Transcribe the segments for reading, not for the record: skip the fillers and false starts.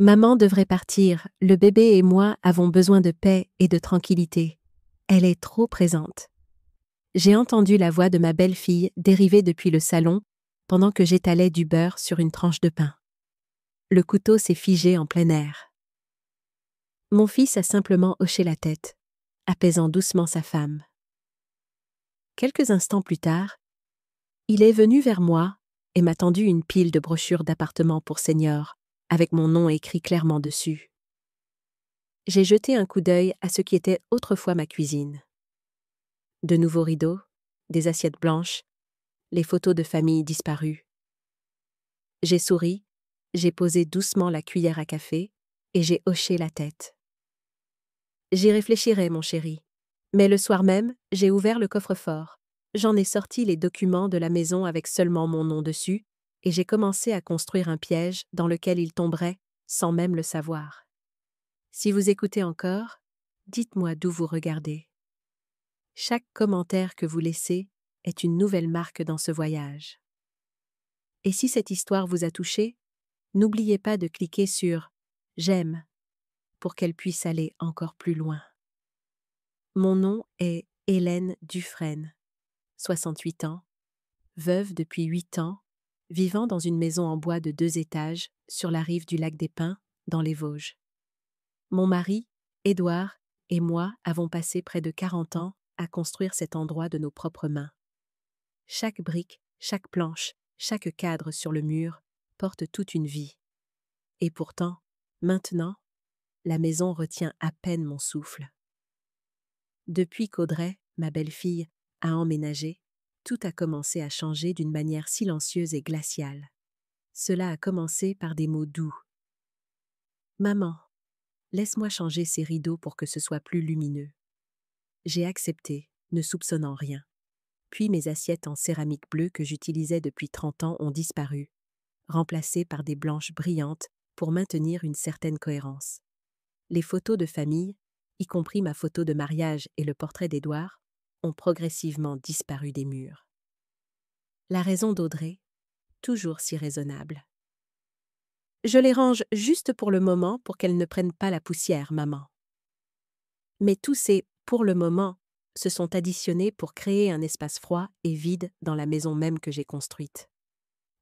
Maman devrait partir, le bébé et moi avons besoin de paix et de tranquillité. Elle est trop présente. J'ai entendu la voix de ma belle-fille dériver depuis le salon pendant que j'étalais du beurre sur une tranche de pain. Le couteau s'est figé en plein air. Mon fils a simplement hoché la tête, apaisant doucement sa femme. Quelques instants plus tard, il est venu vers moi et m'a tendu une pile de brochures d'appartements pour seniors, avec mon nom écrit clairement dessus. J'ai jeté un coup d'œil à ce qui était autrefois ma cuisine. De nouveaux rideaux, des assiettes blanches, les photos de famille disparues. J'ai souri, j'ai posé doucement la cuillère à café et j'ai hoché la tête. J'y réfléchirai, mon chéri. Mais le soir même, j'ai ouvert le coffre-fort. J'en ai sorti les documents de la maison avec seulement mon nom dessus, et j'ai commencé à construire un piège dans lequel il tomberait sans même le savoir. Si vous écoutez encore, dites-moi d'où vous regardez. Chaque commentaire que vous laissez est une nouvelle marque dans ce voyage. Et si cette histoire vous a touché, n'oubliez pas de cliquer sur « J'aime » pour qu'elle puisse aller encore plus loin. Mon nom est Hélène Dufresne, 68 ans, veuve depuis 8 ans, vivant dans une maison en bois de 2 étages sur la rive du lac des Pins, dans les Vosges. Mon mari, Édouard, et moi avons passé près de 40 ans à construire cet endroit de nos propres mains. Chaque brique, chaque planche, chaque cadre sur le mur porte toute une vie. Et pourtant, maintenant, la maison retient à peine mon souffle. Depuis qu'Audrey, ma belle-fille, a emménagé, tout a commencé à changer d'une manière silencieuse et glaciale. Cela a commencé par des mots doux. « Maman, laisse-moi changer ces rideaux pour que ce soit plus lumineux. » J'ai accepté, ne soupçonnant rien. Puis mes assiettes en céramique bleue que j'utilisais depuis 30 ans ont disparu, remplacées par des blanches brillantes pour maintenir une certaine cohérence. Les photos de famille, y compris ma photo de mariage et le portrait d'Édouard, ont progressivement disparu des murs. La raison d'Audrey, toujours si raisonnable. Je les range juste pour le moment pour qu'elles ne prennent pas la poussière, maman. Mais tous ces « pour le moment » se sont additionnés pour créer un espace froid et vide dans la maison même que j'ai construite.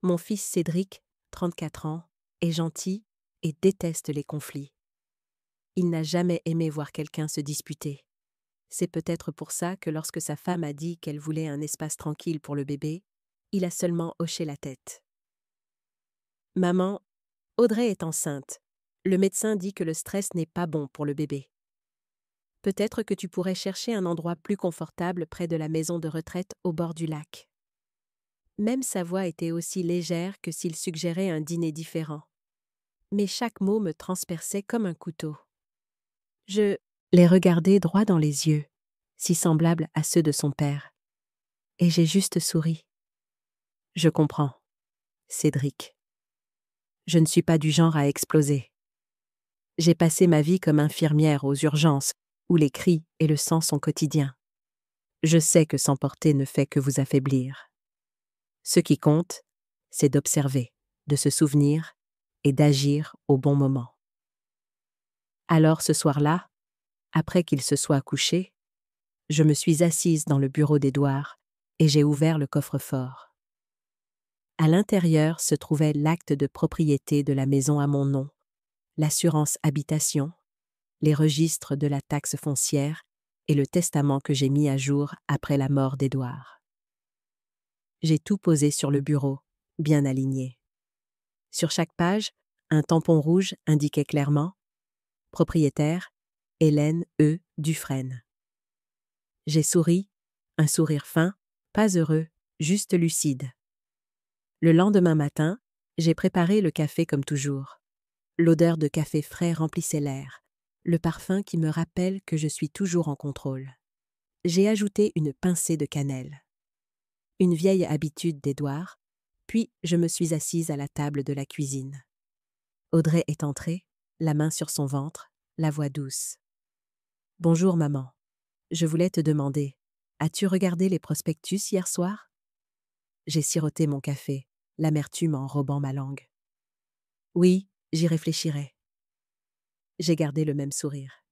Mon fils Cédric, 34 ans, est gentil et déteste les conflits. Il n'a jamais aimé voir quelqu'un se disputer. C'est peut-être pour ça que lorsque sa femme a dit qu'elle voulait un espace tranquille pour le bébé, il a seulement hoché la tête. « Maman, Audrey est enceinte. Le médecin dit que le stress n'est pas bon pour le bébé. Peut-être que tu pourrais chercher un endroit plus confortable près de la maison de retraite au bord du lac. » Même sa voix était aussi légère que s'il suggérait un dîner différent. Mais chaque mot me transperçait comme un couteau. Je les regardais droit dans les yeux, si semblables à ceux de son père. Et j'ai juste souri. Je comprends, Cédric. Je ne suis pas du genre à exploser. J'ai passé ma vie comme infirmière aux urgences, où les cris et le sang sont quotidiens. Je sais que s'emporter ne fait que vous affaiblir. Ce qui compte, c'est d'observer, de se souvenir et d'agir au bon moment. Alors ce soir-là, après qu'il se soit couché, je me suis assise dans le bureau d'Édouard et j'ai ouvert le coffre-fort. À l'intérieur se trouvait l'acte de propriété de la maison à mon nom, l'assurance habitation, les registres de la taxe foncière et le testament que j'ai mis à jour après la mort d'Édouard. J'ai tout posé sur le bureau, bien aligné. Sur chaque page, un tampon rouge indiquait clairement « Propriétaire, Hélène E. Dufresne ». J'ai souri, un sourire fin, pas heureux, juste lucide. Le lendemain matin, j'ai préparé le café comme toujours. L'odeur de café frais remplissait l'air, le parfum qui me rappelle que je suis toujours en contrôle. J'ai ajouté une pincée de cannelle. Une vieille habitude d'Édouard, puis je me suis assise à la table de la cuisine. Audrey est entrée, la main sur son ventre, la voix douce. « Bonjour maman, je voulais te demander, as-tu regardé les prospectus hier soir ?» J'ai siroté mon café, l'amertume enrobant ma langue. « Oui, j'y réfléchirai. J'ai gardé le même sourire.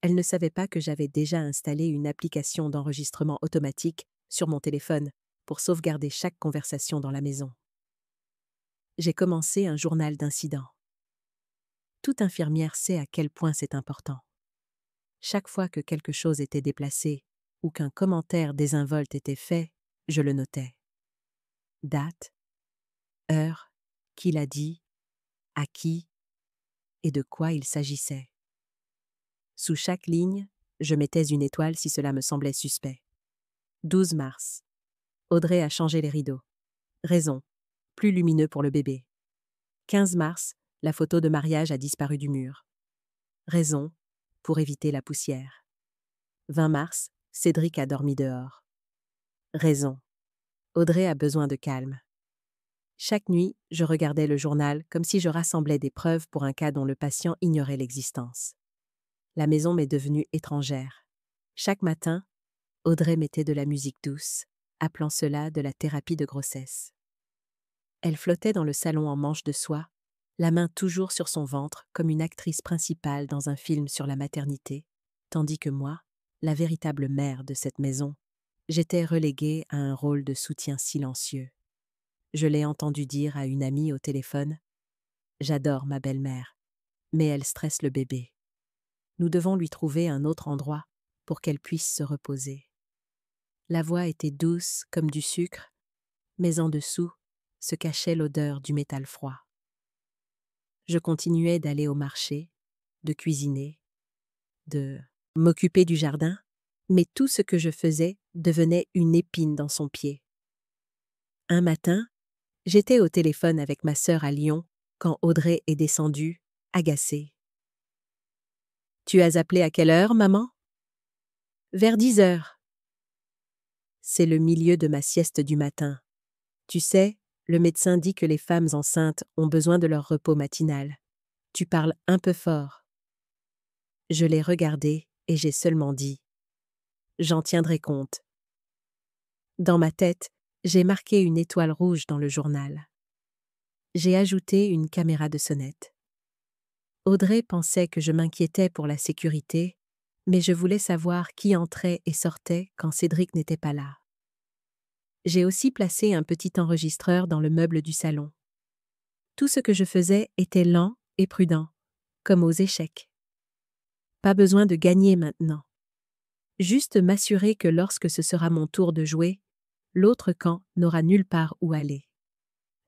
Elle ne savait pas que j'avais déjà installé une application d'enregistrement automatique sur mon téléphone pour sauvegarder chaque conversation dans la maison. J'ai commencé un journal d'incidents. Toute infirmière sait à quel point c'est important. Chaque fois que quelque chose était déplacé ou qu'un commentaire désinvolte était fait, je le notais. Date, heure, qui l'a dit, à qui et de quoi il s'agissait. Sous chaque ligne, je mettais une étoile si cela me semblait suspect. 12 mars. Audrey a changé les rideaux. Raison. Plus lumineux pour le bébé. 15 mars. La photo de mariage a disparu du mur. Raison. Pour éviter la poussière. 20 mars. Cédric a dormi dehors. Raison. Audrey a besoin de calme. Chaque nuit, je regardais le journal comme si je rassemblais des preuves pour un cas dont le patient ignorait l'existence. La maison m'est devenue étrangère. Chaque matin, Audrey mettait de la musique douce, appelant cela de la thérapie de grossesse. Elle flottait dans le salon en manche de soie, la main toujours sur son ventre comme une actrice principale dans un film sur la maternité, tandis que moi, la véritable mère de cette maison, j'étais reléguée à un rôle de soutien silencieux. Je l'ai entendu dire à une amie au téléphone « J'adore ma belle-mère, mais elle stresse le bébé. Nous devons lui trouver un autre endroit pour qu'elle puisse se reposer. » La voix était douce comme du sucre, mais en dessous se cachait l'odeur du métal froid. Je continuais d'aller au marché, de cuisiner, de m'occuper du jardin, mais tout ce que je faisais devenait une épine dans son pied. Un matin, j'étais au téléphone avec ma sœur à Lyon quand Audrey est descendue, agacée. « Tu as appelé à quelle heure, maman ?»« Vers 10 heures. » C'est le milieu de ma sieste du matin. Tu sais, le médecin dit que les femmes enceintes ont besoin de leur repos matinal. Tu parles un peu fort. Je l'ai regardé et j'ai seulement dit « J'en tiendrai compte. » Dans ma tête, j'ai marqué une étoile rouge dans le journal. J'ai ajouté une caméra de sonnette. Audrey pensait que je m'inquiétais pour la sécurité, mais je voulais savoir qui entrait et sortait quand Cédric n'était pas là. J'ai aussi placé un petit enregistreur dans le meuble du salon. Tout ce que je faisais était lent et prudent, comme aux échecs. Pas besoin de gagner maintenant. Juste m'assurer que lorsque ce sera mon tour de jouer, l'autre camp n'aura nulle part où aller.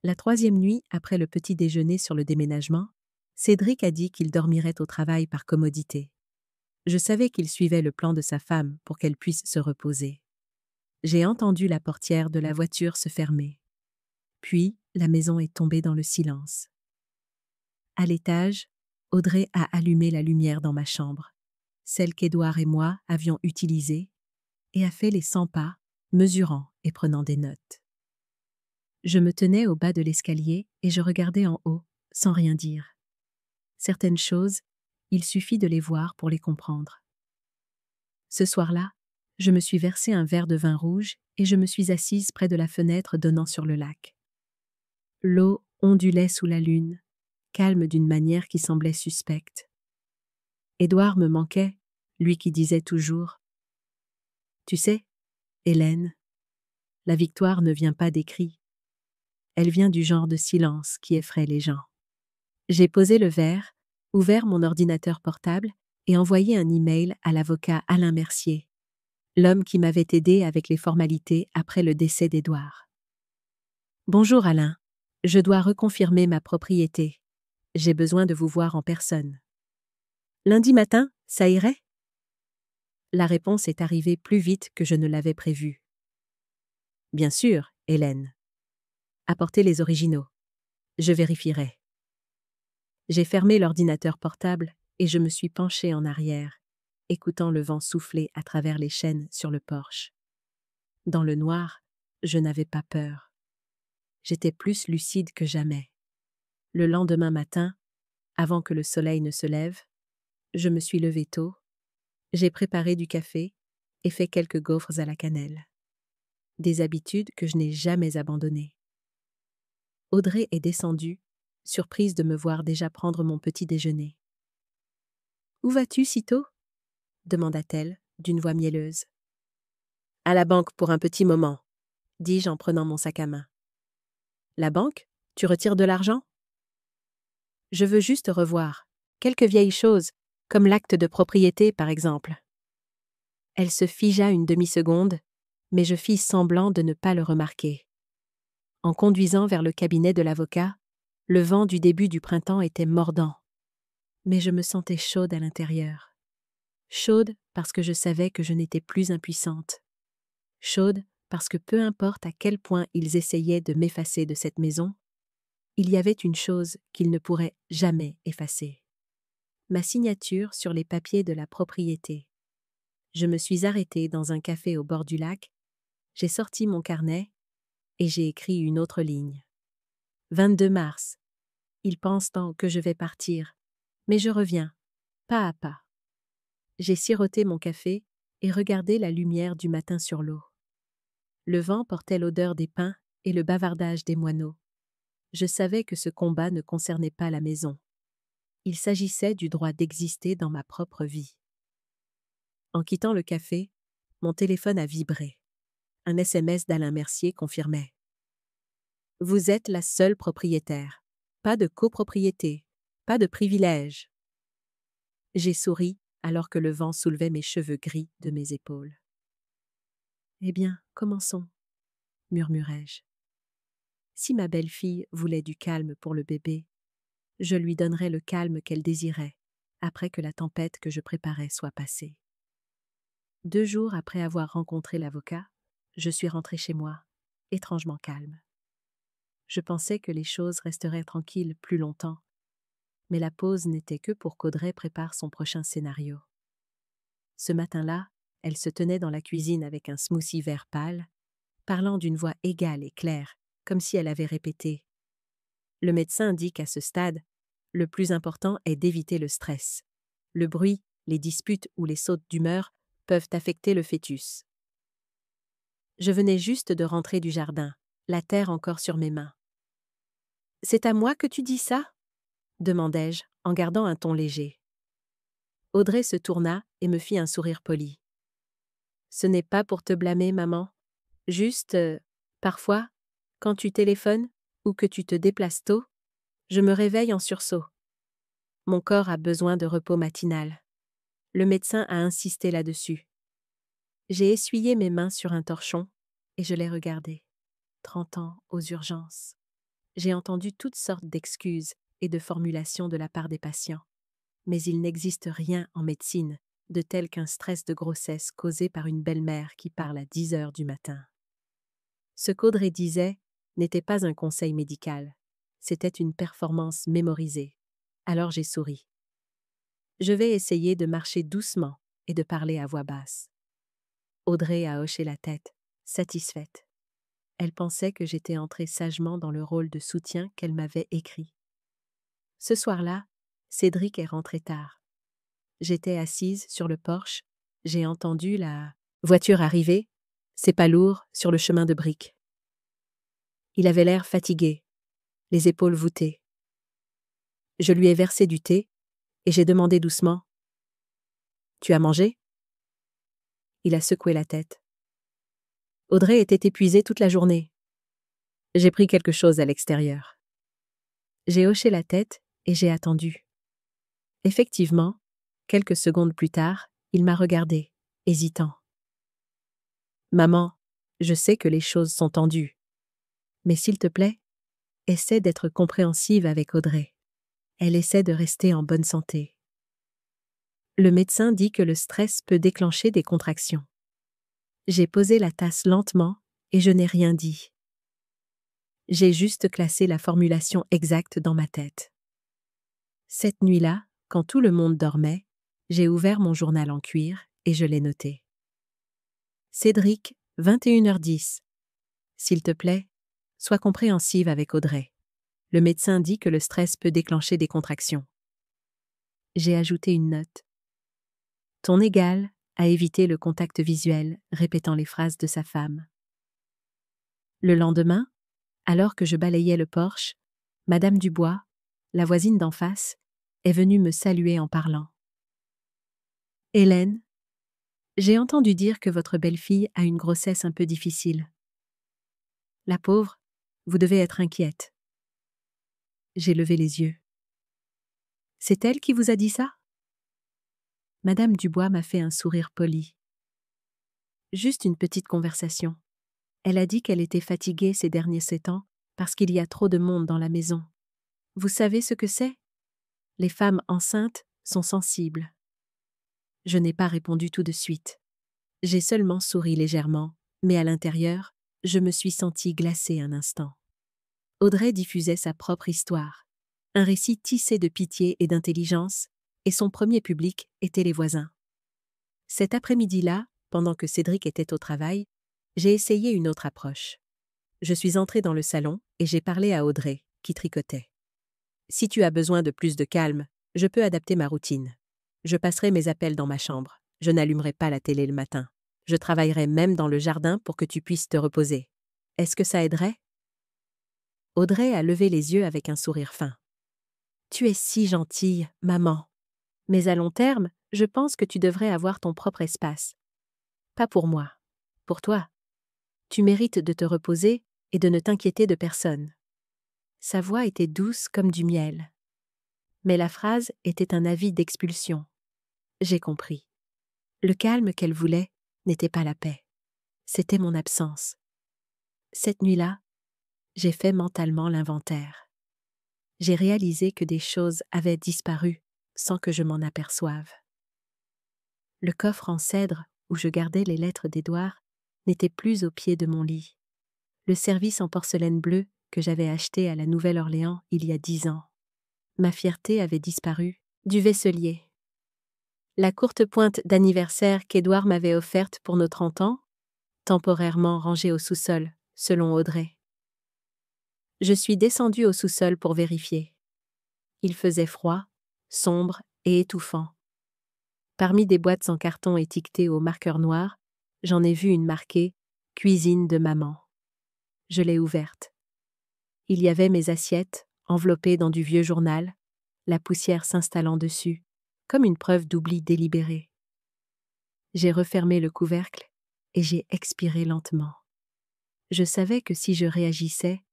La 3e nuit, après le petit déjeuner sur le déménagement, Cédric a dit qu'il dormirait au travail par commodité. Je savais qu'il suivait le plan de sa femme pour qu'elle puisse se reposer. J'ai entendu la portière de la voiture se fermer. Puis, la maison est tombée dans le silence. À l'étage, Audrey a allumé la lumière dans ma chambre, celle qu'Édouard et moi avions utilisée, et a fait les 100 pas, mesurant et prenant des notes. Je me tenais au bas de l'escalier et je regardais en haut, sans rien dire. Certaines choses, il suffit de les voir pour les comprendre. Ce soir-là, je me suis versé un verre de vin rouge et je me suis assise près de la fenêtre donnant sur le lac. L'eau ondulait sous la lune, calme d'une manière qui semblait suspecte. Édouard me manquait, lui qui disait toujours « Tu sais, Hélène, la victoire ne vient pas des cris. Elle vient du genre de silence qui effraie les gens. » J'ai posé le verre, ouvert mon ordinateur portable et envoyé un email à l'avocat Alain Mercier, l'homme qui m'avait aidé avec les formalités après le décès d'Édouard. « Bonjour Alain, je dois reconfirmer ma propriété. J'ai besoin de vous voir en personne. Lundi matin, ça irait ?» La réponse est arrivée plus vite que je ne l'avais prévu. « Bien sûr, Hélène. Apportez les originaux. Je vérifierai. » J'ai fermé l'ordinateur portable et je me suis penchée en arrière, écoutant le vent souffler à travers les chênes sur le porche. Dans le noir, je n'avais pas peur. J'étais plus lucide que jamais. Le lendemain matin, avant que le soleil ne se lève, je me suis levée tôt, j'ai préparé du café et fait quelques gaufres à la cannelle. Des habitudes que je n'ai jamais abandonnées. Audrey est descendue, surprise de me voir déjà prendre mon petit déjeuner. Où vas-tu si tôt? Demanda-t-elle, d'une voix mielleuse. À la banque pour un petit moment, dis-je en prenant mon sac à main. La banque? Tu retires de l'argent? Je veux juste revoir. Quelques vieilles choses, comme l'acte de propriété par exemple. Elle se figea une demi-seconde, mais je fis semblant de ne pas le remarquer. En conduisant vers le cabinet de l'avocat, le vent du début du printemps était mordant. Mais je me sentais chaude à l'intérieur. Chaude parce que je savais que je n'étais plus impuissante. Chaude parce que peu importe à quel point ils essayaient de m'effacer de cette maison, il y avait une chose qu'ils ne pourraient jamais effacer. Ma signature sur les papiers de la propriété. Je me suis arrêtée dans un café au bord du lac, j'ai sorti mon carnet et j'ai écrit une autre ligne. 22 mars. Ils pensent tant que je vais partir, mais je reviens, pas à pas. J'ai siroté mon café et regardé la lumière du matin sur l'eau. Le vent portait l'odeur des pins et le bavardage des moineaux. Je savais que ce combat ne concernait pas la maison. Il s'agissait du droit d'exister dans ma propre vie. En quittant le café, mon téléphone a vibré. Un SMS d'Alain Mercier confirmait. Vous êtes la seule propriétaire. Pas de copropriété, pas de privilège. J'ai souri alors que le vent soulevait mes cheveux gris de mes épaules. Eh bien, commençons, murmurai-je. Si ma belle-fille voulait du calme pour le bébé, je lui donnerais le calme qu'elle désirait, après que la tempête que je préparais soit passée. 2 jours après avoir rencontré l'avocat, je suis rentrée chez moi, étrangement calme. Je pensais que les choses resteraient tranquilles plus longtemps, mais la pause n'était que pour qu'Audrey prépare son prochain scénario. Ce matin-là, elle se tenait dans la cuisine avec un smoothie vert pâle, parlant d'une voix égale et claire, comme si elle avait répété. Le médecin dit qu'à ce stade, le plus important est d'éviter le stress. Le bruit, les disputes ou les sautes d'humeur peuvent affecter le fœtus. Je venais juste de rentrer du jardin, la terre encore sur mes mains. « C'est à moi que tu dis ça ?» demandai-je, en gardant un ton léger. Audrey se tourna et me fit un sourire poli. « Ce n'est pas pour te blâmer, maman. Juste, parfois, quand tu téléphones ou que tu te déplaces tôt, je me réveille en sursaut. Mon corps a besoin de repos matinal. Le médecin a insisté là-dessus. J'ai essuyé mes mains sur un torchon et je l'ai regardé. 30 ans aux urgences. J'ai entendu toutes sortes d'excuses et de formulations de la part des patients. Mais il n'existe rien en médecine de tel qu'un stress de grossesse causé par une belle-mère qui parle à 10 heures du matin. Ce qu'Audrey disait n'était pas un conseil médical, c'était une performance mémorisée. Alors j'ai souri. Je vais essayer de marcher doucement et de parler à voix basse. Audrey a hoché la tête, satisfaite. Elle pensait que j'étais entrée sagement dans le rôle de soutien qu'elle m'avait écrit. Ce soir-là, Cédric est rentré tard. J'étais assise sur le porche, j'ai entendu la voiture arriver, c'est pas lourd, sur le chemin de briques. Il avait l'air fatigué, les épaules voûtées. Je lui ai versé du thé et j'ai demandé doucement « Tu as mangé ?» Il a secoué la tête. Audrey était épuisée toute la journée. J'ai pris quelque chose à l'extérieur. J'ai hoché la tête et j'ai attendu. Effectivement, quelques secondes plus tard, il m'a regardé, hésitant. « Maman, je sais que les choses sont tendues. Mais s'il te plaît, essaie d'être compréhensive avec Audrey. Elle essaie de rester en bonne santé. » Le médecin dit que le stress peut déclencher des contractions. J'ai posé la tasse lentement et je n'ai rien dit. J'ai juste classé la formulation exacte dans ma tête. Cette nuit-là, quand tout le monde dormait, j'ai ouvert mon journal en cuir et je l'ai noté. Cédric, 21h10. S'il te plaît, sois compréhensive avec Audrey. Le médecin dit que le stress peut déclencher des contractions. J'ai ajouté une note. Ton égal a évité le contact visuel, répétant les phrases de sa femme. Le lendemain, alors que je balayais le porche, Madame Dubois, la voisine d'en face, est venue me saluer en parlant. Hélène, j'ai entendu dire que votre belle-fille a une grossesse un peu difficile. La pauvre, vous devez être inquiète. J'ai levé les yeux. C'est elle qui vous a dit ça? Madame Dubois m'a fait un sourire poli. Juste une petite conversation. Elle a dit qu'elle était fatiguée ces derniers 7 ans parce qu'il y a trop de monde dans la maison. Vous savez ce que c'est? Les femmes enceintes sont sensibles. Je n'ai pas répondu tout de suite. J'ai seulement souri légèrement, mais à l'intérieur, je me suis sentie glacée un instant. Audrey diffusait sa propre histoire, un récit tissé de pitié et d'intelligence, et son premier public était les voisins. Cet après-midi-là, pendant que Cédric était au travail, j'ai essayé une autre approche. Je suis entrée dans le salon et j'ai parlé à Audrey, qui tricotait. Si tu as besoin de plus de calme, je peux adapter ma routine. Je passerai mes appels dans ma chambre. Je n'allumerai pas la télé le matin. Je travaillerai même dans le jardin pour que tu puisses te reposer. Est-ce que ça aiderait? Audrey a levé les yeux avec un sourire fin. Tu es si gentille, maman. Mais à long terme, je pense que tu devrais avoir ton propre espace. Pas pour moi. Pour toi. Tu mérites de te reposer et de ne t'inquiéter de personne. Sa voix était douce comme du miel. Mais la phrase était un avis d'expulsion. J'ai compris. Le calme qu'elle voulait n'était pas la paix. C'était mon absence. Cette nuit-là, j'ai fait mentalement l'inventaire. J'ai réalisé que des choses avaient disparu sans que je m'en aperçoive. Le coffre en cèdre où je gardais les lettres d'Édouard n'était plus au pied de mon lit. Le service en porcelaine bleue que j'avais acheté à la Nouvelle-Orléans il y a 10 ans. Ma fierté avait disparu du vaisselier. La courte pointe d'anniversaire qu'Édouard m'avait offerte pour nos 30 ans, temporairement rangée au sous-sol, selon Audrey. Je suis descendue au sous-sol pour vérifier. Il faisait froid, sombre et étouffant. Parmi des boîtes en carton étiquetées au marqueur noir, j'en ai vu une marquée « Cuisine de maman ». Je l'ai ouverte. Il y avait mes assiettes, enveloppées dans du vieux journal, la poussière s'installant dessus, comme une preuve d'oubli délibéré. J'ai refermé le couvercle et j'ai expiré lentement. Je savais que si je réagissais,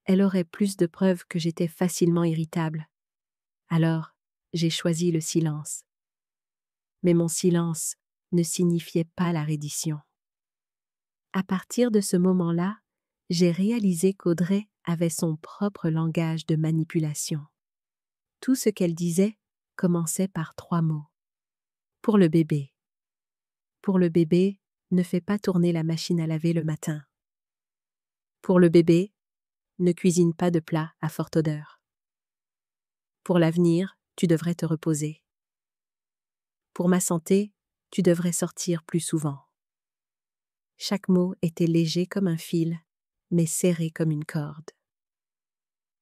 elle aurait plus de preuves que j'étais facilement irritable. Alors, j'ai choisi le silence. Mais mon silence ne signifiait pas la reddition. À partir de ce moment-là, j'ai réalisé qu'Audrey avait son propre langage de manipulation. Tout ce qu'elle disait commençait par 3 mots. Pour le bébé. Pour le bébé, ne fais pas tourner la machine à laver le matin. Pour le bébé, ne cuisine pas de plats à forte odeur. Pour l'avenir, tu devrais te reposer. Pour ma santé, tu devrais sortir plus souvent. Chaque mot était léger comme un fil, mais serré comme une corde.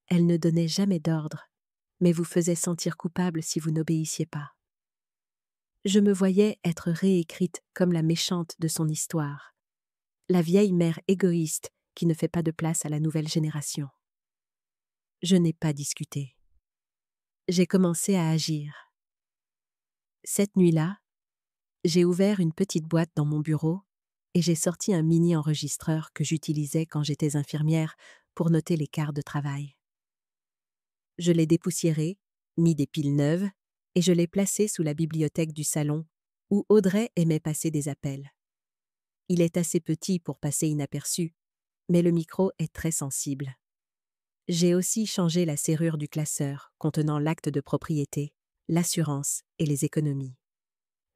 Elle ne donnait jamais d'ordre, mais vous faisait sentir coupable si vous n'obéissiez pas. Je me voyais être réécrite comme la méchante de son histoire, la vieille mère égoïste qui ne fait pas de place à la nouvelle génération. Je n'ai pas discuté. J'ai commencé à agir. Cette nuit-là, j'ai ouvert une petite boîte dans mon bureau et j'ai sorti un mini-enregistreur que j'utilisais quand j'étais infirmière pour noter les quarts de travail. Je l'ai dépoussiéré, mis des piles neuves et je l'ai placé sous la bibliothèque du salon où Audrey aimait passer des appels. Il est assez petit pour passer inaperçu, mais le micro est très sensible. J'ai aussi changé la serrure du classeur contenant l'acte de propriété, l'assurance et les économies.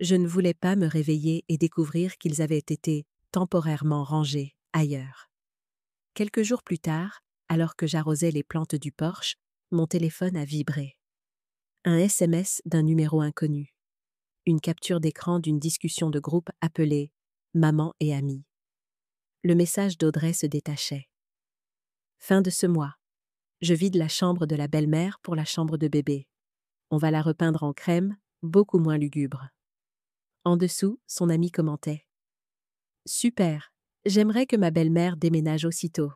Je ne voulais pas me réveiller et découvrir qu'ils avaient été temporairement rangés ailleurs. Quelques jours plus tard, alors que j'arrosais les plantes du porche, mon téléphone a vibré. Un SMS d'un numéro inconnu. Une capture d'écran d'une discussion de groupe appelée « Maman et amis ». Le message d'Audrey se détachait. Fin de ce mois. Je vide la chambre de la belle-mère pour la chambre de bébé. On va la repeindre en crème, beaucoup moins lugubre. En dessous, son ami commentait. Super, j'aimerais que ma belle-mère déménage aussitôt.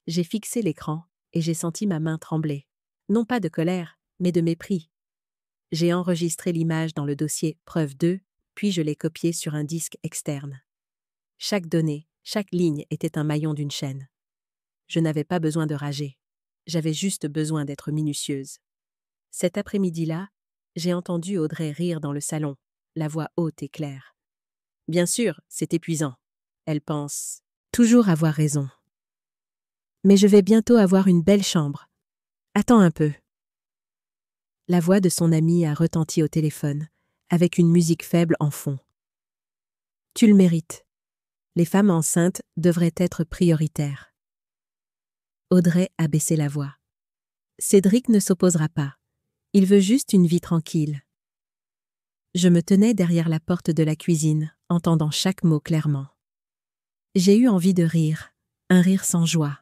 J'ai fixé l'écran et j'ai senti ma main trembler. Non pas de colère, mais de mépris. J'ai enregistré l'image dans le dossier Preuve 2, puis je l'ai copiée sur un disque externe. Chaque donnée, chaque ligne était un maillon d'une chaîne. Je n'avais pas besoin de rager. J'avais juste besoin d'être minutieuse. Cet après-midi-là, j'ai entendu Audrey rire dans le salon, la voix haute et claire. Bien sûr, c'est épuisant. Elle pense toujours avoir raison. Mais je vais bientôt avoir une belle chambre. Attends un peu. La voix de son amie a retenti au téléphone, avec une musique faible en fond. Tu le mérites. Les femmes enceintes devraient être prioritaires. Audrey a baissé la voix. Cédric ne s'opposera pas. Il veut juste une vie tranquille. Je me tenais derrière la porte de la cuisine, entendant chaque mot clairement. J'ai eu envie de rire, un rire sans joie.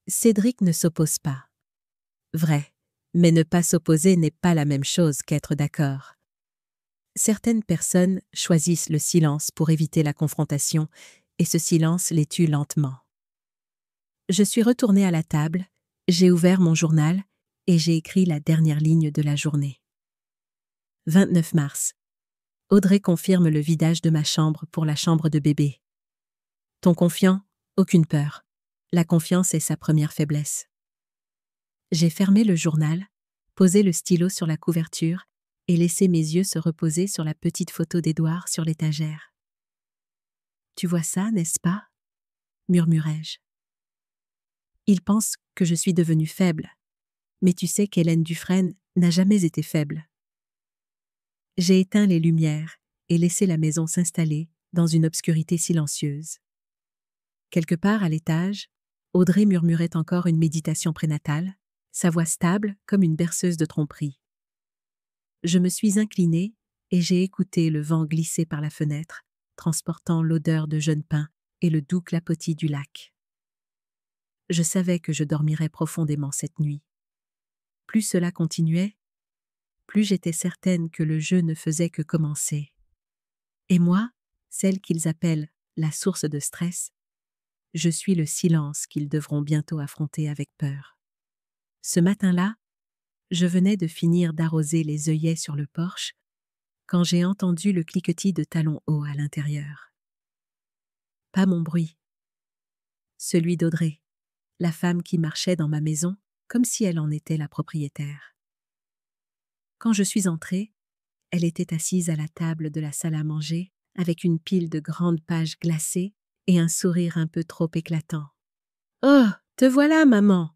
Cédric ne s'oppose pas. Vrai, mais ne pas s'opposer n'est pas la même chose qu'être d'accord. Certaines personnes choisissent le silence pour éviter la confrontation, et ce silence les tue lentement. Je suis retournée à la table, j'ai ouvert mon journal et j'ai écrit la dernière ligne de la journée. 29 mars. Audrey confirme le vidage de ma chambre pour la chambre de bébé. Ton confiant, aucune peur. La confiance est sa première faiblesse. J'ai fermé le journal, posé le stylo sur la couverture et laissé mes yeux se reposer sur la petite photo d'Édouard sur l'étagère. Tu vois ça, n'est-ce pas ? Murmurai-je. Il pense que je suis devenue faible, mais tu sais qu'Hélène Dufresne n'a jamais été faible. J'ai éteint les lumières et laissé la maison s'installer dans une obscurité silencieuse. Quelque part à l'étage, Audrey murmurait encore une méditation prénatale, sa voix stable comme une berceuse de tromperie. Je me suis inclinée et j'ai écouté le vent glisser par la fenêtre, transportant l'odeur de jeunes pins et le doux clapotis du lac. Je savais que je dormirais profondément cette nuit. Plus cela continuait, plus j'étais certaine que le jeu ne faisait que commencer. Et moi, celle qu'ils appellent la source de stress, je suis le silence qu'ils devront bientôt affronter avec peur. Ce matin-là, je venais de finir d'arroser les œillets sur le porche quand j'ai entendu le cliquetis de talons hauts à l'intérieur. Pas mon bruit. Celui d'Audrey, la femme qui marchait dans ma maison comme si elle en était la propriétaire. Quand je suis entrée, elle était assise à la table de la salle à manger avec une pile de grandes pages glacées et un sourire un peu trop éclatant. « Oh, te voilà, maman !»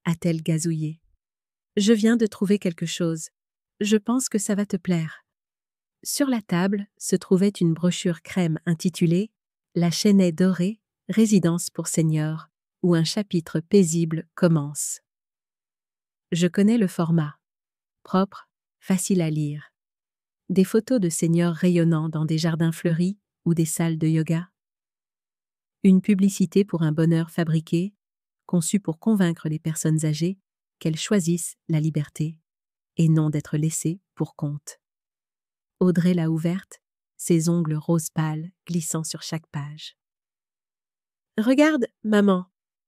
a-t-elle gazouillé. « Je viens de trouver quelque chose. Je pense que ça va te plaire. » Sur la table se trouvait une brochure crème intitulée « La Chênaie dorée, résidence pour seniors » où un chapitre paisible commence. Je connais le format. Propre, facile à lire. Des photos de seniors rayonnant dans des jardins fleuris ou des salles de yoga. Une publicité pour un bonheur fabriqué, conçue pour convaincre les personnes âgées qu'elles choisissent la liberté et non d'être laissées pour compte. Audrey l'a ouverte, ses ongles rose pâle glissant sur chaque page. « Regarde, maman,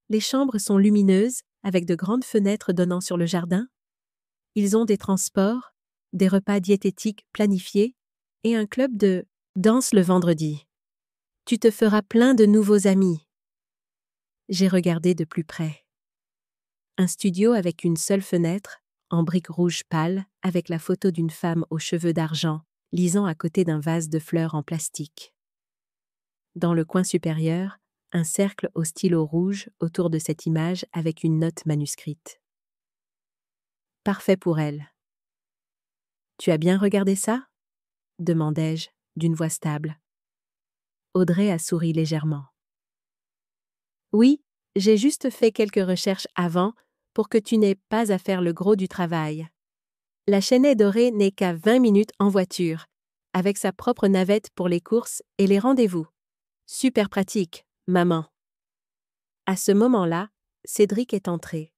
les chambres sont lumineuses avec de grandes fenêtres donnant sur le jardin. Ils ont des transports, des repas diététiques planifiés et un club de danse le vendredi. Tu te feras plein de nouveaux amis. » J'ai regardé de plus près. Un studio avec une seule fenêtre, en briques rouges pâles, avec la photo d'une femme aux cheveux d'argent, lisant à côté d'un vase de fleurs en plastique. Dans le coin supérieur, un cercle au stylo rouge autour de cette image avec une note manuscrite. Parfait pour elle. « Tu as bien regardé ça ? » demandai-je, d'une voix stable. Audrey a souri légèrement. « Oui, j'ai juste fait quelques recherches avant pour que tu n'aies pas à faire le gros du travail. La Chênaie dorée n'est qu'à 20 minutes en voiture, avec sa propre navette pour les courses et les rendez-vous. Super pratique, maman. » À ce moment-là, Cédric est entré.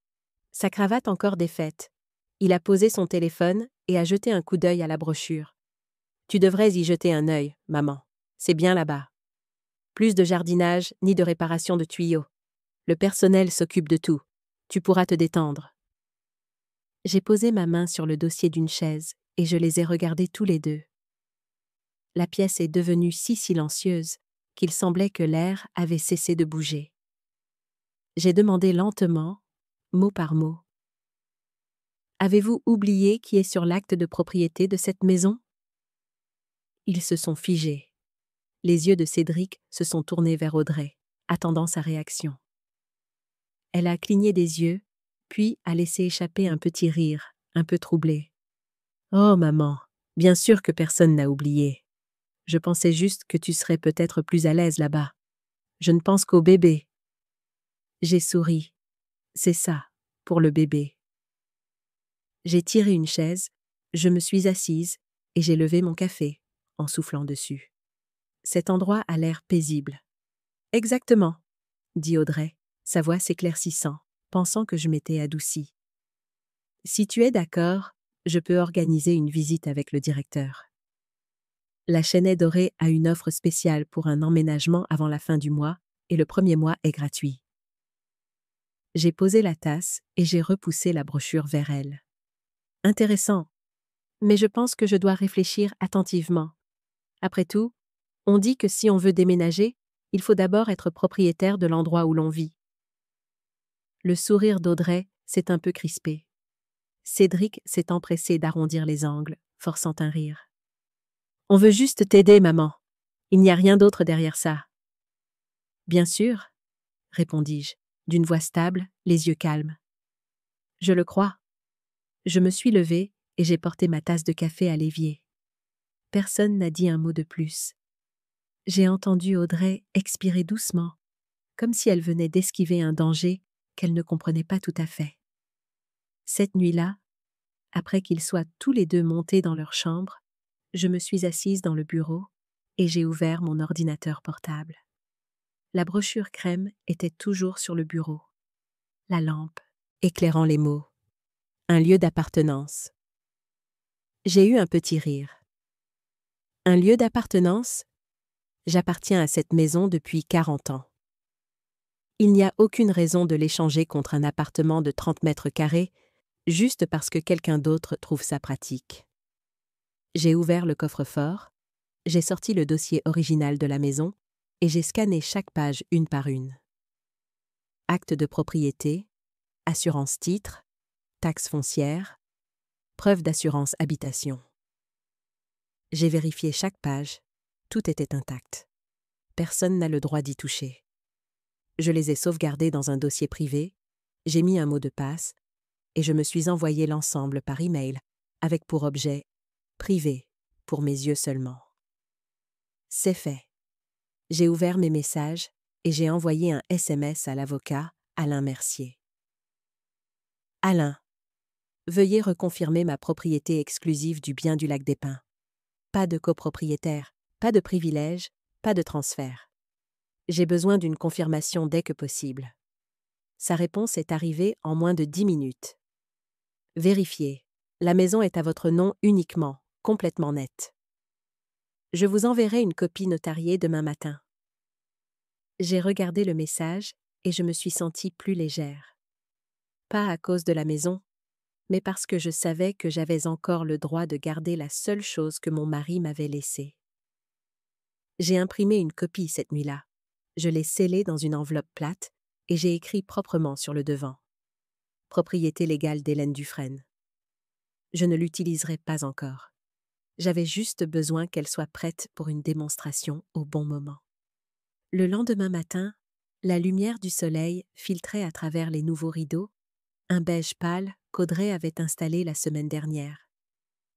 Sa cravate encore défaite. Il a posé son téléphone et a jeté un coup d'œil à la brochure. « Tu devrais y jeter un œil, maman. C'est bien là-bas. Plus de jardinage ni de réparation de tuyaux. Le personnel s'occupe de tout. Tu pourras te détendre. » J'ai posé ma main sur le dossier d'une chaise et je les ai regardés tous les deux. La pièce est devenue si silencieuse qu'il semblait que l'air avait cessé de bouger. J'ai demandé lentement, mot par mot. Avez-vous oublié qui est sur l'acte de propriété de cette maison? Ils se sont figés. Les yeux de Cédric se sont tournés vers Audrey, attendant sa réaction. Elle a cligné des yeux, puis a laissé échapper un petit rire, un peu troublé. Oh maman, bien sûr que personne n'a oublié. Je pensais juste que tu serais peut-être plus à l'aise là-bas. Je ne pense qu'au bébé. J'ai souri. C'est ça, pour le bébé. J'ai tiré une chaise, je me suis assise et j'ai levé mon café, en soufflant dessus. Cet endroit a l'air paisible. Exactement, dit Audrey, sa voix s'éclaircissant, pensant que je m'étais adoucie. Si tu es d'accord, je peux organiser une visite avec le directeur. La Chênaie Dorée a une offre spéciale pour un emménagement avant la fin du mois et le premier mois est gratuit. J'ai posé la tasse et j'ai repoussé la brochure vers elle. Intéressant, mais je pense que je dois réfléchir attentivement. Après tout, on dit que si on veut déménager, il faut d'abord être propriétaire de l'endroit où l'on vit. Le sourire d'Audrey s'est un peu crispé. Cédric s'est empressé d'arrondir les angles, forçant un rire. On veut juste t'aider, maman. Il n'y a rien d'autre derrière ça. Bien sûr, répondis-je, d'une voix stable, les yeux calmes. Je le crois. Je me suis levée et j'ai porté ma tasse de café à l'évier. Personne n'a dit un mot de plus. J'ai entendu Audrey expirer doucement, comme si elle venait d'esquiver un danger qu'elle ne comprenait pas tout à fait. Cette nuit-là, après qu'ils soient tous les deux montés dans leur chambre, je me suis assise dans le bureau et j'ai ouvert mon ordinateur portable. La brochure crème était toujours sur le bureau. La lampe, éclairant les mots. Un lieu d'appartenance. J'ai eu un petit rire. Un lieu d'appartenance? J'appartiens à cette maison depuis 40 ans. Il n'y a aucune raison de l'échanger contre un appartement de 30 mètres carrés, juste parce que quelqu'un d'autre trouve ça pratique. J'ai ouvert le coffre-fort, j'ai sorti le dossier original de la maison et j'ai scanné chaque page une par une. Acte de propriété, assurance titre, taxe foncière, preuve d'assurance habitation. J'ai vérifié chaque page, tout était intact. Personne n'a le droit d'y toucher. Je les ai sauvegardés dans un dossier privé, j'ai mis un mot de passe et je me suis envoyé l'ensemble par email avec pour objet « privé » pour mes yeux seulement. C'est fait. J'ai ouvert mes messages et j'ai envoyé un SMS à l'avocat Alain Mercier. Alain, veuillez reconfirmer ma propriété exclusive du bien du Lac des Pins. Pas de copropriétaire, pas de privilège, pas de transfert. J'ai besoin d'une confirmation dès que possible. Sa réponse est arrivée en moins de 10 minutes. Vérifiez. La maison est à votre nom uniquement, complètement nette. Je vous enverrai une copie notariée demain matin. J'ai regardé le message et je me suis sentie plus légère. Pas à cause de la maison, mais parce que je savais que j'avais encore le droit de garder la seule chose que mon mari m'avait laissée. J'ai imprimé une copie cette nuit-là. Je l'ai scellée dans une enveloppe plate et j'ai écrit proprement sur le devant. Propriété légale d'Hélène Dufresne. Je ne l'utiliserai pas encore. J'avais juste besoin qu'elle soit prête pour une démonstration au bon moment. Le lendemain matin, la lumière du soleil filtrait à travers les nouveaux rideaux, un beige pâle qu'Audrey avait installé la semaine dernière.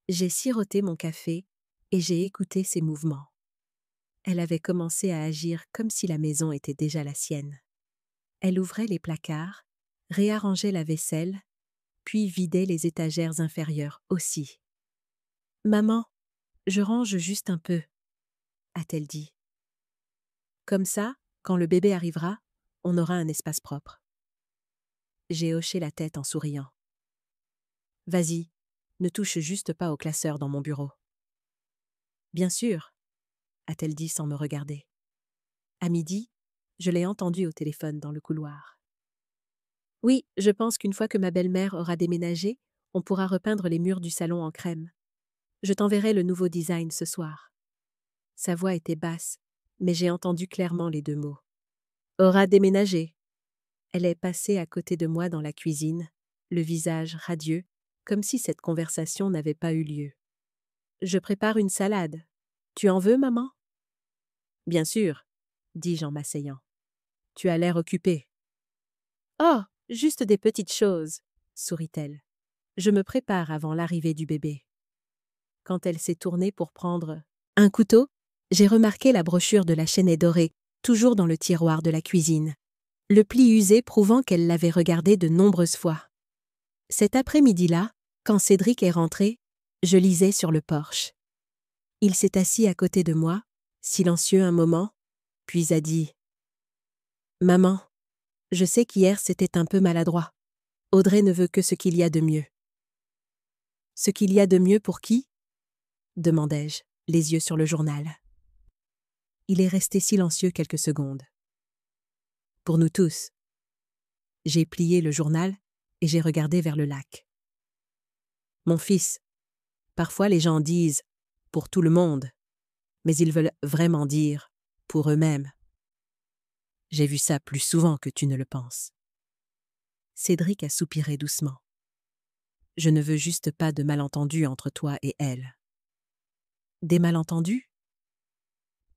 J'ai siroté mon café et j'ai écouté ses mouvements. Elle avait commencé à agir comme si la maison était déjà la sienne. Elle ouvrait les placards, réarrangeait la vaisselle, puis vidait les étagères inférieures aussi. « Maman, je range juste un peu, » a-t-elle dit. Comme ça, quand le bébé arrivera, on aura un espace propre. J'ai hoché la tête en souriant. Vas-y, ne touche juste pas au classeur dans mon bureau. Bien sûr, a-t-elle dit sans me regarder. À midi, je l'ai entendue au téléphone dans le couloir. Oui, je pense qu'une fois que ma belle-mère aura déménagé, On pourra repeindre les murs du salon en crème. Je t'enverrai le nouveau design ce soir. Sa voix était basse, mais j'ai entendu clairement les 2 mots. Aura déménagé. Elle est passée à côté de moi dans la cuisine, le visage radieux, comme si cette conversation n'avait pas eu lieu. Je prépare une salade. Tu en veux, maman? Bien sûr, dis-je en m'asseyant. Tu as l'air occupée. Oh, juste des petites choses, sourit-elle. Je me prépare avant l'arrivée du bébé. Quand elle s'est tournée pour prendre un couteau, j'ai remarqué la brochure de la chaînée dorée, toujours dans le tiroir de la cuisine. Le pli usé prouvant qu'elle l'avait regardé de nombreuses fois. Cet après-midi-là, quand Cédric est rentré, je lisais sur le porche. Il s'est assis à côté de moi, silencieux un moment, puis a dit « Maman, je sais qu'hier c'était un peu maladroit. Audrey ne veut que ce qu'il y a de mieux. » « Ce qu'il y a de mieux pour qui ?» demandai-je, les yeux sur le journal. Il est resté silencieux quelques secondes. « Pour nous tous. » J'ai plié le journal et j'ai regardé vers le lac. « Mon fils, parfois les gens disent « pour tout le monde », mais ils veulent vraiment dire « pour eux-mêmes ». J'ai vu ça plus souvent que tu ne le penses. Cédric a soupiré doucement. Je ne veux juste pas de malentendus entre toi et elle. Des malentendus?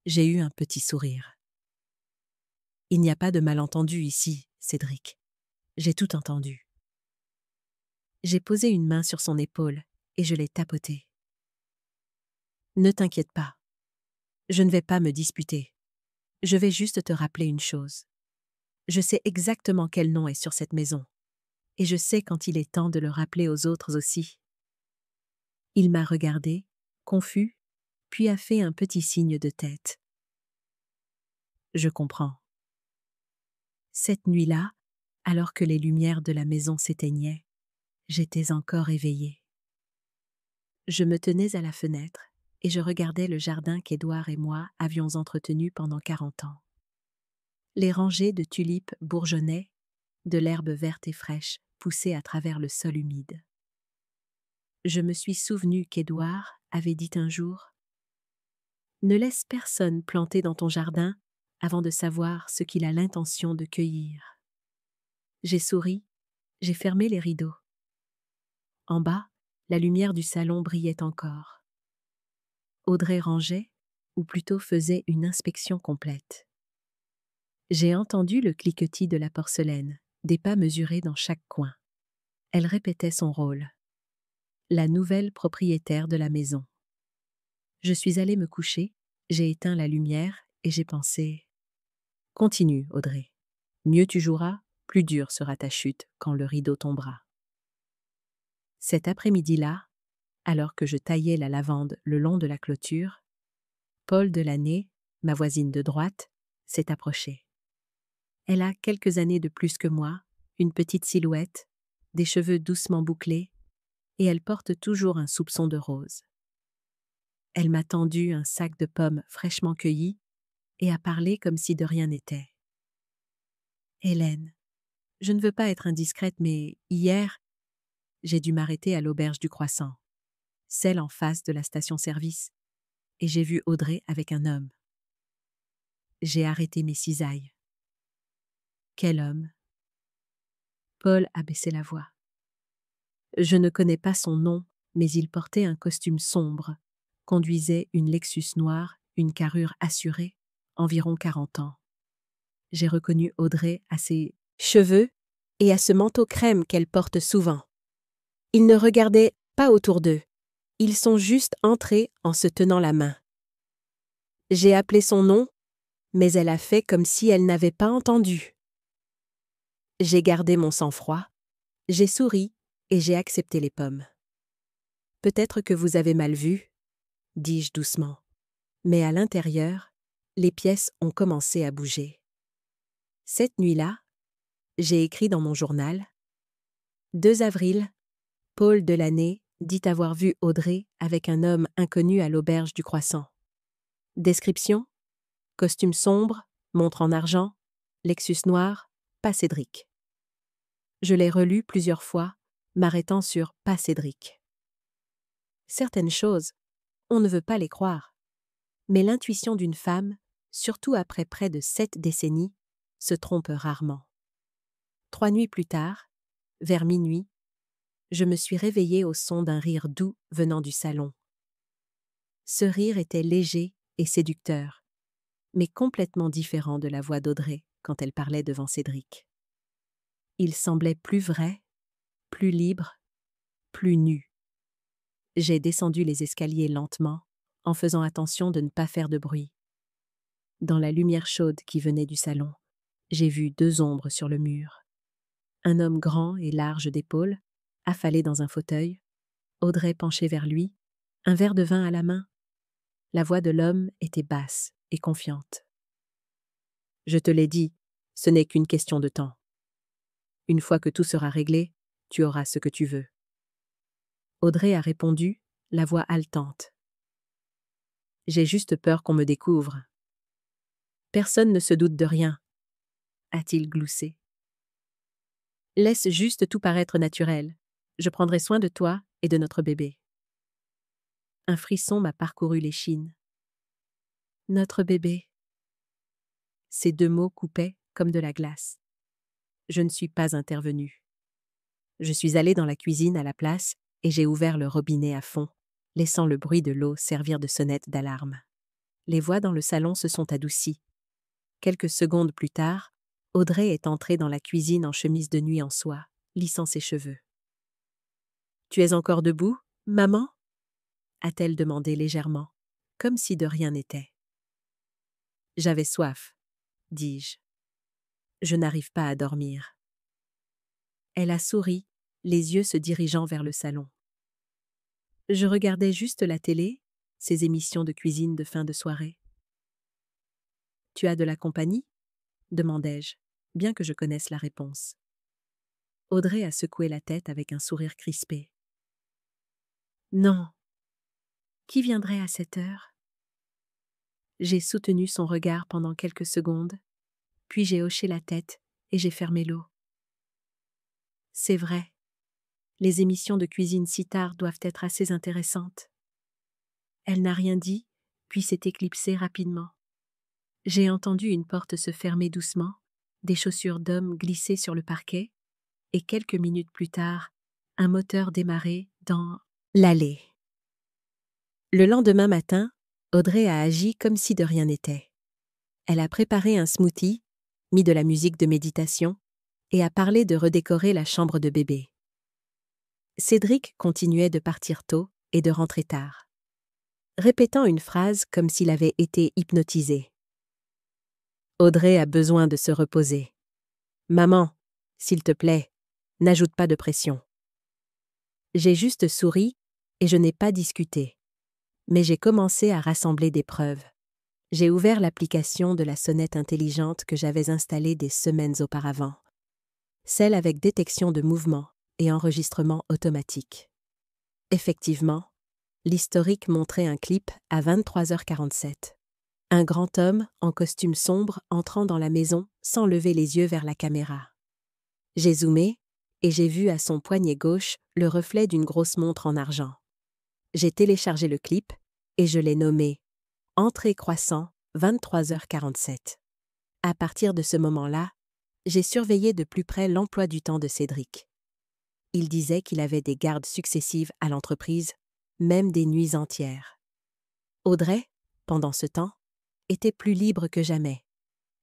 J'ai eu un petit sourire. Il n'y a pas de malentendus ici, Cédric. J'ai tout entendu. J'ai posé une main sur son épaule et je l'ai tapotée. Ne t'inquiète pas. Je ne vais pas me disputer. Je vais juste te rappeler une chose. Je sais exactement quel nom est sur cette maison. Et je sais quand il est temps de le rappeler aux autres aussi. Il m'a regardé, confus, puis a fait un petit signe de tête. Je comprends. Cette nuit-là, alors que les lumières de la maison s'éteignaient, j'étais encore éveillée. Je me tenais à la fenêtre et je regardais le jardin qu'Édouard et moi avions entretenu pendant 40 ans. Les rangées de tulipes bourgeonnaient, de l'herbe verte et fraîche poussait à travers le sol humide. Je me suis souvenu qu'Édouard avait dit un jour « Ne laisse personne planter dans ton jardin avant de savoir ce qu'il a l'intention de cueillir. » J'ai souri, j'ai fermé les rideaux. En bas, la lumière du salon brillait encore. Audrey rangeait, ou plutôt faisait une inspection complète. J'ai entendu le cliquetis de la porcelaine, des pas mesurés dans chaque coin. Elle répétait son rôle. La nouvelle propriétaire de la maison. Je suis allée me coucher, j'ai éteint la lumière et j'ai pensé « Continue, Audrey. Mieux tu joueras, plus dure sera ta chute quand le rideau tombera. » Cet après-midi-là, alors que je taillais la lavande le long de la clôture, Paul Delaney, ma voisine de droite, s'est approchée. Elle a quelques années de plus que moi, une petite silhouette, des cheveux doucement bouclés, et elle porte toujours un soupçon de rose. Elle m'a tendu un sac de pommes fraîchement cueillies et a parlé comme si de rien n'était. « Hélène, je ne veux pas être indiscrète, mais hier, j'ai dû m'arrêter à l'auberge du Croissant, celle en face de la station-service, et j'ai vu Audrey avec un homme. J'ai arrêté mes cisailles. Quel homme? Paul a baissé la voix. Je ne connais pas son nom, mais il portait un costume sombre, conduisait une Lexus noire, une carrure assurée, environ 40 ans. J'ai reconnu Audrey à ses cheveux et à ce manteau crème qu'elle porte souvent. Ils ne regardaient pas autour d'eux. Ils sont juste entrés en se tenant la main. J'ai appelé son nom, mais elle a fait comme si elle n'avait pas entendu. J'ai gardé mon sang-froid, j'ai souri et j'ai accepté les pommes. « Peut-être que vous avez mal vu, » dis-je doucement, mais à l'intérieur, les pièces ont commencé à bouger. Cette nuit-là, j'ai écrit dans mon journal « 2 avril, Paul Delaney dit avoir vu Audrey avec un homme inconnu à l'auberge du Croissant. Description : costume sombre, montre en argent, Lexus noir, pas Cédric. » Je l'ai relu plusieurs fois, m'arrêtant sur « pas Cédric ». Certaines choses, on ne veut pas les croire. Mais l'intuition d'une femme, surtout après près de 7 décennies, se trompe rarement. 3 nuits plus tard, vers minuit, je me suis réveillée au son d'un rire doux venant du salon. Ce rire était léger et séducteur, mais complètement différent de la voix d'Audrey quand elle parlait devant Cédric. Il semblait plus vrai, plus libre, plus nu. J'ai descendu les escaliers lentement, en faisant attention de ne pas faire de bruit. Dans la lumière chaude qui venait du salon, j'ai vu 2 ombres sur le mur. Un homme grand et large d'épaules, affalé dans un fauteuil, Audrey penchée vers lui, un verre de vin à la main. La voix de l'homme était basse et confiante. « Je te l'ai dit, ce n'est qu'une question de temps. Une fois que tout sera réglé, tu auras ce que tu veux. » Audrey a répondu, la voix haletante. « J'ai juste peur qu'on me découvre. » « Personne ne se doute de rien, » a-t-il gloussé. « Laisse juste tout paraître naturel. Je prendrai soin de toi et de notre bébé. » Un frisson m'a parcouru l'échine. « Notre bébé. » Ces 2 mots coupaient comme de la glace. Je ne suis pas intervenue. Je suis allée dans la cuisine à la place et j'ai ouvert le robinet à fond, laissant le bruit de l'eau servir de sonnette d'alarme. Les voix dans le salon se sont adoucies. Quelques secondes plus tard, Audrey est entrée dans la cuisine en chemise de nuit en soie, lissant ses cheveux. « Tu es encore debout, maman ?» a-t-elle demandé légèrement, comme si de rien n'était. « J'avais soif, » dis-je. « Je n'arrive pas à dormir. » Elle a souri, les yeux se dirigeant vers le salon. Je regardais juste la télé, ces émissions de cuisine de fin de soirée. « Tu as de la compagnie ?» demandai-je, bien que je connaisse la réponse. Audrey a secoué la tête avec un sourire crispé. « Non. Qui viendrait à cette heure ?» J'ai soutenu son regard pendant quelques secondes, puis j'ai hoché la tête et j'ai fermé l'eau. C'est vrai. Les émissions de cuisine si tard doivent être assez intéressantes. Elle n'a rien dit, puis s'est éclipsée rapidement. J'ai entendu une porte se fermer doucement, des chaussures d'homme glisser sur le parquet, et quelques minutes plus tard, un moteur démarrer dans l'allée. Le lendemain matin, Audrey a agi comme si de rien n'était. Elle a préparé un smoothie, mis de la musique de méditation, et a parlé de redécorer la chambre de bébé. Cédric continuait de partir tôt et de rentrer tard, répétant une phrase comme s'il avait été hypnotisé. Audrey a besoin de se reposer. Maman, s'il te plaît, n'ajoute pas de pression. J'ai juste souri et je n'ai pas discuté. Mais j'ai commencé à rassembler des preuves. J'ai ouvert l'application de la sonnette intelligente que j'avais installée des semaines auparavant, celle avec détection de mouvement et enregistrement automatique. Effectivement, l'historique montrait un clip à 23h47. Un grand homme en costume sombre entrant dans la maison sans lever les yeux vers la caméra. J'ai zoomé et j'ai vu à son poignet gauche le reflet d'une grosse montre en argent. J'ai téléchargé le clip et je l'ai nommé « Entrée croissant 23h47 ». À partir de ce moment-là, j'ai surveillé de plus près l'emploi du temps de Cédric. Il disait qu'il avait des gardes successives à l'entreprise, même des nuits entières. Audrey, pendant ce temps, était plus libre que jamais.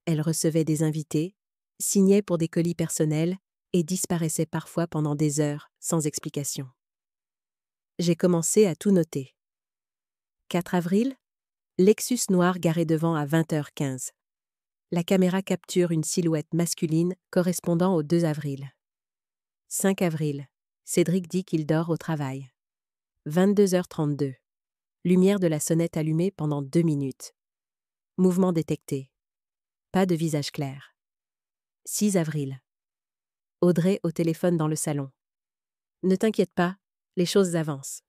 Elle recevait des invités, signait pour des colis personnels et disparaissait parfois pendant des heures sans explication. J'ai commencé à tout noter. 4 avril, Lexus noir garé devant à 20h15. La caméra capture une silhouette masculine correspondant au 2 avril. 5 avril, Cédric dit qu'il dort au travail. 22h32. Lumière de la sonnette allumée pendant 2 minutes. Mouvement détecté. Pas de visage clair. 6 avril. Audrey au téléphone dans le salon. Ne t'inquiète pas, les choses avancent.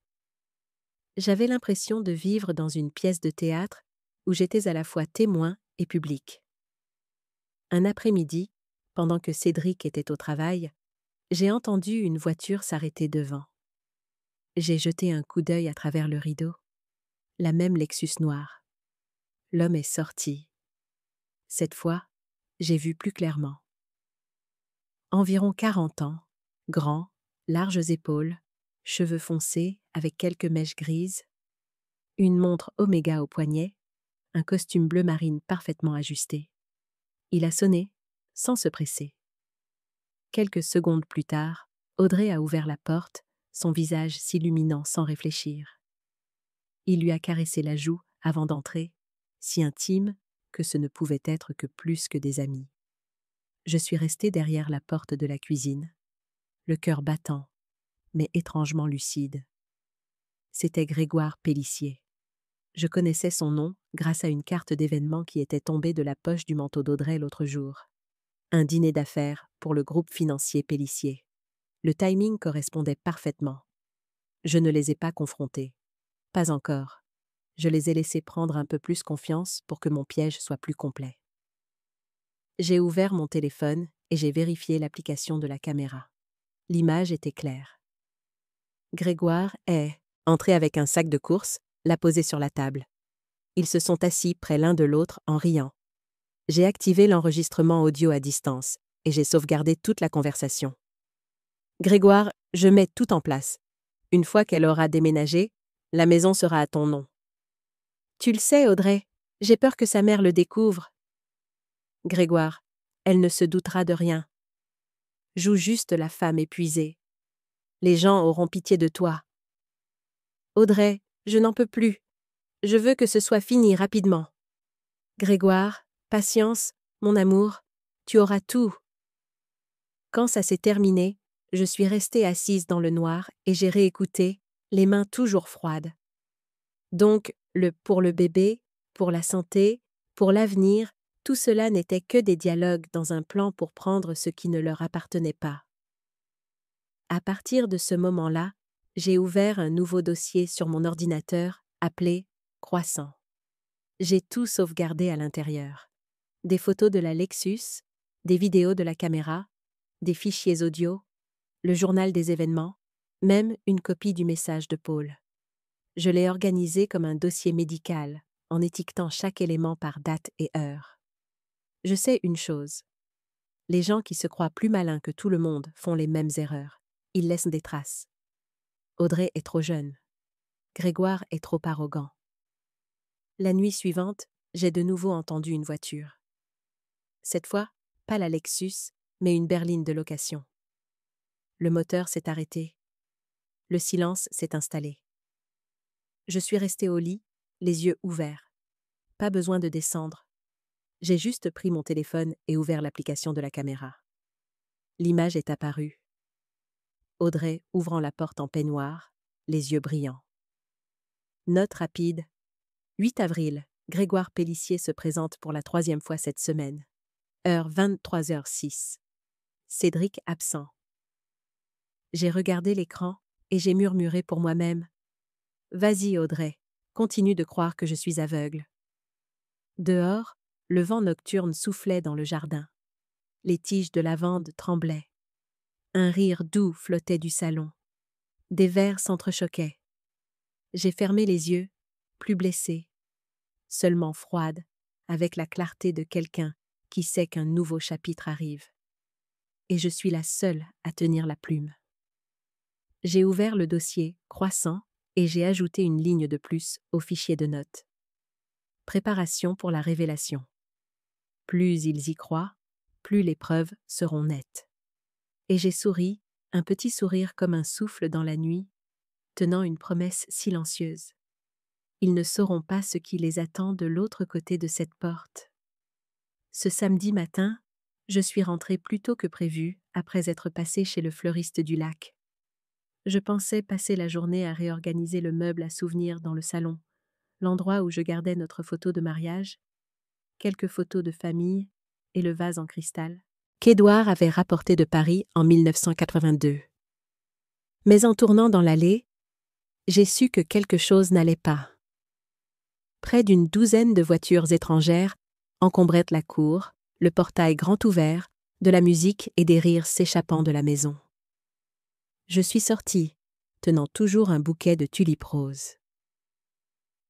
J'avais l'impression de vivre dans une pièce de théâtre où j'étais à la fois témoin et public. Un après-midi, pendant que Cédric était au travail, J'ai entendu une voiture s'arrêter devant. J'ai jeté un coup d'œil à travers le rideau. La même Lexus noire. L'homme est sorti. Cette fois, j'ai vu plus clairement. Environ 40 ans, grand, larges épaules, cheveux foncés avec quelques mèches grises, une montre Omega au poignet, un costume bleu marine parfaitement ajusté. Il a sonné, sans se presser. Quelques secondes plus tard, Audrey a ouvert la porte, son visage s'illuminant sans réfléchir. Il lui a caressé la joue avant d'entrer, si intime que ce ne pouvait être que plus que des amis. Je suis restée derrière la porte de la cuisine, le cœur battant, mais étrangement lucide. C'était Grégoire Pélissier. Je connaissais son nom grâce à une carte d'événement qui était tombée de la poche du manteau d'Audrey l'autre jour. Un dîner d'affaires pour le groupe financier Pélissier. Le timing correspondait parfaitement. Je ne les ai pas confrontés. Pas encore. Je les ai laissés prendre un peu plus confiance pour que mon piège soit plus complet. J'ai ouvert mon téléphone et j'ai vérifié l'application de la caméra. L'image était claire. Grégoire est entré avec un sac de courses, l'a posé sur la table. Ils se sont assis près l'un de l'autre en riant. J'ai activé l'enregistrement audio à distance et j'ai sauvegardé toute la conversation. Grégoire, je mets tout en place. Une fois qu'elle aura déménagé, la maison sera à ton nom. Tu le sais, Audrey, j'ai peur que sa mère le découvre. Grégoire, elle ne se doutera de rien. Joue juste la femme épuisée. Les gens auront pitié de toi. Audrey, je n'en peux plus. Je veux que ce soit fini rapidement. Grégoire, patience, mon amour, tu auras tout. Quand ça s'est terminé, je suis restée assise dans le noir et j'ai réécouté, les mains toujours froides. Donc, pour le bébé, pour la santé, pour l'avenir, tout cela n'était que des dialogues dans un plan pour prendre ce qui ne leur appartenait pas. À partir de ce moment-là, j'ai ouvert un nouveau dossier sur mon ordinateur appelé « Croissant ». J'ai tout sauvegardé à l'intérieur. Des photos de la Lexus, des vidéos de la caméra, des fichiers audio, le journal des événements, même une copie du message de Paul. Je l'ai organisé comme un dossier médical, en étiquetant chaque élément par date et heure. Je sais une chose. Les gens qui se croient plus malins que tout le monde font les mêmes erreurs. Ils laissent des traces. Audrey est trop jeune. Grégoire est trop arrogant. La nuit suivante, j'ai de nouveau entendu une voiture. Cette fois, pas la Lexus, mais une berline de location. Le moteur s'est arrêté. Le silence s'est installé. Je suis restée au lit, les yeux ouverts. Pas besoin de descendre. J'ai juste pris mon téléphone et ouvert l'application de la caméra. L'image est apparue. Audrey ouvrant la porte en peignoir, les yeux brillants. Note rapide. 8 avril, Grégoire Pélissier se présente pour la 3e fois cette semaine. Heure 23h06. Cédric absent. J'ai regardé l'écran et j'ai murmuré pour moi-même. Vas-y, Audrey, continue de croire que je suis aveugle. Dehors, le vent nocturne soufflait dans le jardin. Les tiges de lavande tremblaient. Un rire doux flottait du salon. Des verres s'entrechoquaient. J'ai fermé les yeux, plus blessée, seulement froide, avec la clarté de quelqu'un qui sait qu'un nouveau chapitre arrive. Et je suis la seule à tenir la plume. J'ai ouvert le dossier « Croissant » et j'ai ajouté une ligne de plus au fichier de notes. Préparation pour la révélation. Plus ils y croient, plus les preuves seront nettes. Et j'ai souri, un petit sourire comme un souffle dans la nuit, tenant une promesse silencieuse. Ils ne sauront pas ce qui les attend de l'autre côté de cette porte. Ce samedi matin, je suis rentrée plus tôt que prévu après être passée chez le fleuriste du lac. Je pensais passer la journée à réorganiser le meuble à souvenirs dans le salon, l'endroit où je gardais notre photo de mariage, quelques photos de famille et le vase en cristal qu'Édouard avait rapporté de Paris en 1982. Mais en tournant dans l'allée, j'ai su que quelque chose n'allait pas. Près d'une douzaine de voitures étrangères encombraient la cour, le portail grand ouvert, de la musique et des rires s'échappant de la maison. Je suis sortie, tenant toujours un bouquet de tulipes roses.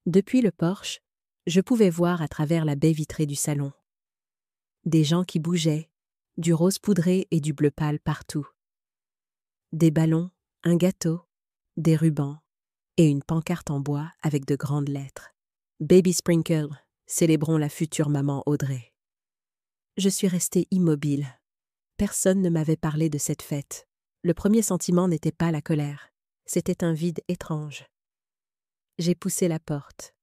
Depuis le porche, je pouvais voir à travers la baie vitrée du salon. Des gens qui bougeaient, du rose poudré et du bleu pâle partout. Des ballons, un gâteau, des rubans et une pancarte en bois avec de grandes lettres. Baby Sprinkle, célébrons la future maman Audrey. Je suis restée immobile. Personne ne m'avait parlé de cette fête. Le premier sentiment n'était pas la colère, c'était un vide étrange. J'ai poussé la porte.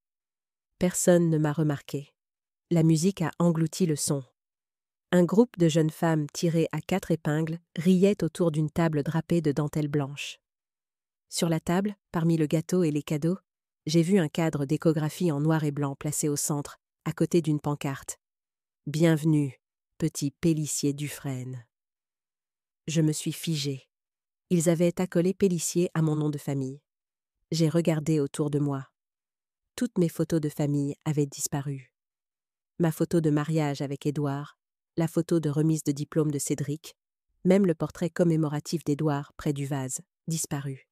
Personne ne m'a remarqué. La musique a englouti le son. Un groupe de jeunes femmes tirées à 4 épingles riait autour d'une table drapée de dentelle blanche. Sur la table, parmi le gâteau et les cadeaux, j'ai vu un cadre d'échographie en noir et blanc placé au centre, à côté d'une pancarte. « Bienvenue, petit Pélissier Dufresne ». Je me suis figée. Ils avaient accolé Pélissier à mon nom de famille. J'ai regardé autour de moi. Toutes mes photos de famille avaient disparu. Ma photo de mariage avec Édouard, la photo de remise de diplôme de Cédric, même le portrait commémoratif d'Édouard près du vase, disparu.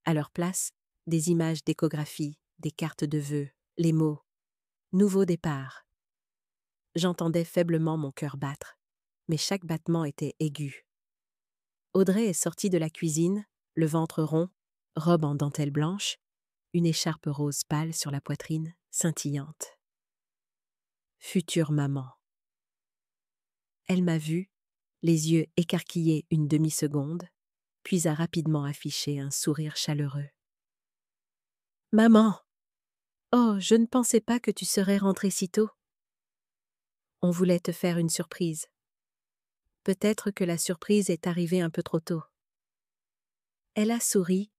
À leur place, des images d'échographie, des cartes de vœux, les mots « Nouveau départ ». J'entendais faiblement mon cœur battre, mais chaque battement était aigu. Audrey est sortie de la cuisine, le ventre rond, robe en dentelle blanche, une écharpe rose pâle sur la poitrine, scintillante. Future maman. Elle m'a vue, les yeux écarquillés une demi-seconde, puis a rapidement affiché un sourire chaleureux. « Maman! Oh, je ne pensais pas que tu serais rentrée si tôt. On voulait te faire une surprise. Peut-être que la surprise est arrivée un peu trop tôt. » Elle a souri,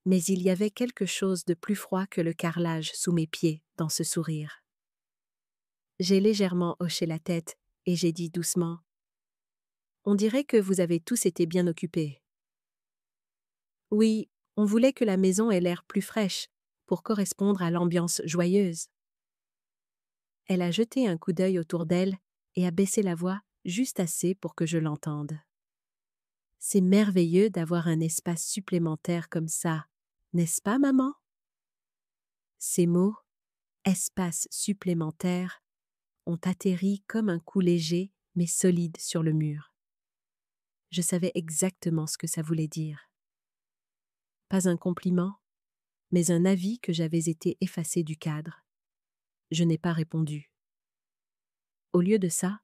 mais il y avait quelque chose de plus froid que le carrelage sous mes pieds dans ce sourire. J'ai légèrement hoché la tête et j'ai dit doucement « On dirait que vous avez tous été bien occupés. » « Oui, on voulait que la maison ait l'air plus fraîche pour correspondre à l'ambiance joyeuse. » Elle a jeté un coup d'œil autour d'elle et a baissé la voix juste assez pour que je l'entende. « C'est merveilleux d'avoir un espace supplémentaire comme ça, n'est-ce pas, maman ?» Ces mots, espace supplémentaire, ont atterri comme un coup léger mais solide sur le mur. Je savais exactement ce que ça voulait dire. Pas un compliment, mais un avis que j'avais été effacé du cadre. Je n'ai pas répondu. Au lieu de ça,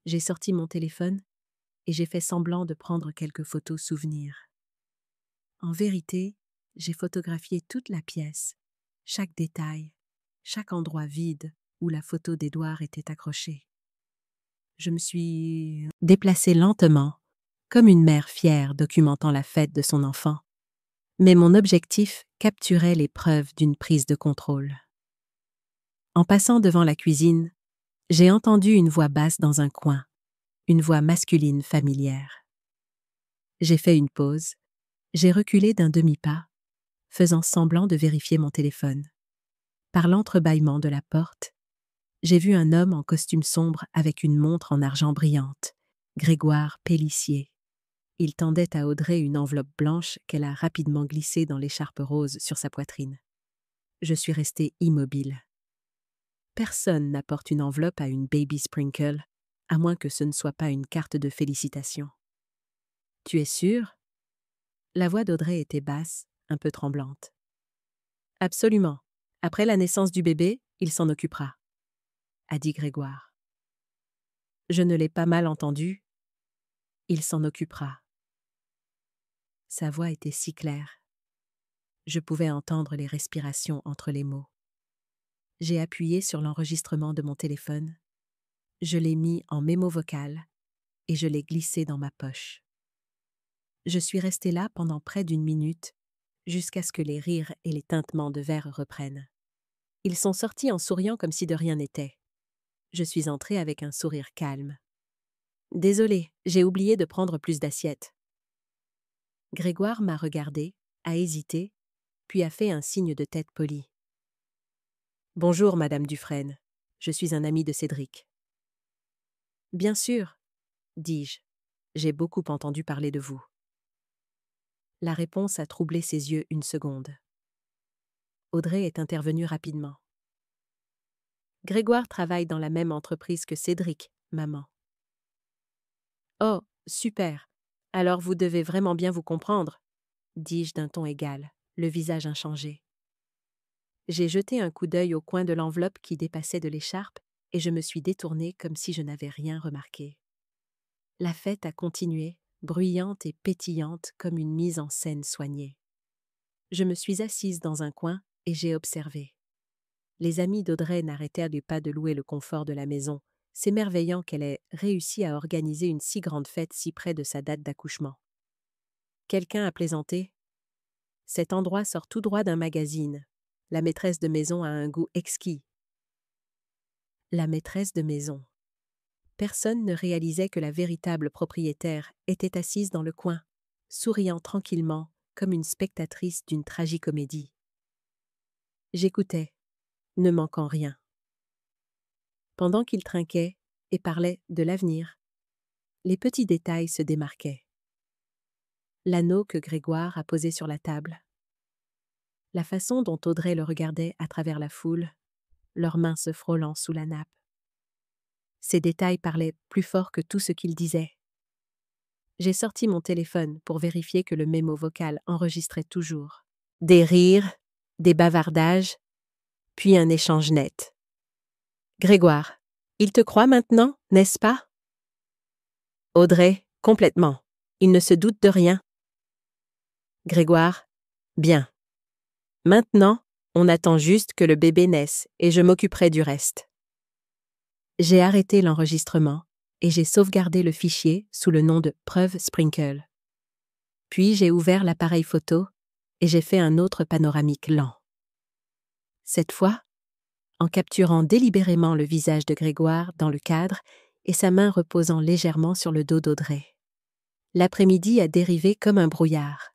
j'ai sorti mon téléphone et j'ai fait semblant de prendre quelques photos souvenirs. En vérité, j'ai photographié toute la pièce, chaque détail, chaque endroit vide où la photo d'Édouard était accrochée. Je me suis déplacée lentement, comme une mère fière documentant la fête de son enfant. Mais mon objectif capturait les preuves d'une prise de contrôle. En passant devant la cuisine, j'ai entendu une voix basse dans un coin, une voix masculine familière. J'ai fait une pause, j'ai reculé d'un demi-pas, faisant semblant de vérifier mon téléphone. Par l'entrebâillement de la porte, j'ai vu un homme en costume sombre avec une montre en argent brillante, Grégoire Pélissier. Il tendait à Audrey une enveloppe blanche qu'elle a rapidement glissée dans l'écharpe rose sur sa poitrine. Je suis restée immobile. Personne n'apporte une enveloppe à une Baby Sprinkle, à moins que ce ne soit pas une carte de félicitations. « Tu es sûre ?» La voix d'Audrey était basse, un peu tremblante. « Absolument. Après la naissance du bébé, il s'en occupera, » a dit Grégoire. Je ne l'ai pas mal entendu. Il s'en occupera. Sa voix était si claire. Je pouvais entendre les respirations entre les mots. J'ai appuyé sur l'enregistrement de mon téléphone. Je l'ai mis en mémo vocal et je l'ai glissé dans ma poche. Je suis restée là pendant près d'1 minute, jusqu'à ce que les rires et les tintements de verre reprennent. Ils sont sortis en souriant comme si de rien n'était. Je suis entrée avec un sourire calme. « Désolée, j'ai oublié de prendre plus d'assiettes. » Grégoire m'a regardé, a hésité, puis a fait un signe de tête poli. « Bonjour, Madame Dufresne. Je suis un ami de Cédric. »« Bien sûr, dis-je. J'ai beaucoup entendu parler de vous. » La réponse a troublé ses yeux une seconde. Audrey est intervenue rapidement. Grégoire travaille dans la même entreprise que Cédric, maman. Oh, super. Alors vous devez vraiment bien vous comprendre, dis-je d'un ton égal, le visage inchangé. J'ai jeté un coup d'œil au coin de l'enveloppe qui dépassait de l'écharpe et je me suis détournée comme si je n'avais rien remarqué. La fête a continué, bruyante et pétillante comme une mise en scène soignée. Je me suis assise dans un coin et j'ai observé. Les amis d'Audrey n'arrêtèrent pas de louer le confort de la maison, s'émerveillant qu'elle ait réussi à organiser une si grande fête si près de sa date d'accouchement. Quelqu'un a plaisanté. Cet endroit sort tout droit d'un magazine. La maîtresse de maison a un goût exquis. La maîtresse de maison. Personne ne réalisait que la véritable propriétaire était assise dans le coin, souriant tranquillement comme une spectatrice d'une tragicomédie. J'écoutais, ne manquant rien. Pendant qu'il trinquait et parlait de l'avenir, les petits détails se démarquaient. L'anneau que Grégoire a posé sur la table. La façon dont Audrey le regardait à travers la foule, leurs mains se frôlant sous la nappe. Ces détails parlaient plus fort que tout ce qu'il disait. J'ai sorti mon téléphone pour vérifier que le mémo vocal enregistrait toujours. Des rires, des bavardages, puis un échange net. Grégoire, il te croit maintenant, n'est-ce pas? Audrey, complètement. Il ne se doute de rien. Grégoire, bien. Maintenant, on attend juste que le bébé naisse et je m'occuperai du reste. J'ai arrêté l'enregistrement et j'ai sauvegardé le fichier sous le nom de preuve Sprinkle. Puis j'ai ouvert l'appareil photo et j'ai fait un autre panoramique lent. Cette fois, en capturant délibérément le visage de Grégoire dans le cadre et sa main reposant légèrement sur le dos d'Audrey. L'après-midi a dérivé comme un brouillard.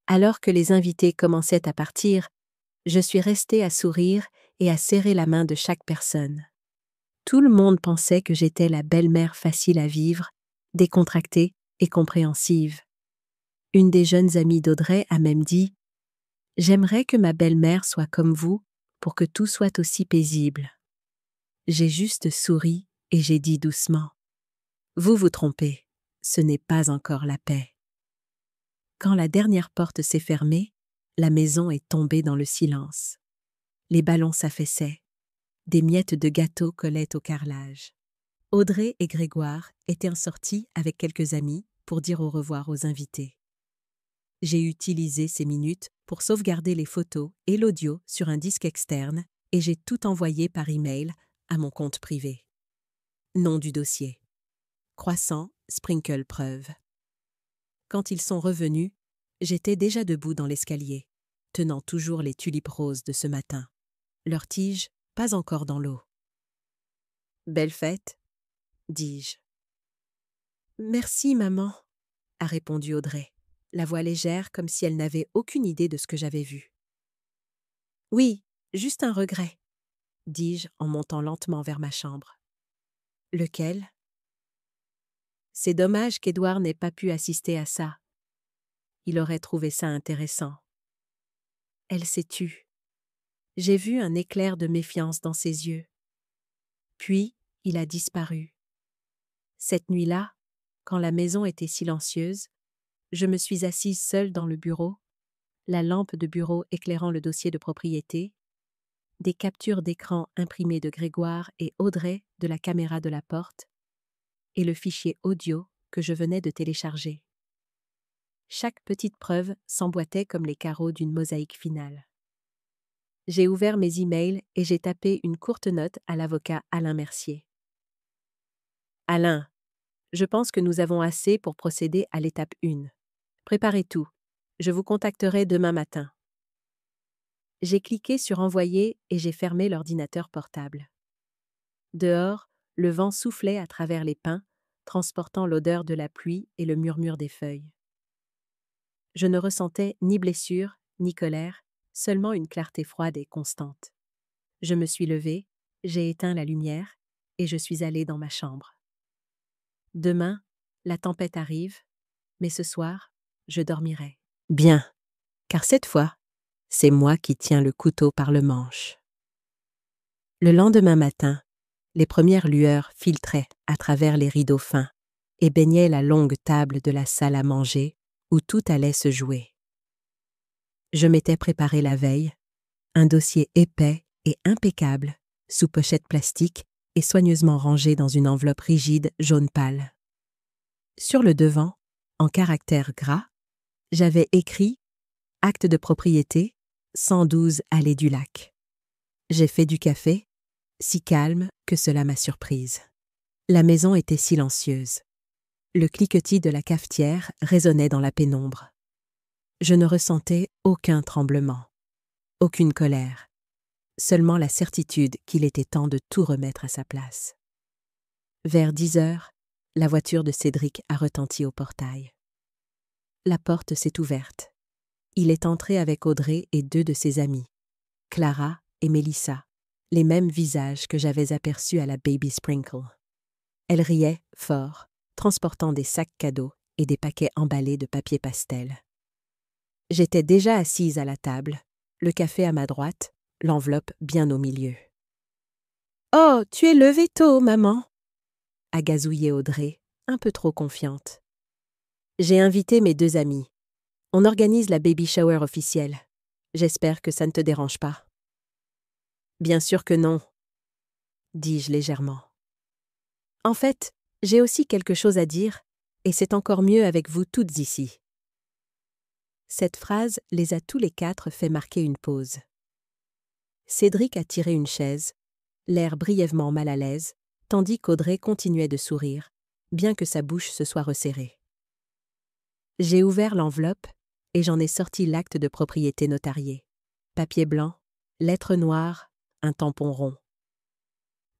Alors que les invités commençaient à partir, je suis restée à sourire et à serrer la main de chaque personne. Tout le monde pensait que j'étais la belle-mère facile à vivre, décontractée et compréhensive. Une des jeunes amies d'Audrey a même dit « J'aimerais que ma belle-mère soit comme vous pour que tout soit aussi paisible. » J'ai juste souri et j'ai dit doucement « Vous vous trompez, ce n'est pas encore la paix. » Quand la dernière porte s'est fermée, la maison est tombée dans le silence. Les ballons s'affaissaient. Des miettes de gâteau collaient au carrelage. Audrey et Grégoire étaient sortis avec quelques amis pour dire au revoir aux invités. J'ai utilisé ces minutes pour sauvegarder les photos et l'audio sur un disque externe et j'ai tout envoyé par email à mon compte privé. Nom du dossier. Croissant, Sprinkle preuve. Quand ils sont revenus, j'étais déjà debout dans l'escalier, tenant toujours les tulipes roses de ce matin. Leurs tiges, pas encore dans l'eau. « Belle fête », dis-je. « Merci, maman », a répondu Audrey, la voix légère comme si elle n'avait aucune idée de ce que j'avais vu. « Oui, juste un regret », dis-je en montant lentement vers ma chambre. « Lequel ?» « C'est dommage qu'Édouard n'ait pas pu assister à ça. Il aurait trouvé ça intéressant. » Elle s'est tue. J'ai vu un éclair de méfiance dans ses yeux. Puis, il a disparu. Cette nuit-là, quand la maison était silencieuse, je me suis assise seule dans le bureau, la lampe de bureau éclairant le dossier de propriété, des captures d'écran imprimées de Grégoire et Audrey de la caméra de la porte, et le fichier audio que je venais de télécharger. Chaque petite preuve s'emboîtait comme les carreaux d'une mosaïque finale. J'ai ouvert mes emails et j'ai tapé une courte note à l'avocat Alain Mercier. « Alain, je pense que nous avons assez pour procéder à l'étape 1. Préparez tout. Je vous contacterai demain matin. » J'ai cliqué sur « Envoyer » et j'ai fermé l'ordinateur portable. Dehors, le vent soufflait à travers les pins, transportant l'odeur de la pluie et le murmure des feuilles. Je ne ressentais ni blessure, ni colère, seulement une clarté froide et constante. Je me suis levée, j'ai éteint la lumière et je suis allée dans ma chambre. Demain, la tempête arrive, mais ce soir, je dormirai. Bien, car cette fois, c'est moi qui tiens le couteau par le manche. Le lendemain matin, les premières lueurs filtraient à travers les rideaux fins et baignaient la longue table de la salle à manger où tout allait se jouer. Je m'étais préparé la veille, un dossier épais et impeccable, sous pochette plastique et soigneusement rangé dans une enveloppe rigide jaune pâle. Sur le devant, en caractères gras, j'avais écrit « Acte de propriété, 112 allée du Lac ». J'ai fait du café, si calme que cela m'a surprise. La maison était silencieuse. Le cliquetis de la cafetière résonnait dans la pénombre. Je ne ressentais aucun tremblement, aucune colère, seulement la certitude qu'il était temps de tout remettre à sa place. Vers 10 heures, la voiture de Cédric a retenti au portail. La porte s'est ouverte. Il est entré avec Audrey et 2 de ses amies, Clara et Mélissa, les mêmes visages que j'avais aperçus à la Baby Sprinkle. Elles riaient fort, transportant des sacs cadeaux et des paquets emballés de papier pastel. J'étais déjà assise à la table, le café à ma droite, l'enveloppe bien au milieu. « Oh, tu es levée tôt, maman !» a gazouillé Audrey, un peu trop confiante. J'ai invité mes 2 amies. On organise la baby shower officielle. J'espère que ça ne te dérange pas. Bien sûr que non, dis-je légèrement. En fait, j'ai aussi quelque chose à dire, et c'est encore mieux avec vous toutes ici. Cette phrase les a tous les 4 fait marquer une pause. Cédric a tiré une chaise, l'air brièvement mal à l'aise, tandis qu'Audrey continuait de sourire, bien que sa bouche se soit resserrée. J'ai ouvert l'enveloppe et j'en ai sorti l'acte de propriété notarié. Papier blanc, lettres noires, un tampon rond.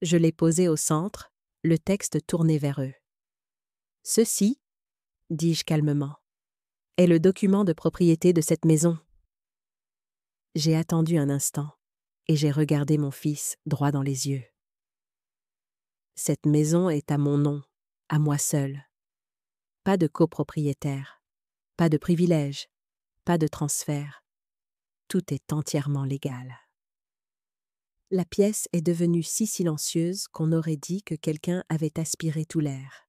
Je l'ai posé au centre, le texte tourné vers eux. « Ceci, dis-je calmement, est le document de propriété de cette maison. » J'ai attendu un instant et j'ai regardé mon fils droit dans les yeux. Cette maison est à mon nom, à moi seul. Pas de copropriétaire, pas de privilège, pas de transfert. Tout est entièrement légal. La pièce est devenue si silencieuse qu'on aurait dit que quelqu'un avait aspiré tout l'air.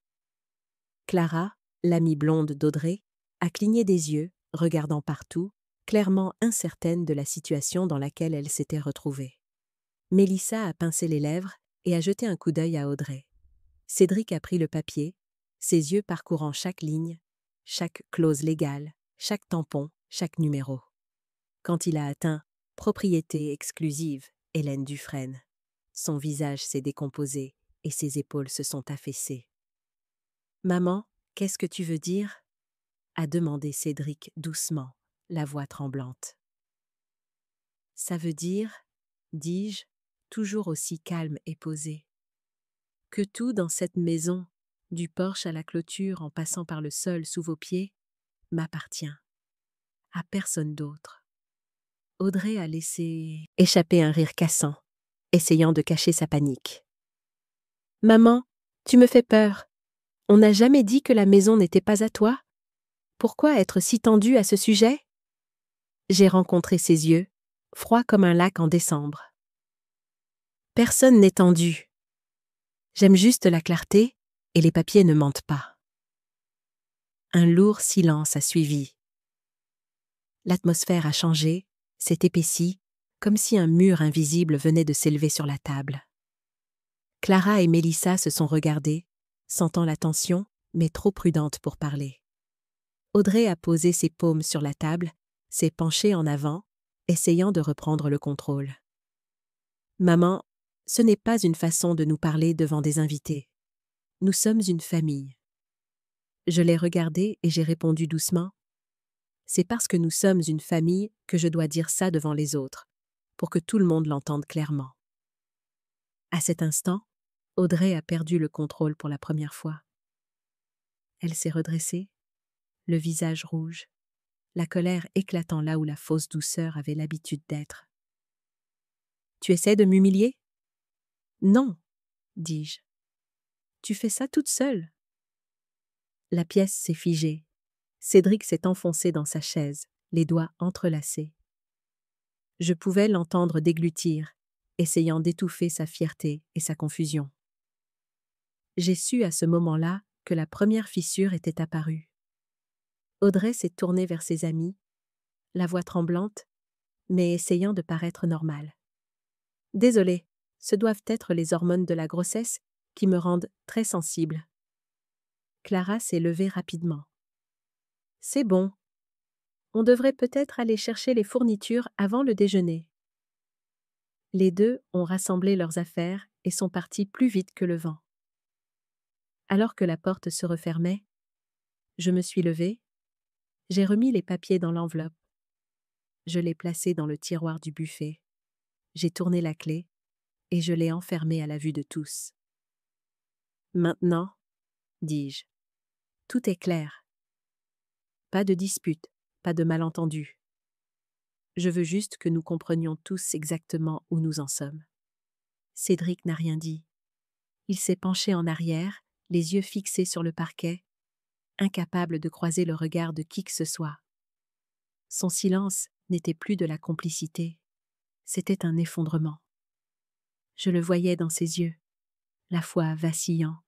Clara, l'amie blonde d'Audrey, a cligné des yeux, regardant partout, clairement incertaine de la situation dans laquelle elle s'était retrouvée. Mélissa a pincé les lèvres et a jeté un coup d'œil à Audrey. Cédric a pris le papier, ses yeux parcourant chaque ligne, chaque clause légale, chaque tampon, chaque numéro. Quand il a atteint « Propriété exclusive », Hélène Dufresne, son visage s'est décomposé et ses épaules se sont affaissées. « Maman, qu'est-ce que tu veux dire ?» a demandé Cédric doucement, la voix tremblante. « Ça veut dire, dis-je, toujours aussi calme et posé, que tout dans cette maison, du porche à la clôture en passant par le sol sous vos pieds, m'appartient, à personne d'autre. » Audrey a laissé échapper un rire cassant, essayant de cacher sa panique. « Maman, tu me fais peur. On n'a jamais dit que la maison n'était pas à toi? Pourquoi être si tendue à ce sujet ?» J'ai rencontré ses yeux, froids comme un lac en décembre. « Personne n'est tendu. J'aime juste la clarté et les papiers ne mentent pas. » Un lourd silence a suivi. L'atmosphère a changé, s'est épaissie, comme si un mur invisible venait de s'élever sur la table. Clara et Mélissa se sont regardées, sentant la tension, mais trop prudentes pour parler. Audrey a posé ses paumes sur la table, s'est penchée en avant, essayant de reprendre le contrôle. « Maman, ce n'est pas une façon de nous parler devant des invités. Nous sommes une famille. » Je l'ai regardée et j'ai répondu doucement. « C'est parce que nous sommes une famille que je dois dire ça devant les autres, pour que tout le monde l'entende clairement. » À cet instant, Audrey a perdu le contrôle pour la première fois. Elle s'est redressée, le visage rouge, la colère éclatant là où la fausse douceur avait l'habitude d'être. « Tu essaies de m'humilier ? » ?»« Non, dis-je. Tu fais ça toute seule. » La pièce s'est figée. Cédric s'est enfoncé dans sa chaise, les doigts entrelacés. Je pouvais l'entendre déglutir, essayant d'étouffer sa fierté et sa confusion. J'ai su à ce moment-là que la première fissure était apparue. Audrey s'est tournée vers ses amis, la voix tremblante, mais essayant de paraître normale. « Désolée, ce doivent être les hormones de la grossesse qui me rendent très sensible. » Clara s'est levée rapidement. « C'est bon. On devrait peut-être aller chercher les fournitures avant le déjeuner. » Les deux ont rassemblé leurs affaires et sont partis plus vite que le vent. Alors que la porte se refermait, je me suis levée, j'ai remis les papiers dans l'enveloppe. Je l'ai placé dans le tiroir du buffet. J'ai tourné la clé et je l'ai enfermé à la vue de tous. « Maintenant, dis-je, tout est clair. Pas de dispute, pas de malentendu. Je veux juste que nous comprenions tous exactement où nous en sommes. » Cédric n'a rien dit. Il s'est penché en arrière, les yeux fixés sur le parquet, incapable de croiser le regard de qui que ce soit. Son silence n'était plus de la complicité, c'était un effondrement. Je le voyais dans ses yeux, la foi vacillant,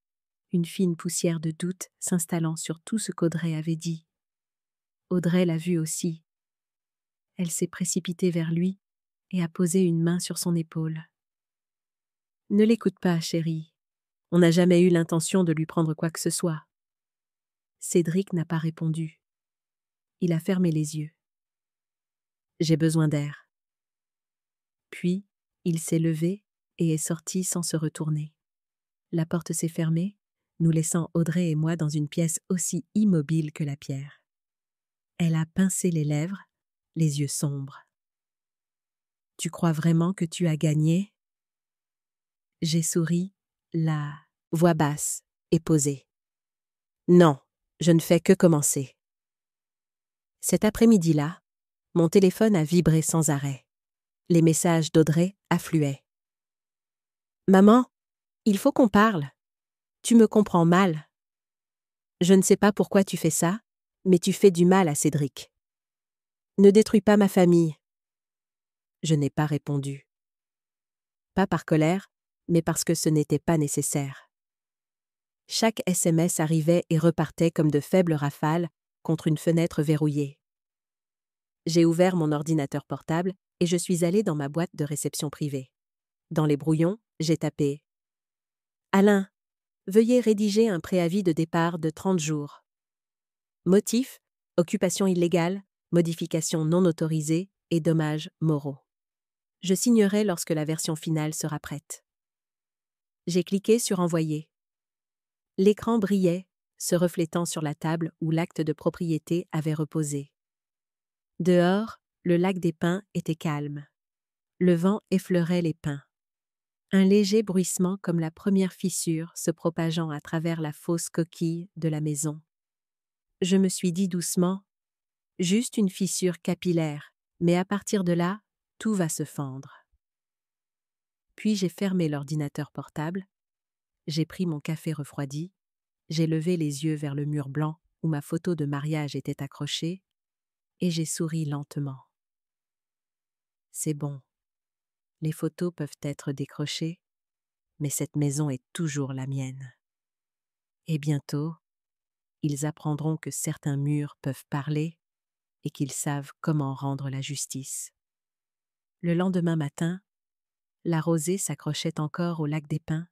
une fine poussière de doute s'installant sur tout ce qu'Audrey avait dit. Audrey l'a vu aussi. Elle s'est précipitée vers lui et a posé une main sur son épaule. « Ne l'écoute pas, chérie. On n'a jamais eu l'intention de lui prendre quoi que ce soit. » Cédric n'a pas répondu. Il a fermé les yeux. « J'ai besoin d'air. » Puis, il s'est levé et est sorti sans se retourner. La porte s'est fermée, nous laissant Audrey et moi dans une pièce aussi immobile que la pierre. Elle a pincé les lèvres, les yeux sombres. « Tu crois vraiment que tu as gagné ?» J'ai souri, la voix basse et posée. « Non, je ne fais que commencer. » Cet après-midi-là, mon téléphone a vibré sans arrêt. Les messages d'Audrey affluaient. « Maman, il faut qu'on parle. Tu me comprends mal. Je ne sais pas pourquoi tu fais ça, mais tu fais du mal à Cédric. Ne détruis pas ma famille. » Je n'ai pas répondu. Pas par colère, mais parce que ce n'était pas nécessaire. Chaque SMS arrivait et repartait comme de faibles rafales contre une fenêtre verrouillée. J'ai ouvert mon ordinateur portable et je suis allée dans ma boîte de réception privée. Dans les brouillons, j'ai tapé « Alain, veuillez rédiger un préavis de départ de 30 jours. Motif, occupation illégale, modification non autorisée et dommages moraux. Je signerai lorsque la version finale sera prête. » J'ai cliqué sur « Envoyer ». L'écran brillait, se reflétant sur la table où l'acte de propriété avait reposé. Dehors, le lac des pins était calme. Le vent effleurait les pins. Un léger bruissement comme la première fissure se propageant à travers la fausse coquille de la maison. Je me suis dit doucement, juste une fissure capillaire, mais à partir de là, tout va se fendre. Puis j'ai fermé l'ordinateur portable, j'ai pris mon café refroidi, j'ai levé les yeux vers le mur blanc où ma photo de mariage était accrochée, et j'ai souri lentement. C'est bon. Les photos peuvent être décrochées, mais cette maison est toujours la mienne. Et bientôt, ils apprendront que certains murs peuvent parler et qu'ils savent comment rendre la justice. Le lendemain matin, la rosée s'accrochait encore au lac des pins.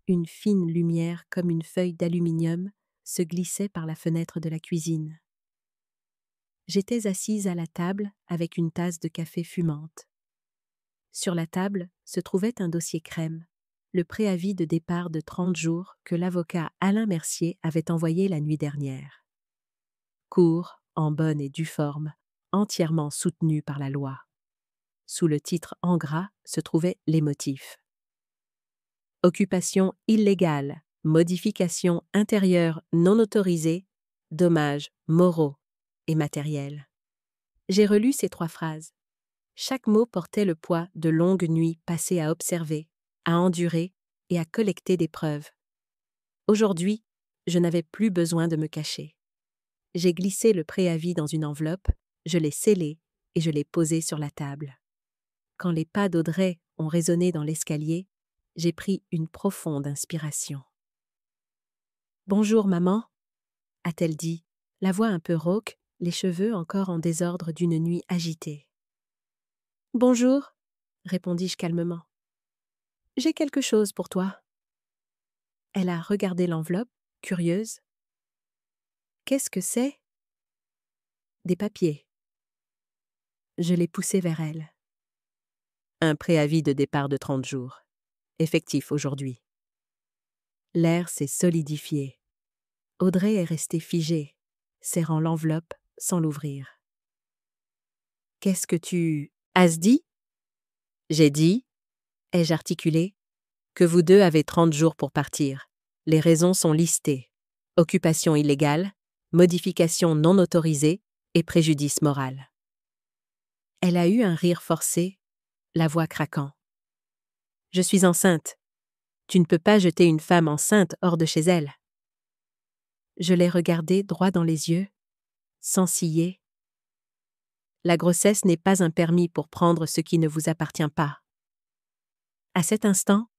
Une fine lumière comme une feuille d'aluminium se glissait par la fenêtre de la cuisine. J'étais assise à la table avec une tasse de café fumante. Sur la table se trouvait un dossier crème, le préavis de départ de 30 jours que l'avocat Alain Mercier avait envoyé la nuit dernière. Court, en bonne et due forme, entièrement soutenu par la loi. Sous le titre en gras se trouvaient les motifs. Occupation illégale, modification intérieure non autorisée, dommages moraux et matériels. J'ai relu ces 3 phrases. Chaque mot portait le poids de longues nuits passées à observer, à endurer et à collecter des preuves. Aujourd'hui, je n'avais plus besoin de me cacher. J'ai glissé le préavis dans une enveloppe Je l'ai scellé et je l'ai posé sur la table. Quand les pas d'Audrey ont résonné dans l'escalier, j'ai pris une profonde inspiration. « Bonjour, maman » a-t-elle dit, la voix un peu rauque, les cheveux encore en désordre d'une nuit agitée. « Bonjour » répondis-je calmement. « J'ai quelque chose pour toi. » Elle a regardé l'enveloppe, curieuse. « Qu'est-ce que c'est ?»« Des papiers. » Je l'ai poussé vers elle. « Un préavis de départ de 30 jours. Effectif aujourd'hui. » L'air s'est solidifié. Audrey est restée figée, serrant l'enveloppe sans l'ouvrir. « Qu'est-ce que tu as dit ?»« J'ai dit, » ai-je articulé, « que vous deux avez 30 jours pour partir. Les raisons sont listées. Occupation illégale, modification non autorisée et préjudice moral. » Elle a eu un rire forcé, la voix craquant. « Je suis enceinte. Tu ne peux pas jeter une femme enceinte hors de chez elle. » Je l'ai regardée droit dans les yeux, sans ciller. « La grossesse n'est pas un permis pour prendre ce qui ne vous appartient pas. » À cet instant,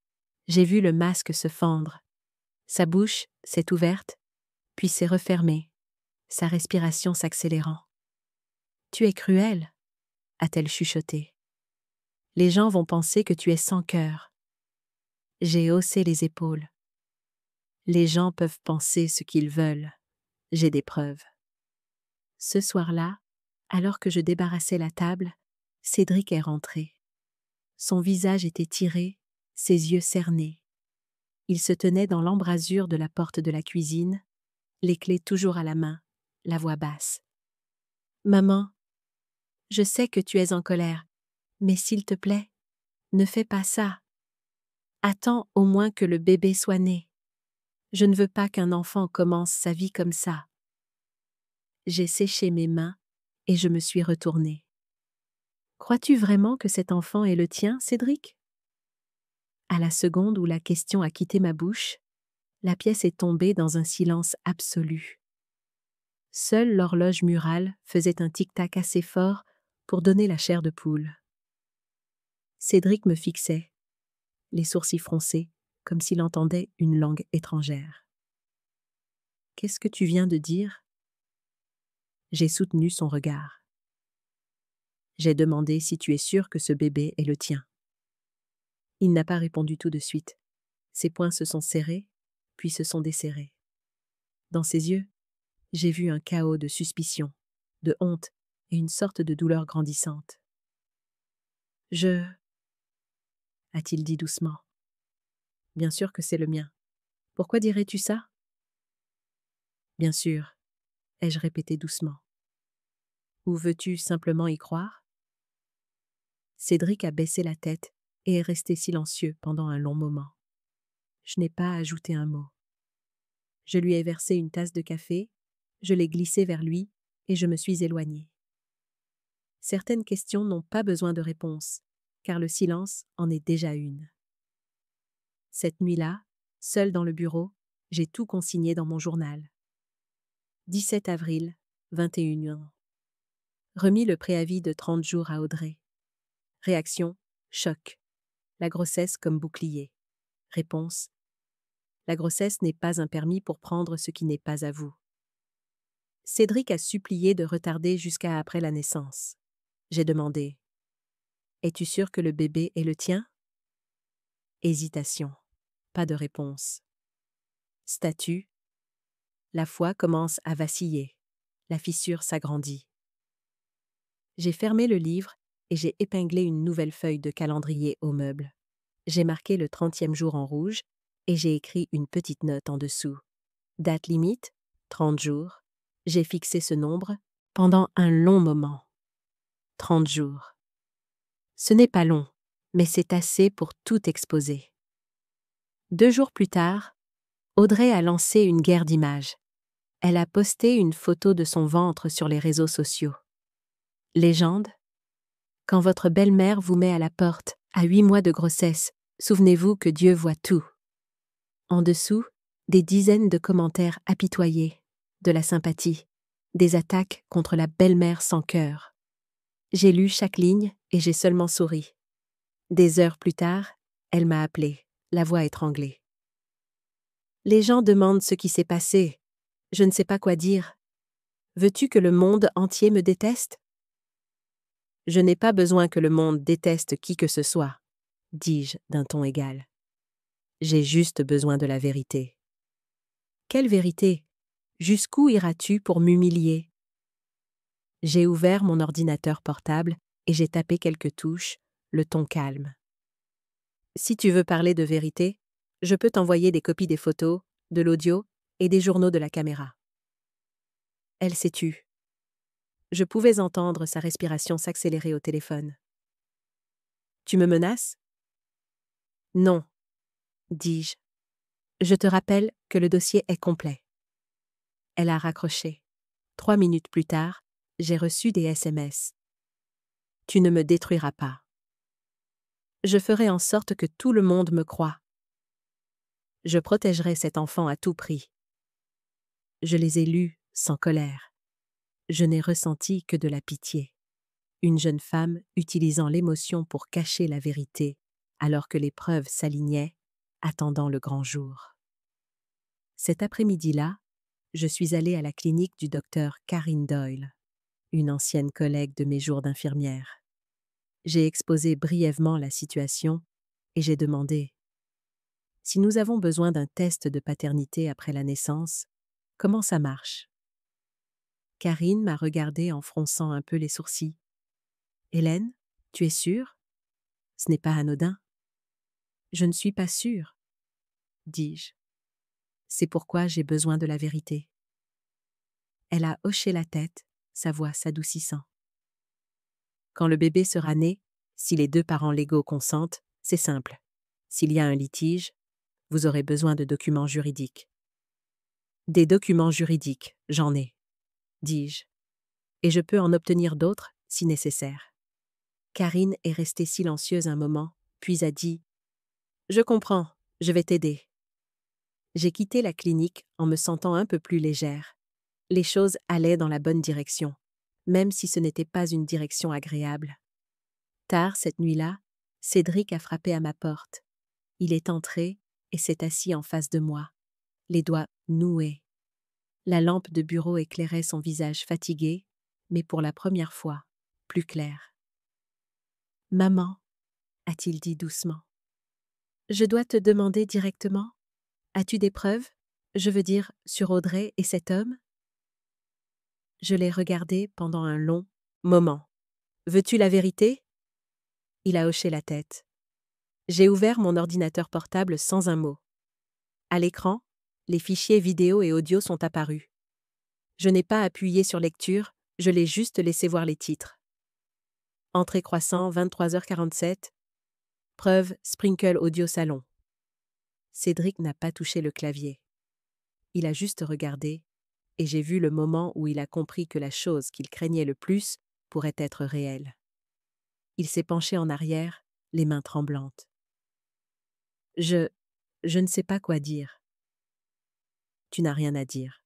j'ai vu le masque se fendre. Sa bouche s'est ouverte, puis s'est refermée, sa respiration s'accélérant. « Tu es cruelle » a-t-elle chuchoté. « Les gens vont penser que tu es sans cœur. » J'ai haussé les épaules. Les gens peuvent penser ce qu'ils veulent. J'ai des preuves. Ce soir-là, alors que je débarrassais la table, Cédric est rentré. Son visage était tiré, ses yeux cernés. Il se tenait dans l'embrasure de la porte de la cuisine, les clés toujours à la main, la voix basse. « Maman, je sais que tu es en colère, mais s'il te plaît, ne fais pas ça. Attends au moins que le bébé soit né. Je ne veux pas qu'un enfant commence sa vie comme ça. » J'ai séché mes mains et je me suis retournée. « Crois-tu vraiment que cet enfant est le tien, Cédric ?» À la seconde où la question a quitté ma bouche, la pièce est tombée dans un silence absolu. Seule l'horloge murale faisait un tic-tac assez fort pour donner la chair de poule. Cédric me fixait, les sourcils froncés, comme s'il entendait une langue étrangère. « Qu'est-ce que tu viens de dire ?» J'ai soutenu son regard. J'ai demandé si tu es sûr que ce bébé est le tien. Il n'a pas répondu tout de suite. Ses poings se sont serrés, puis se sont desserrés. Dans ses yeux, j'ai vu un chaos de suspicion, de honte et une sorte de douleur grandissante. « Je... » a-t-il dit doucement. « Bien sûr que c'est le mien. Pourquoi dirais-tu ça ?»« Bien sûr, » ai-je répété doucement. « Ou veux-tu simplement y croire ?» Cédric a baissé la tête et est resté silencieux pendant un long moment. Je n'ai pas ajouté un mot. Je lui ai versé une tasse de café, je l'ai glissée vers lui et je me suis éloignée. Certaines questions n'ont pas besoin de réponse, car le silence en est déjà une. Cette nuit-là, seule dans le bureau, j'ai tout consigné dans mon journal. 17 avril, 21 ans. Remis le préavis de 30 jours à Audrey. Réaction, choc. La grossesse comme bouclier. Réponse, la grossesse n'est pas un permis pour prendre ce qui n'est pas à vous. Cédric a supplié de retarder jusqu'à après la naissance. J'ai demandé, es-tu sûr que le bébé est le tien ? Hésitation. Pas de réponse. Statut. La foi commence à vaciller. La fissure s'agrandit. J'ai fermé le livre et j'ai épinglé une nouvelle feuille de calendrier au meuble. J'ai marqué le 30e jour en rouge et j'ai écrit une petite note en dessous. Date limite, 30 jours. J'ai fixé ce nombre pendant un long moment. 30 jours. Ce n'est pas long, mais c'est assez pour tout exposer. 2 jours plus tard, Audrey a lancé une guerre d'images. Elle a posté une photo de son ventre sur les réseaux sociaux. Légende. Quand votre belle-mère vous met à la porte, à 8 mois de grossesse, souvenez-vous que Dieu voit tout. En dessous, des dizaines de commentaires apitoyés, de la sympathie, des attaques contre la belle-mère sans cœur. J'ai lu chaque ligne et j'ai seulement souri. Des heures plus tard, elle m'a appelé, la voix étranglée. Les gens demandent ce qui s'est passé. Je ne sais pas quoi dire. Veux-tu que le monde entier me déteste? Je n'ai pas besoin que le monde déteste qui que ce soit, dis-je d'un ton égal. J'ai juste besoin de la vérité. Quelle vérité? Jusqu'où iras-tu pour m'humilier? J'ai ouvert mon ordinateur portable et j'ai tapé quelques touches, le ton calme. Si tu veux parler de vérité, je peux t'envoyer des copies des photos, de l'audio et des journaux de la caméra. Elle s'est tue. Je pouvais entendre sa respiration s'accélérer au téléphone. Tu me menaces? Non, dis-je. Je te rappelle que le dossier est complet. Elle a raccroché. 3 minutes plus tard, j'ai reçu des SMS. Tu ne me détruiras pas. Je ferai en sorte que tout le monde me croie. Je protégerai cet enfant à tout prix. Je les ai lus sans colère. Je n'ai ressenti que de la pitié. Une jeune femme utilisant l'émotion pour cacher la vérité, alors que les preuves s'alignaient, attendant le grand jour. Cet après-midi-là, je suis allée à la clinique du docteur Karine Doyle, une ancienne collègue de mes jours d'infirmière. J'ai exposé brièvement la situation et j'ai demandé « Si nous avons besoin d'un test de paternité après la naissance, comment ça marche ?» Karine m'a regardée en fronçant un peu les sourcils. « Hélène, tu es sûre? Ce n'est pas anodin. »« Je ne suis pas sûre, » dis-je. « C'est pourquoi j'ai besoin de la vérité. » Elle a hoché la tête, sa voix s'adoucissant. Quand le bébé sera né, si les 2 parents légaux consentent, c'est simple. S'il y a un litige, vous aurez besoin de documents juridiques. Des documents juridiques, j'en ai, dis-je. Et je peux en obtenir d'autres si nécessaire. Karine est restée silencieuse un moment, puis a dit « Je comprends, je vais t'aider. » J'ai quitté la clinique en me sentant un peu plus légère. Les choses allaient dans la bonne direction, même si ce n'était pas une direction agréable. Tard cette nuit-là, Cédric a frappé à ma porte. Il est entré et s'est assis en face de moi, les doigts noués. La lampe de bureau éclairait son visage fatigué, mais pour la première fois, plus clair. « Maman, » a-t-il dit doucement. « Je dois te demander directement. As-tu des preuves? Je veux dire, sur Audrey et cet homme? » Je l'ai regardé pendant un long moment. « Veux-tu la vérité? » Il a hoché la tête. J'ai ouvert mon ordinateur portable sans un mot. À l'écran, les fichiers vidéo et audio sont apparus. Je n'ai pas appuyé sur lecture, je l'ai juste laissé voir les titres. Entrée croissant, 23h47. Preuve, Sprinkle Audio Salon. Cédric n'a pas touché le clavier. Il a juste regardé, et j'ai vu le moment où il a compris que la chose qu'il craignait le plus pourrait être réelle. Il s'est penché en arrière, les mains tremblantes. Je ne sais pas quoi dire. Tu n'as rien à dire,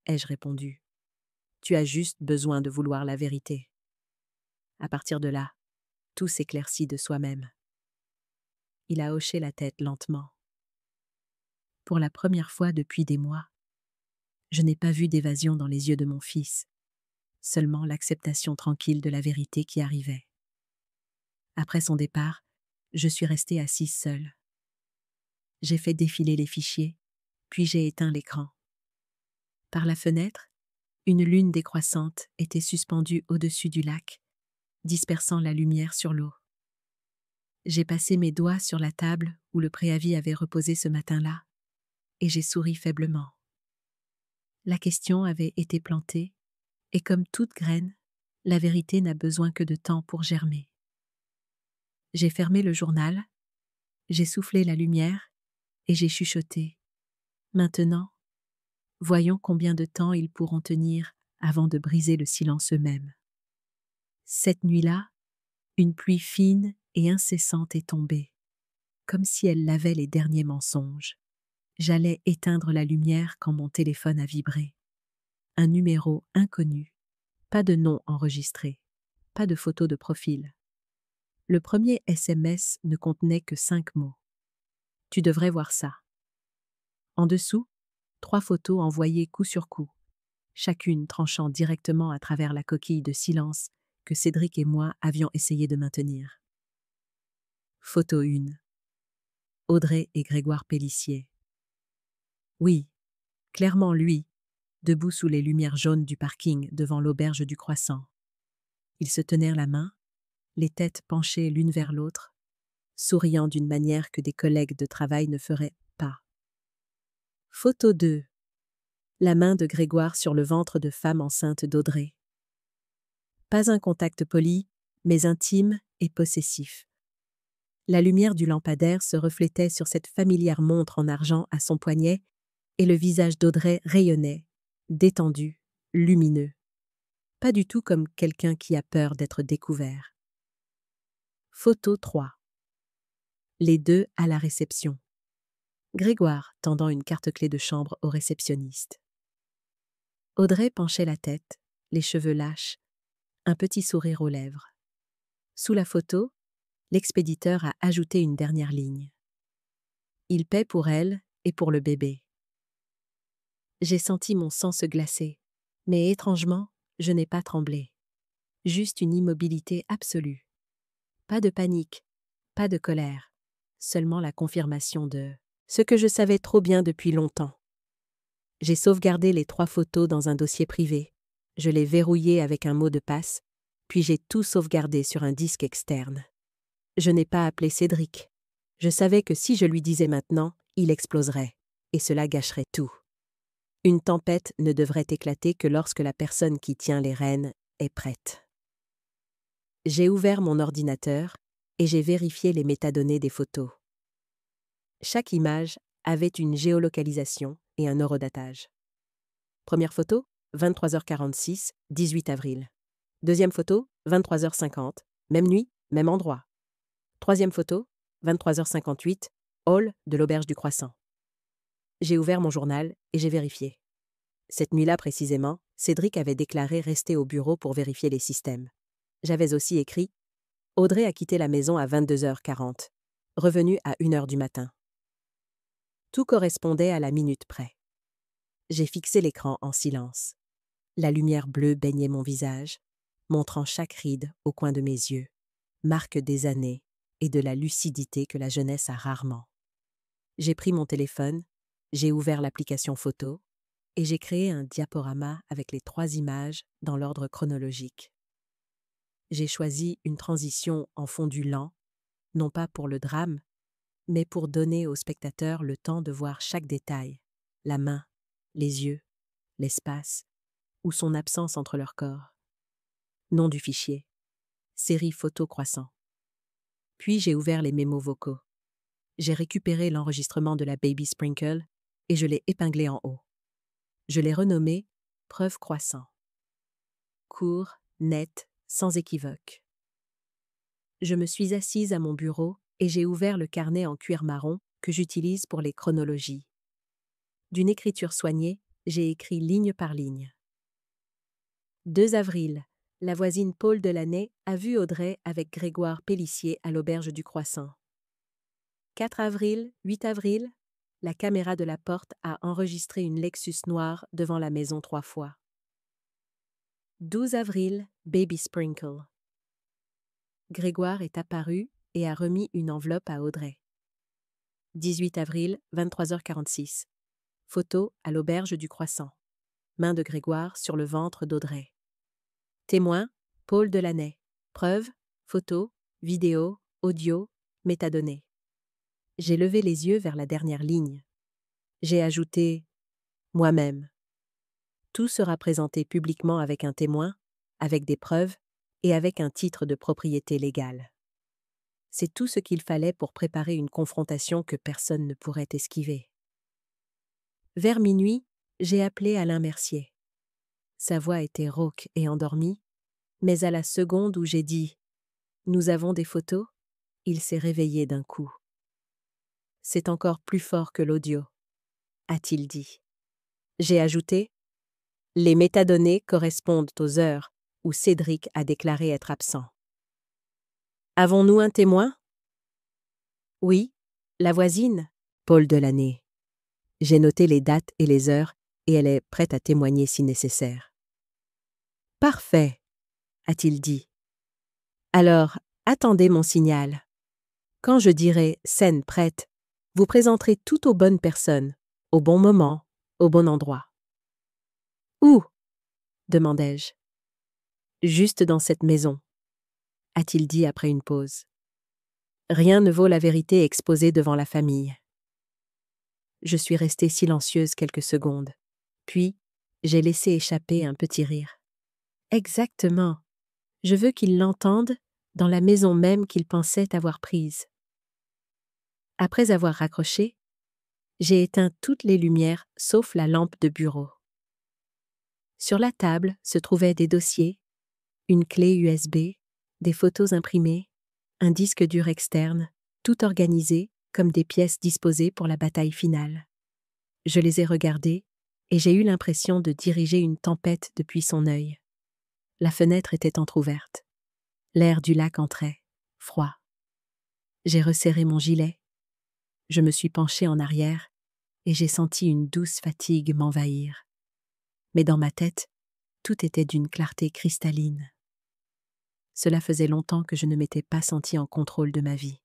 ai-je répondu. Tu as juste besoin de vouloir la vérité. À partir de là, tout s'éclaircit de soi-même. Il a hoché la tête lentement. Pour la première fois depuis des mois, je n'ai pas vu d'évasion dans les yeux de mon fils, seulement l'acceptation tranquille de la vérité qui arrivait. Après son départ, je suis restée assise seule. J'ai fait défiler les fichiers, puis j'ai éteint l'écran. Par la fenêtre, une lune décroissante était suspendue au-dessus du lac, dispersant la lumière sur l'eau. J'ai passé mes doigts sur la table où le préavis avait reposé ce matin-là, et j'ai souri faiblement. La question avait été plantée, et comme toute graine, la vérité n'a besoin que de temps pour germer. J'ai fermé le journal, j'ai soufflé la lumière, et j'ai chuchoté. Maintenant, voyons combien de temps ils pourront tenir avant de briser le silence eux-mêmes. Cette nuit-là, une pluie fine et incessante est tombée, comme si elle lavait les derniers mensonges. J'allais éteindre la lumière quand mon téléphone a vibré. un numéro inconnu, pas de nom enregistré, pas de photo de profil. Le premier SMS ne contenait que 5 mots. Tu devrais voir ça. En dessous, 3 photos envoyées coup sur coup, chacune tranchant directement à travers la coquille de silence que Cédric et moi avions essayé de maintenir. Photo 1. Audrey et Grégoire Pélissier. Oui, clairement lui, debout sous les lumières jaunes du parking devant l'auberge du Croissant. Ils se tenaient la main, les têtes penchées l'une vers l'autre, souriant d'une manière que des collègues de travail ne feraient pas. Photo 2. La main de Grégoire sur le ventre de femme enceinte d'Audrey. Pas un contact poli, mais intime et possessif. La lumière du lampadaire se reflétait sur cette familière montre en argent à son poignet et le visage d'Audrey rayonnait, détendu, lumineux. Pas du tout comme quelqu'un qui a peur d'être découvert. Photo 3. Les deux à la réception. Grégoire tendant une carte-clé de chambre au réceptionniste. Audrey penchait la tête, les cheveux lâches, un petit sourire aux lèvres. Sous la photo, l'expéditeur a ajouté une dernière ligne. Il paie pour elle et pour le bébé. J'ai senti mon sang se glacer, mais étrangement, je n'ai pas tremblé. Juste une immobilité absolue. Pas de panique, pas de colère, seulement la confirmation de ce que je savais trop bien depuis longtemps. J'ai sauvegardé les 3 photos dans un dossier privé. Je les verrouillées avec un mot de passe, puis j'ai tout sauvegardé sur un disque externe. Je n'ai pas appelé Cédric. Je savais que si je lui disais maintenant, il exploserait, et cela gâcherait tout. Une tempête ne devrait éclater que lorsque la personne qui tient les rênes est prête. J'ai ouvert mon ordinateur et j'ai vérifié les métadonnées des photos. Chaque image avait une géolocalisation et un horodatage. Première photo, 23h46, 18 avril. Deuxième photo, 23h50, même nuit, même endroit. Troisième photo, 23h58, hall de l'auberge du Croissant. J'ai ouvert mon journal et j'ai vérifié. Cette nuit-là précisément, Cédric avait déclaré rester au bureau pour vérifier les systèmes. J'avais aussi écrit « Audrey a quitté la maison à 22h40, revenue à 1h du matin. » Tout correspondait à la minute près. J'ai fixé l'écran en silence. La lumière bleue baignait mon visage, montrant chaque ride au coin de mes yeux, marque des années et de la lucidité que la jeunesse a rarement. J'ai pris mon téléphone, j'ai ouvert l'application photo et j'ai créé un diaporama avec les 3 images dans l'ordre chronologique. J'ai choisi une transition en fondu lent, non pas pour le drame, mais pour donner au spectateur le temps de voir chaque détail, la main, les yeux, l'espace, ou son absence entre leurs corps. Nom du fichier, série photo Croissant. Puis j'ai ouvert les mémos vocaux. J'ai récupéré l'enregistrement de la Baby Sprinkle et je l'ai épinglé en haut. Je l'ai renommé « Preuve Croissant ». Court, net, sans équivoque. Je me suis assise à mon bureau et j'ai ouvert le carnet en cuir marron que j'utilise pour les chronologies. D'une écriture soignée, j'ai écrit ligne par ligne. 2 avril, la voisine Paul Delaney a vu Audrey avec Grégoire Pélissier à l'auberge du Croissant. 4 avril, 8 avril, la caméra de la porte a enregistré une Lexus noire devant la maison 3 fois. 12 avril, Baby Sprinkle. Grégoire est apparu et a remis une enveloppe à Audrey. 18 avril, 23h46. Photo à l'auberge du Croissant. Main de Grégoire sur le ventre d'Audrey. Témoin, Paul Delaney. Preuve, photo, vidéo, audio, métadonnées. J'ai levé les yeux vers la dernière ligne. J'ai ajouté « moi-même ». Tout sera présenté publiquement avec un témoin, avec des preuves et avec un titre de propriété légale. C'est tout ce qu'il fallait pour préparer une confrontation que personne ne pourrait esquiver. Vers minuit, j'ai appelé Alain Mercier. Sa voix était rauque et endormie, mais à la seconde où j'ai dit « Nous avons des photos », il s'est réveillé d'un coup. « C'est encore plus fort que l'audio », a-t-il dit. J'ai ajouté Les métadonnées correspondent aux heures où Cédric a déclaré être absent. Avons-nous un témoin? Oui, la voisine, Paul Delaney. J'ai noté les dates et les heures et elle est prête à témoigner si nécessaire. Parfait, a-t-il dit. Alors, attendez mon signal. Quand je dirai scène prête, vous présenterez tout aux bonnes personnes, au bon moment, au bon endroit. Où? Demandai-je. Juste dans cette maison, a-t-il dit après une pause. Rien ne vaut la vérité exposée devant la famille. Je suis restée silencieuse quelques secondes, puis j'ai laissé échapper un petit rire. Exactement. Je veux qu'il l'entende dans la maison même qu'il pensait avoir prise. Après avoir raccroché, j'ai éteint toutes les lumières sauf la lampe de bureau. Sur la table se trouvaient des dossiers, une clé USB, des photos imprimées, un disque dur externe, tout organisé comme des pièces disposées pour la bataille finale. Je les ai regardées et j'ai eu l'impression de diriger une tempête depuis son œil. La fenêtre était entr'ouverte. L'air du lac entrait, froid. J'ai resserré mon gilet. Je me suis penchée en arrière et j'ai senti une douce fatigue m'envahir. Mais dans ma tête, tout était d'une clarté cristalline. Cela faisait longtemps que je ne m'étais pas sentie en contrôle de ma vie.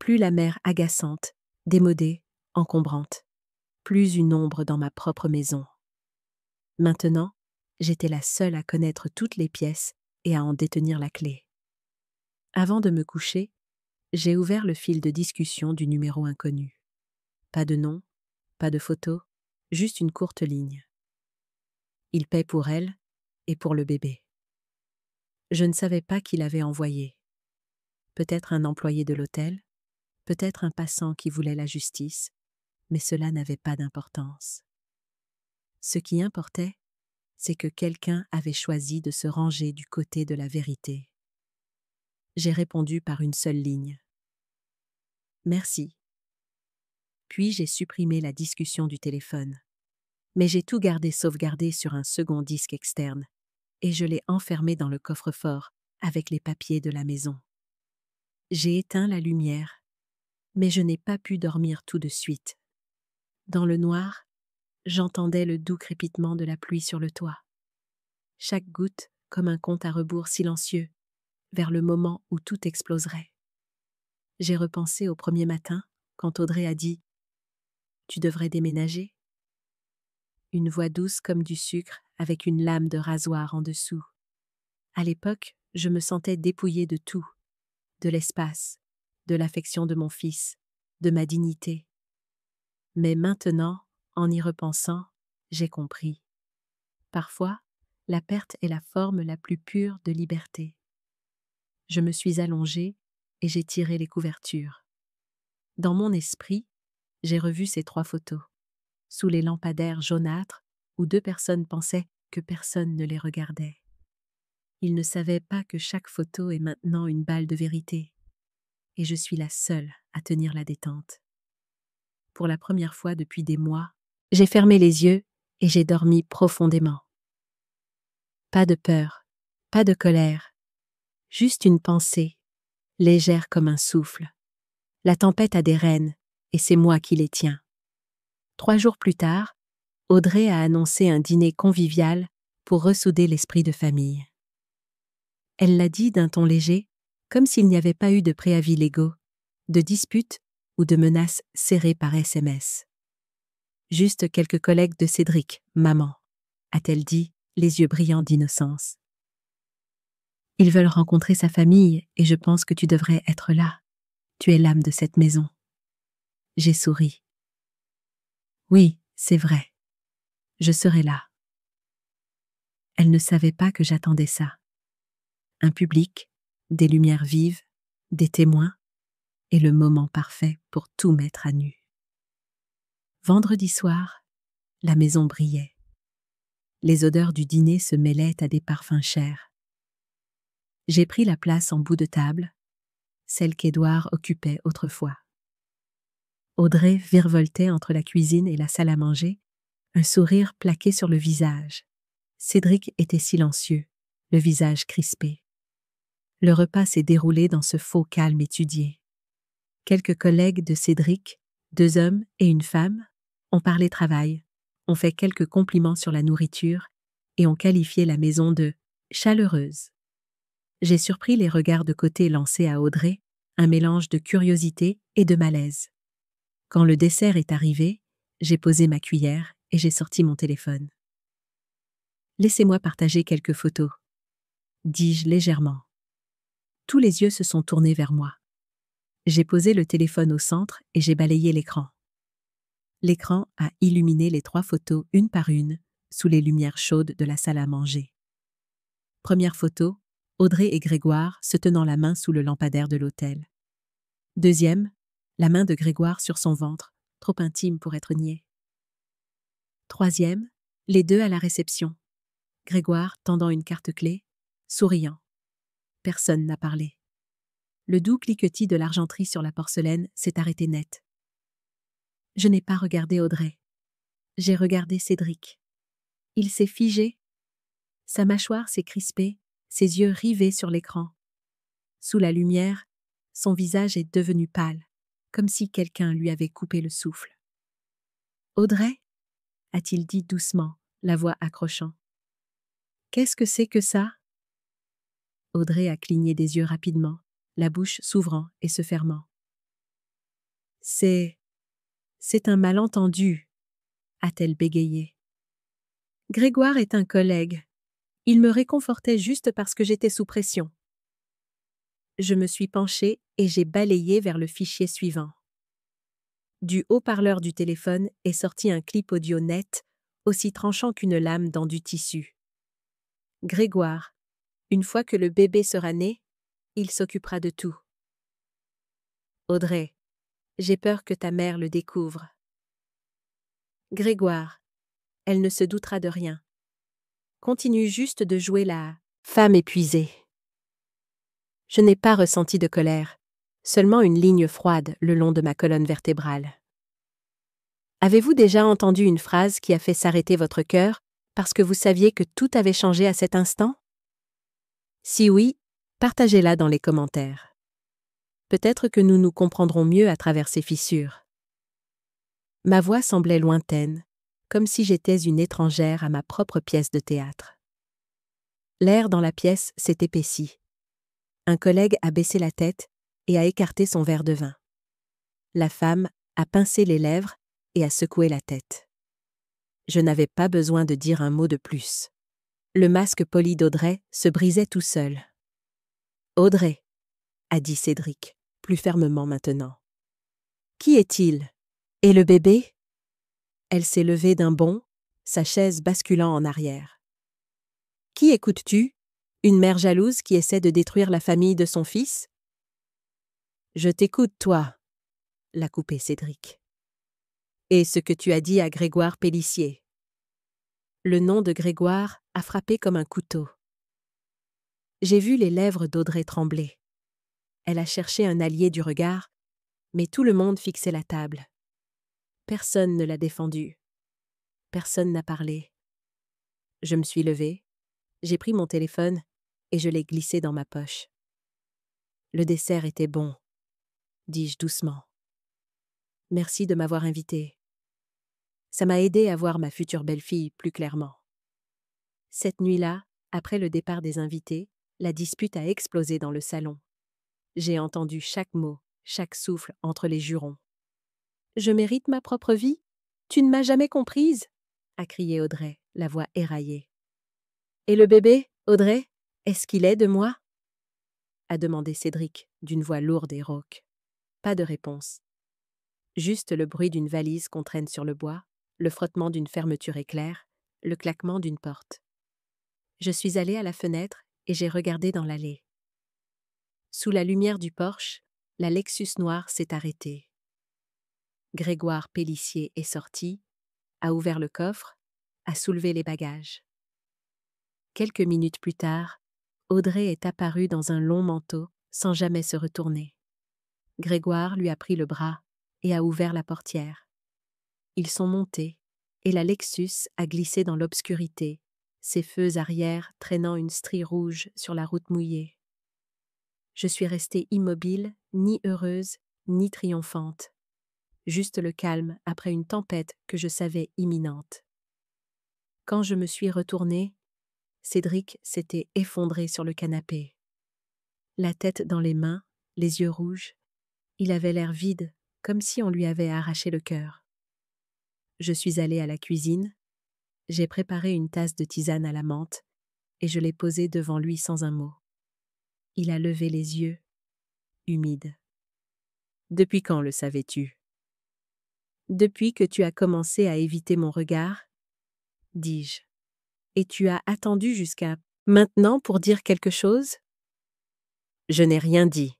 Plus la mer agaçante, démodée, encombrante. Plus une ombre dans ma propre maison. Maintenant, j'étais la seule à connaître toutes les pièces et à en détenir la clé. Avant de me coucher, j'ai ouvert le fil de discussion du numéro inconnu. Pas de nom, pas de photo, juste une courte ligne. Il paie pour elle et pour le bébé. Je ne savais pas qui l'avait envoyé. Peut-être un employé de l'hôtel, peut-être un passant qui voulait la justice, mais cela n'avait pas d'importance. Ce qui importait, c'est que quelqu'un avait choisi de se ranger du côté de la vérité. J'ai répondu par une seule ligne. Merci. Puis j'ai supprimé la discussion du téléphone. Mais j'ai tout gardé sauvegardé sur un second disque externe, et je l'ai enfermé dans le coffre-fort avec les papiers de la maison. J'ai éteint la lumière, mais je n'ai pas pu dormir tout de suite. Dans le noir, j'entendais le doux crépitement de la pluie sur le toit. Chaque goutte comme un compte à rebours silencieux, vers le moment où tout exploserait. J'ai repensé au premier matin, quand Audrey a dit « Tu devrais déménager ?» Une voix douce comme du sucre, avec une lame de rasoir en dessous. À l'époque, je me sentais dépouillée de tout, de l'espace, de l'affection de mon fils, de ma dignité. Mais maintenant, en y repensant, j'ai compris. Parfois, la perte est la forme la plus pure de liberté. Je me suis allongée et j'ai tiré les couvertures. Dans mon esprit, j'ai revu ces 3 photos, sous les lampadaires jaunâtres où 2 personnes pensaient que personne ne les regardait. Ils ne savaient pas que chaque photo est maintenant une balle de vérité, et je suis la seule à tenir la détente. Pour la première fois depuis des mois, j'ai fermé les yeux et j'ai dormi profondément. Pas de peur, pas de colère, juste une pensée, légère comme un souffle. La tempête a des rênes, et c'est moi qui les tiens. 3 jours plus tard, Audrey a annoncé un dîner convivial pour ressouder l'esprit de famille. Elle l'a dit d'un ton léger, comme s'il n'y avait pas eu de préavis légaux, de disputes ou de menaces serrées par SMS. Juste quelques collègues de Cédric, maman, a-t-elle dit, les yeux brillants d'innocence. Ils veulent rencontrer sa famille et je pense que tu devrais être là. Tu es l'âme de cette maison. J'ai souri. Oui, c'est vrai. Je serai là. Elle ne savait pas que j'attendais ça. Un public, des lumières vives, des témoins, et le moment parfait pour tout mettre à nu. Vendredi soir, la maison brillait. Les odeurs du dîner se mêlaient à des parfums chers. J'ai pris la place en bout de table, celle qu'Édouard occupait autrefois. Audrey virevoltait entre la cuisine et la salle à manger, un sourire plaqué sur le visage. Cédric était silencieux, le visage crispé. Le repas s'est déroulé dans ce faux calme étudié. Quelques collègues de Cédric, 2 hommes et une femme, ont parlé travail, ont fait quelques compliments sur la nourriture et ont qualifié la maison de « chaleureuse ». J'ai surpris les regards de côté lancés à Audrey, un mélange de curiosité et de malaise. Quand le dessert est arrivé, j'ai posé ma cuillère et j'ai sorti mon téléphone. « Laissez-moi partager quelques photos », dis-je légèrement. Tous les yeux se sont tournés vers moi. J'ai posé le téléphone au centre et j'ai balayé l'écran. L'écran a illuminé les 3 photos une par une, sous les lumières chaudes de la salle à manger. Première photo, Audrey et Grégoire se tenant la main sous le lampadaire de l'hôtel. Deuxième, la main de Grégoire sur son ventre, trop intime pour être niée. Troisième, les 2 à la réception. Grégoire tendant une carte clé, souriant. Personne n'a parlé. Le doux cliquetis de l'argenterie sur la porcelaine s'est arrêté net. Je n'ai pas regardé Audrey. J'ai regardé Cédric. Il s'est figé. Sa mâchoire s'est crispée, ses yeux rivés sur l'écran. Sous la lumière, son visage est devenu pâle, comme si quelqu'un lui avait coupé le souffle. « Audrey » a-t-il dit doucement, la voix accrochant. « Qu'est-ce que c'est que ça ?» Audrey a cligné des yeux rapidement, la bouche s'ouvrant et se fermant. « C'est un malentendu » a-t-elle bégayé. « Grégoire est un collègue. Il me réconfortait juste parce que j'étais sous pression. » Je me suis penchée et j'ai balayé vers le fichier suivant. Du haut-parleur du téléphone est sorti un clip audio net, aussi tranchant qu'une lame dans du tissu. « Grégoire, une fois que le bébé sera né, il s'occupera de tout. » Audrey, j'ai peur que ta mère le découvre. Grégoire, elle ne se doutera de rien. Continue juste de jouer la femme épuisée. Je n'ai pas ressenti de colère, seulement une ligne froide le long de ma colonne vertébrale. Avez-vous déjà entendu une phrase qui a fait s'arrêter votre cœur parce que vous saviez que tout avait changé à cet instant? Si oui, partagez-la dans les commentaires. Peut-être que nous nous comprendrons mieux à travers ces fissures. Ma voix semblait lointaine, comme si j'étais une étrangère à ma propre pièce de théâtre. L'air dans la pièce s'est épaissi. Un collègue a baissé la tête et a écarté son verre de vin. La femme a pincé les lèvres et a secoué la tête. Je n'avais pas besoin de dire un mot de plus. Le masque poli d'Audrey se brisait tout seul. « Audrey » a dit Cédric, plus fermement maintenant. « Qui est-il? Et le bébé ?» Elle s'est levée d'un bond, sa chaise basculant en arrière. « Qui écoutes-tu? Une mère jalouse qui essaie de détruire la famille de son fils? »« Je t'écoute, toi, » l'a coupé Cédric. « Et ce que tu as dit à Grégoire Pélissier. » Le nom de Grégoire a frappé comme un couteau. J'ai vu les lèvres d'Audrey trembler. Elle a cherché un allié du regard, mais tout le monde fixait la table. Personne ne l'a défendu. Personne n'a parlé. Je me suis levée, j'ai pris mon téléphone et je l'ai glissé dans ma poche. « Le dessert était bon », dis-je doucement. « Merci de m'avoir invitée. Ça m'a aidé à voir ma future belle-fille plus clairement. » Cette nuit-là, après le départ des invités, la dispute a explosé dans le salon. J'ai entendu chaque mot, chaque souffle entre les jurons. « Je mérite ma propre vie? Tu ne m'as jamais comprise ?» a crié Audrey, la voix éraillée. « Et le bébé, Audrey, est-ce qu'il est de moi ?» a demandé Cédric, d'une voix lourde et rauque. Pas de réponse. Juste le bruit d'une valise qu'on traîne sur le bois, le frottement d'une fermeture éclair, le claquement d'une porte. Je suis allée à la fenêtre et j'ai regardé dans l'allée. Sous la lumière du porche, la Lexus noire s'est arrêtée. Grégoire Pélissier est sorti, a ouvert le coffre, a soulevé les bagages. Quelques minutes plus tard, Audrey est apparue dans un long manteau, sans jamais se retourner. Grégoire lui a pris le bras et a ouvert la portière. Ils sont montés, et la Lexus a glissé dans l'obscurité, ses feux arrière traînant une strie rouge sur la route mouillée. Je suis restée immobile, ni heureuse, ni triomphante. Juste le calme après une tempête que je savais imminente. Quand je me suis retournée, Cédric s'était effondré sur le canapé. La tête dans les mains, les yeux rouges, il avait l'air vide, comme si on lui avait arraché le cœur. Je suis allée à la cuisine, j'ai préparé une tasse de tisane à la menthe et je l'ai posée devant lui sans un mot. Il a levé les yeux, humides. « Depuis quand le savais-tu » ? « Depuis que tu as commencé à éviter mon regard, dis-je. Et tu as attendu jusqu'à maintenant pour dire quelque chose » ? Je n'ai rien dit,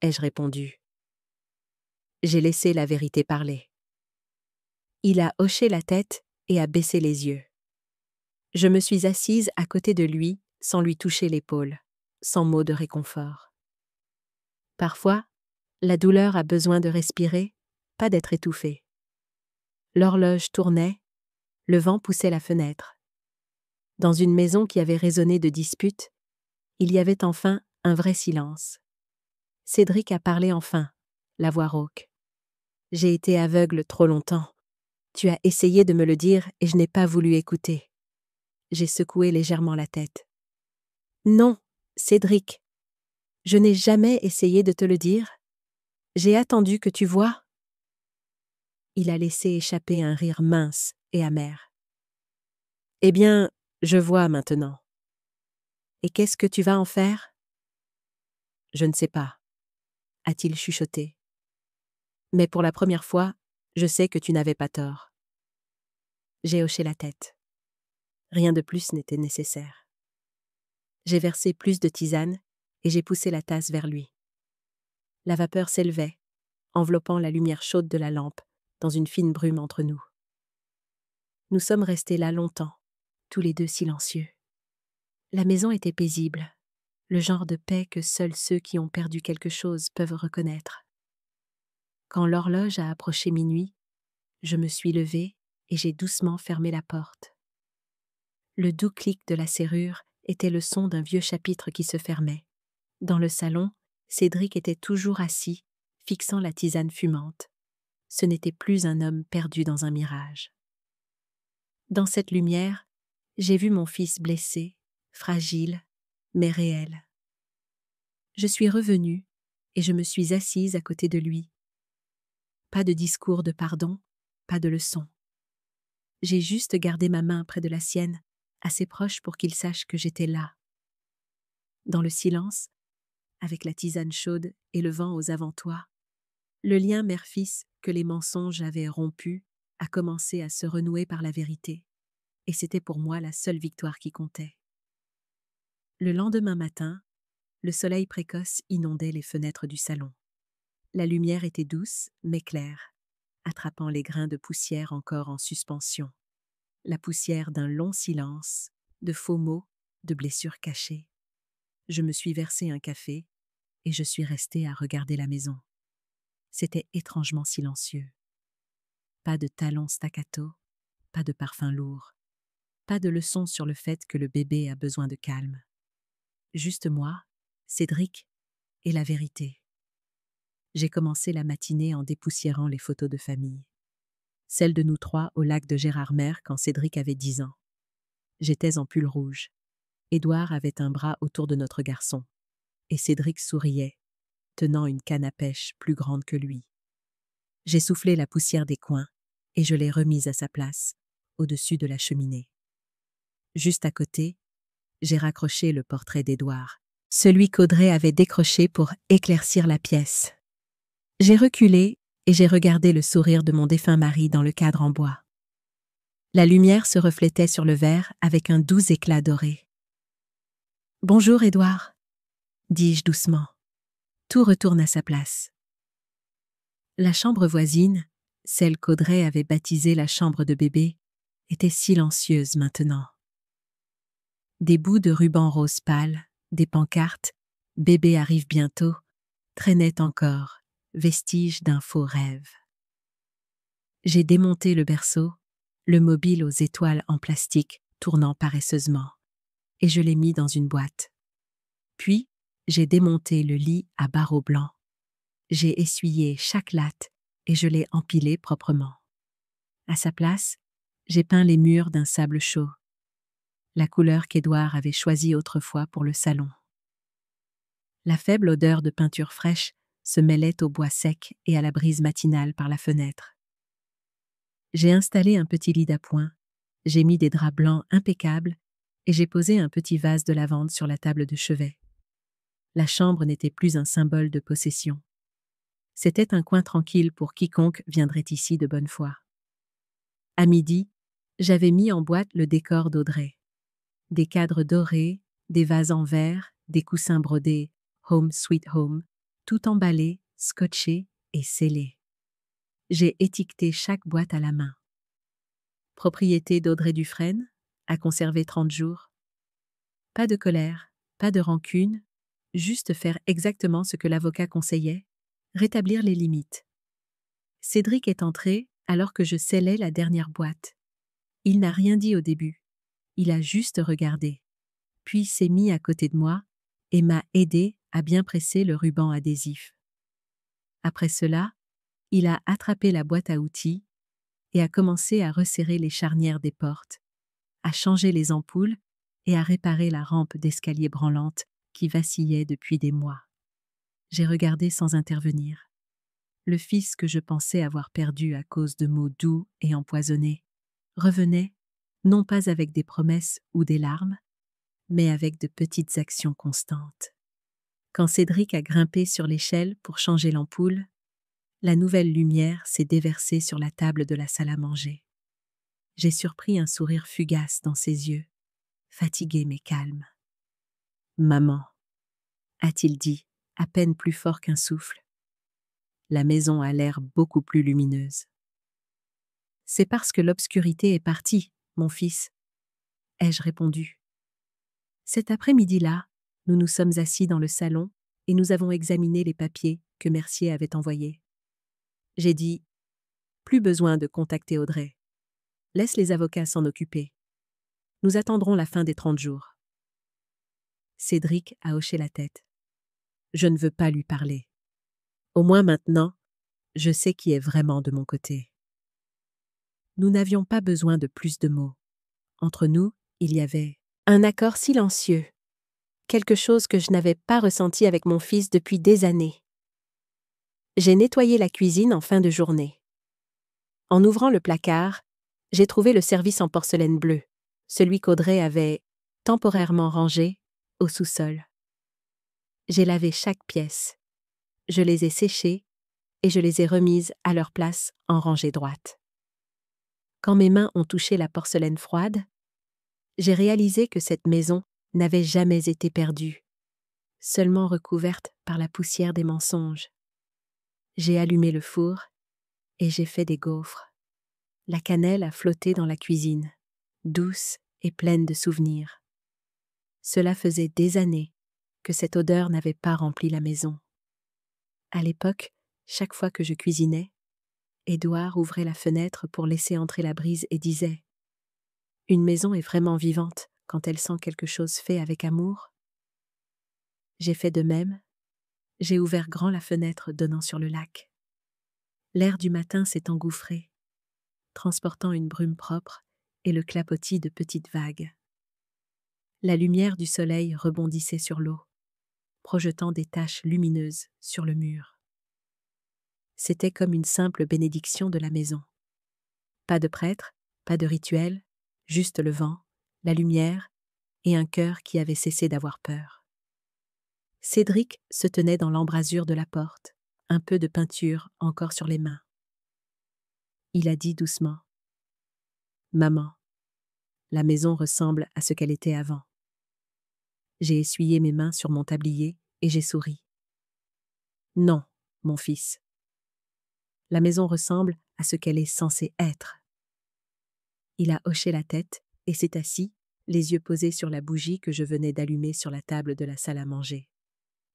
ai-je répondu. J'ai laissé la vérité parler. Il a hoché la tête et a baissé les yeux. Je me suis assise à côté de lui, sans lui toucher l'épaule, sans mot de réconfort. Parfois, la douleur a besoin de respirer, pas d'être étouffée. L'horloge tournait, le vent poussait la fenêtre. Dans une maison qui avait résonné de disputes, il y avait enfin un vrai silence. Cédric a parlé enfin, la voix rauque. « J'ai été aveugle trop longtemps. Tu as essayé de me le dire et je n'ai pas voulu écouter. » J'ai secoué légèrement la tête. « Non, Cédric, je n'ai jamais essayé de te le dire. J'ai attendu que tu vois. » Il a laissé échapper un rire mince et amer. « Eh bien, je vois maintenant. Et qu'est-ce que tu vas en faire ?»« Je ne sais pas, » a-t-il chuchoté. « Mais pour la première fois, je sais que tu n'avais pas tort. » J'ai hoché la tête. Rien de plus n'était nécessaire. J'ai versé plus de tisane et j'ai poussé la tasse vers lui. La vapeur s'élevait, enveloppant la lumière chaude de la lampe dans une fine brume entre nous. Nous sommes restés là longtemps, tous les deux silencieux. La maison était paisible, le genre de paix que seuls ceux qui ont perdu quelque chose peuvent reconnaître. Quand l'horloge a approché minuit, je me suis levée et j'ai doucement fermé la porte. Le doux clic de la serrure était le son d'un vieux chapitre qui se fermait. Dans le salon, Cédric était toujours assis, fixant la tisane fumante. Ce n'était plus un homme perdu dans un mirage. Dans cette lumière, j'ai vu mon fils blessé, fragile, mais réel. Je suis revenue et je me suis assise à côté de lui. Pas de discours de pardon, pas de leçon. J'ai juste gardé ma main près de la sienne, assez proche pour qu'il sache que j'étais là. Dans le silence, avec la tisane chaude et le vent aux avant-toits, le lien mère-fils que les mensonges avaient rompu a commencé à se renouer par la vérité, et c'était pour moi la seule victoire qui comptait. Le lendemain matin, le soleil précoce inondait les fenêtres du salon. La lumière était douce, mais claire, attrapant les grains de poussière encore en suspension. La poussière d'un long silence, de faux mots, de blessures cachées. Je me suis versé un café et je suis resté à regarder la maison. C'était étrangement silencieux. Pas de talons staccato, pas de parfum lourd, pas de leçon sur le fait que le bébé a besoin de calme. Juste moi, Cédric et la vérité. J'ai commencé la matinée en dépoussiérant les photos de famille. Celle de nous trois au lac de Gérardmer quand Cédric avait 10 ans. J'étais en pull rouge. Édouard avait un bras autour de notre garçon. Et Cédric souriait, tenant une canne à pêche plus grande que lui. J'ai soufflé la poussière des coins et je l'ai remise à sa place, au-dessus de la cheminée. Juste à côté, j'ai raccroché le portrait d'Édouard, celui qu'Audrey avait décroché pour éclaircir la pièce. J'ai reculé et j'ai regardé le sourire de mon défunt mari dans le cadre en bois. La lumière se reflétait sur le verre avec un doux éclat doré. « Bonjour, Édouard », dis-je doucement. Tout retourne à sa place. La chambre voisine, celle qu'Audrey avait baptisée la chambre de bébé, était silencieuse maintenant. Des bouts de ruban rose pâle, des pancartes « Bébé arrive bientôt » traînaient encore, vestiges d'un faux rêve. J'ai démonté le berceau, le mobile aux étoiles en plastique, tournant paresseusement, et je l'ai mis dans une boîte. Puis, j'ai démonté le lit à barreaux blancs. J'ai essuyé chaque latte et je l'ai empilé proprement. À sa place, j'ai peint les murs d'un sable chaud, la couleur qu'Édouard avait choisie autrefois pour le salon. La faible odeur de peinture fraîche se mêlait au bois sec et à la brise matinale par la fenêtre. J'ai installé un petit lit d'appoint, j'ai mis des draps blancs impeccables et j'ai posé un petit vase de lavande sur la table de chevet. La chambre n'était plus un symbole de possession. C'était un coin tranquille pour quiconque viendrait ici de bonne foi. À midi, j'avais mis en boîte le décor d'Audrey. Des cadres dorés, des vases en verre, des coussins brodés « Home Sweet Home », tout emballé, scotché et scellé. J'ai étiqueté chaque boîte à la main. Propriété d'Audrey Dufresne, à conserver 30 jours. Pas de colère, pas de rancune, juste faire exactement ce que l'avocat conseillait, rétablir les limites. Cédric est entré alors que je scellais la dernière boîte. Il n'a rien dit au début. Il a juste regardé. Puis s'est mis à côté de moi et m'a aidé à bien presser le ruban adhésif. Après cela, il a attrapé la boîte à outils et a commencé à resserrer les charnières des portes, à changer les ampoules et à réparer la rampe d'escalier branlante qui vacillait depuis des mois. J'ai regardé sans intervenir. Le fils que je pensais avoir perdu à cause de mots doux et empoisonnés revenait, non pas avec des promesses ou des larmes, mais avec de petites actions constantes. Quand Cédric a grimpé sur l'échelle pour changer l'ampoule, la nouvelle lumière s'est déversée sur la table de la salle à manger. J'ai surpris un sourire fugace dans ses yeux, fatigué mais calme. « Maman », a-t-il dit, à peine plus fort qu'un souffle. La maison a l'air beaucoup plus lumineuse. « C'est parce que l'obscurité est partie, mon fils, » ai-je répondu. Cet après-midi-là, nous nous sommes assis dans le salon et nous avons examiné les papiers que Mercier avait envoyés. J'ai dit « Plus besoin de contacter Audrey. Laisse les avocats s'en occuper. Nous attendrons la fin des 30 jours. » Cédric a hoché la tête. Je ne veux pas lui parler. Au moins maintenant, je sais qui est vraiment de mon côté. Nous n'avions pas besoin de plus de mots. Entre nous, il y avait un accord silencieux, quelque chose que je n'avais pas ressenti avec mon fils depuis des années. J'ai nettoyé la cuisine en fin de journée. En ouvrant le placard, j'ai trouvé le service en porcelaine bleue, celui qu'Audrey avait temporairement rangé au sous-sol. J'ai lavé chaque pièce. Je les ai séchées et je les ai remises à leur place en rangée droite. Quand mes mains ont touché la porcelaine froide, j'ai réalisé que cette maison n'avait jamais été perdue, seulement recouverte par la poussière des mensonges. J'ai allumé le four et j'ai fait des gaufres. La cannelle a flotté dans la cuisine, douce et pleine de souvenirs. Cela faisait des années que cette odeur n'avait pas rempli la maison. À l'époque, chaque fois que je cuisinais, Édouard ouvrait la fenêtre pour laisser entrer la brise et disait « Une maison est vraiment vivante quand elle sent quelque chose fait avec amour. » J'ai fait de même. J'ai ouvert grand la fenêtre donnant sur le lac. L'air du matin s'est engouffré, transportant une brume propre et le clapotis de petites vagues. La lumière du soleil rebondissait sur l'eau, projetant des taches lumineuses sur le mur. C'était comme une simple bénédiction de la maison. Pas de prêtre, pas de rituel, juste le vent, la lumière et un cœur qui avait cessé d'avoir peur. Cédric se tenait dans l'embrasure de la porte, un peu de peinture encore sur les mains. Il a dit doucement « Maman, la maison ressemble à ce qu'elle était avant. » J'ai essuyé mes mains sur mon tablier et j'ai souri. « Non, mon fils. La maison ressemble à ce qu'elle est censée être. » Il a hoché la tête et s'est assis, les yeux posés sur la bougie que je venais d'allumer sur la table de la salle à manger.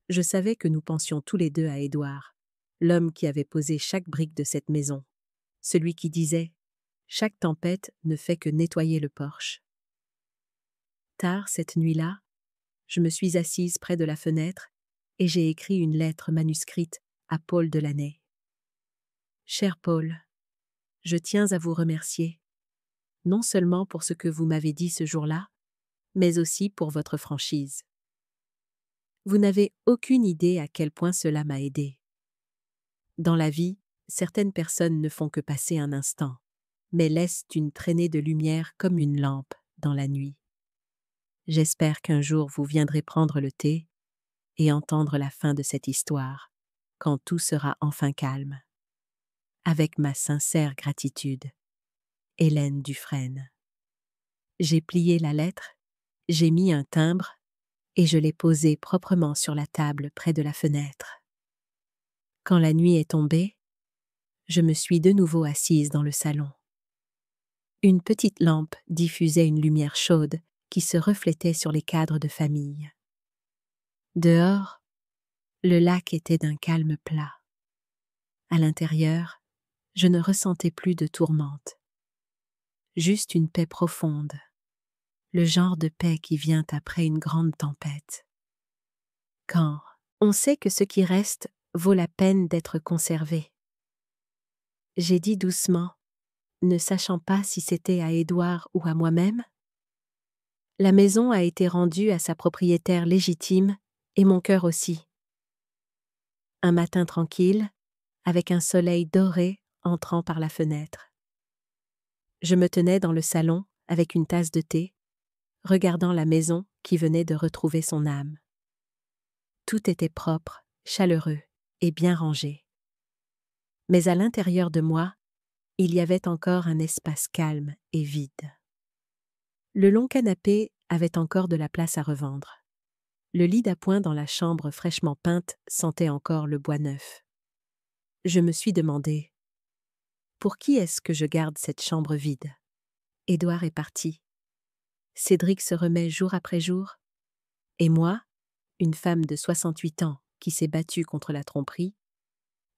Je savais que nous pensions tous les deux à Édouard, l'homme qui avait posé chaque brique de cette maison, celui qui disait « Chaque tempête ne fait que nettoyer le porche. » Tard cette nuit-là, je me suis assise près de la fenêtre et j'ai écrit une lettre manuscrite à Paul Delaney. Cher Paul, je tiens à vous remercier, non seulement pour ce que vous m'avez dit ce jour-là, mais aussi pour votre franchise. Vous n'avez aucune idée à quel point cela m'a aidé. Dans la vie, certaines personnes ne font que passer un instant, mais laissent une traînée de lumière comme une lampe dans la nuit. J'espère qu'un jour vous viendrez prendre le thé et entendre la fin de cette histoire, quand tout sera enfin calme. Avec ma sincère gratitude, Hélène Dufresne. J'ai plié la lettre, j'ai mis un timbre et je l'ai posée proprement sur la table près de la fenêtre. Quand la nuit est tombée, je me suis de nouveau assise dans le salon. Une petite lampe diffusait une lumière chaude qui se reflétait sur les cadres de famille. Dehors, le lac était d'un calme plat. À l'intérieur, je ne ressentais plus de tourmente. Juste une paix profonde, le genre de paix qui vient après une grande tempête. Quand on sait que ce qui reste vaut la peine d'être conservé. J'ai dit doucement, ne sachant pas si c'était à Édouard ou à moi-même. La maison a été rendue à sa propriétaire légitime et mon cœur aussi. Un matin tranquille, avec un soleil doré entrant par la fenêtre. Je me tenais dans le salon avec une tasse de thé, regardant la maison qui venait de retrouver son âme. Tout était propre, chaleureux et bien rangé. Mais à l'intérieur de moi, il y avait encore un espace calme et vide. Le long canapé avait encore de la place à revendre. Le lit d'appoint dans la chambre fraîchement peinte sentait encore le bois neuf. Je me suis demandé, pour qui est-ce que je garde cette chambre vide? Édouard est parti. Cédric se remet jour après jour. Et moi, une femme de 68 ans qui s'est battue contre la tromperie,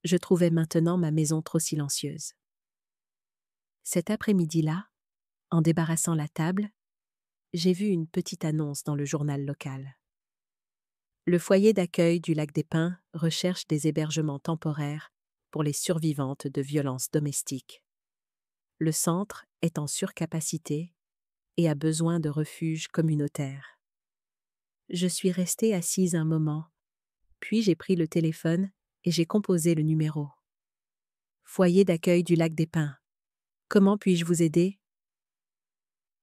je trouvais maintenant ma maison trop silencieuse. Cet après-midi-là, en débarrassant la table, j'ai vu une petite annonce dans le journal local. Le foyer d'accueil du Lac des Pins recherche des hébergements temporaires pour les survivantes de violences domestiques. Le centre est en surcapacité et a besoin de refuge communautaire. Je suis restée assise un moment, puis j'ai pris le téléphone et j'ai composé le numéro. Foyer d'accueil du Lac des Pins. Comment puis-je vous aider?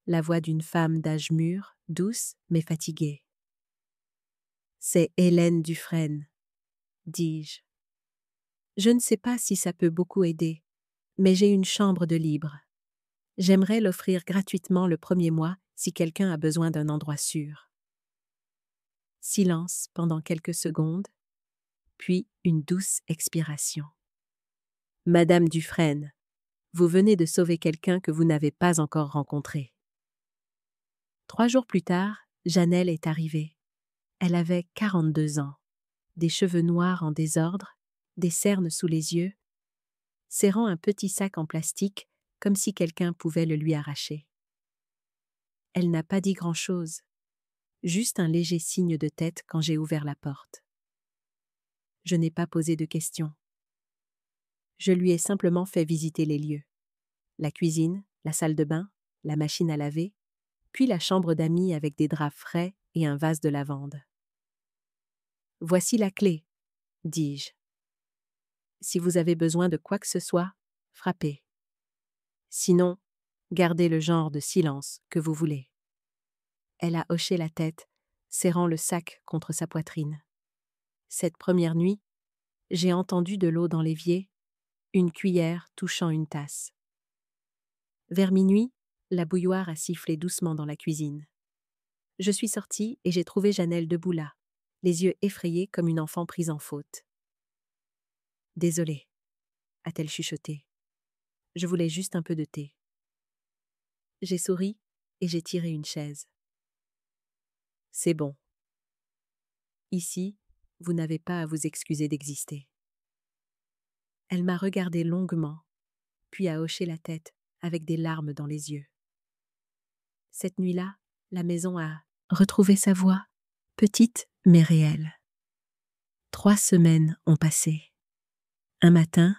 La voix d'une femme d'âge mûr, douce mais fatiguée. C'est Hélène Dufresne, dis-je. Je ne sais pas si ça peut beaucoup aider, mais j'ai une chambre de libre. J'aimerais l'offrir gratuitement le premier mois si quelqu'un a besoin d'un endroit sûr. Silence pendant quelques secondes, puis une douce expiration. Madame Dufresne, vous venez de sauver quelqu'un que vous n'avez pas encore rencontré. 3 jours plus tard, Janelle est arrivée. Elle avait 42 ans, des cheveux noirs en désordre, des cernes sous les yeux, serrant un petit sac en plastique comme si quelqu'un pouvait le lui arracher. Elle n'a pas dit grand-chose, juste un léger signe de tête quand j'ai ouvert la porte. Je n'ai pas posé de questions. Je lui ai simplement fait visiter les lieux. La cuisine, la salle de bain, la machine à laver, puis la chambre d'amis avec des draps frais et un vase de lavande. « Voici la clé, dis-je. Si vous avez besoin de quoi que ce soit, frappez. Sinon, gardez le genre de silence que vous voulez. » Elle a hoché la tête, serrant le sac contre sa poitrine. Cette première nuit, j'ai entendu de l'eau dans l'évier, une cuillère touchant une tasse. Vers minuit, la bouilloire a sifflé doucement dans la cuisine. Je suis sortie et j'ai trouvé Janelle debout là, les yeux effrayés comme une enfant prise en faute. « Désolée, » a-t-elle chuchoté. « Je voulais juste un peu de thé. » J'ai souri et j'ai tiré une chaise. « C'est bon. Ici, vous n'avez pas à vous excuser d'exister. » Elle m'a regardé longuement, puis a hoché la tête avec des larmes dans les yeux. Cette nuit-là, la maison a retrouver sa voix, petite mais réelle. 3 semaines ont passé. Un matin,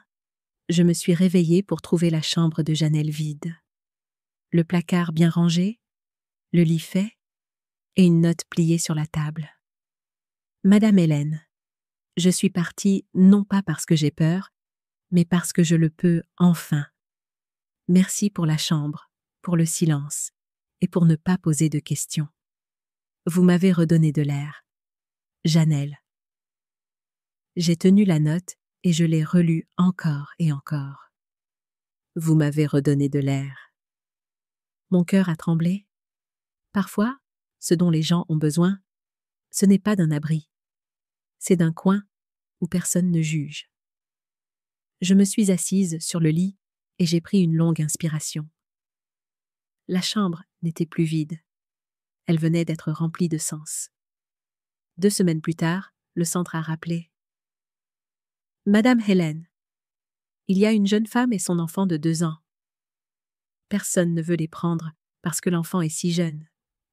je me suis réveillée pour trouver la chambre de Janelle vide. Le placard bien rangé, le lit fait, et une note pliée sur la table. Madame Hélène, je suis partie non pas parce que j'ai peur, mais parce que je le peux enfin. Merci pour la chambre, pour le silence, et pour ne pas poser de questions. Vous m'avez redonné de l'air. Janelle. J'ai tenu la note et je l'ai relue encore et encore. Vous m'avez redonné de l'air. Mon cœur a tremblé. Parfois, ce dont les gens ont besoin, ce n'est pas d'un abri. C'est d'un coin où personne ne juge. Je me suis assise sur le lit et j'ai pris une longue inspiration. La chambre n'était plus vide. Elle venait d'être remplie de sens. 2 semaines plus tard, le centre a rappelé. Madame Hélène, il y a une jeune femme et son enfant de 2 ans. Personne ne veut les prendre parce que l'enfant est si jeune.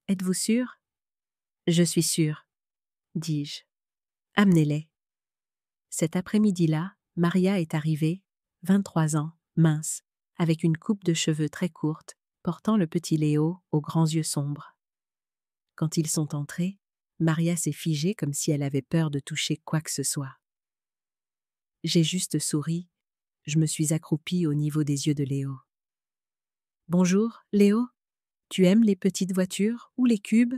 Êtes-vous sûre? Je suis sûre, dis-je. Amenez-les. Cet après-midi-là, Maria est arrivée, 23 ans, mince, avec une coupe de cheveux très courte, portant le petit Léo aux grands yeux sombres. Quand ils sont entrés, Maria s'est figée comme si elle avait peur de toucher quoi que ce soit. J'ai juste souri, je me suis accroupie au niveau des yeux de Léo. Bonjour, Léo, tu aimes les petites voitures ou les cubes?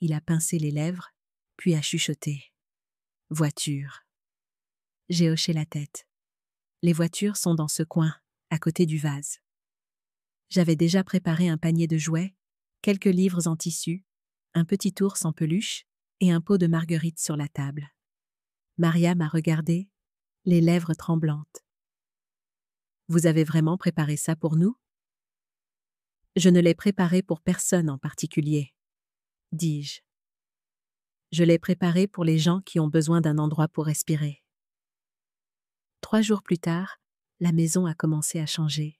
Il a pincé les lèvres, puis a chuchoté. Voiture. J'ai hoché la tête. Les voitures sont dans ce coin, à côté du vase. J'avais déjà préparé un panier de jouets, quelques livres en tissu, un petit ours en peluche et un pot de marguerites sur la table. Maria m'a regardée, les lèvres tremblantes. Vous avez vraiment préparé ça pour nous? Je ne l'ai préparé pour personne en particulier, dis-je. Je l'ai préparé pour les gens qui ont besoin d'un endroit pour respirer. 3 jours plus tard, la maison a commencé à changer.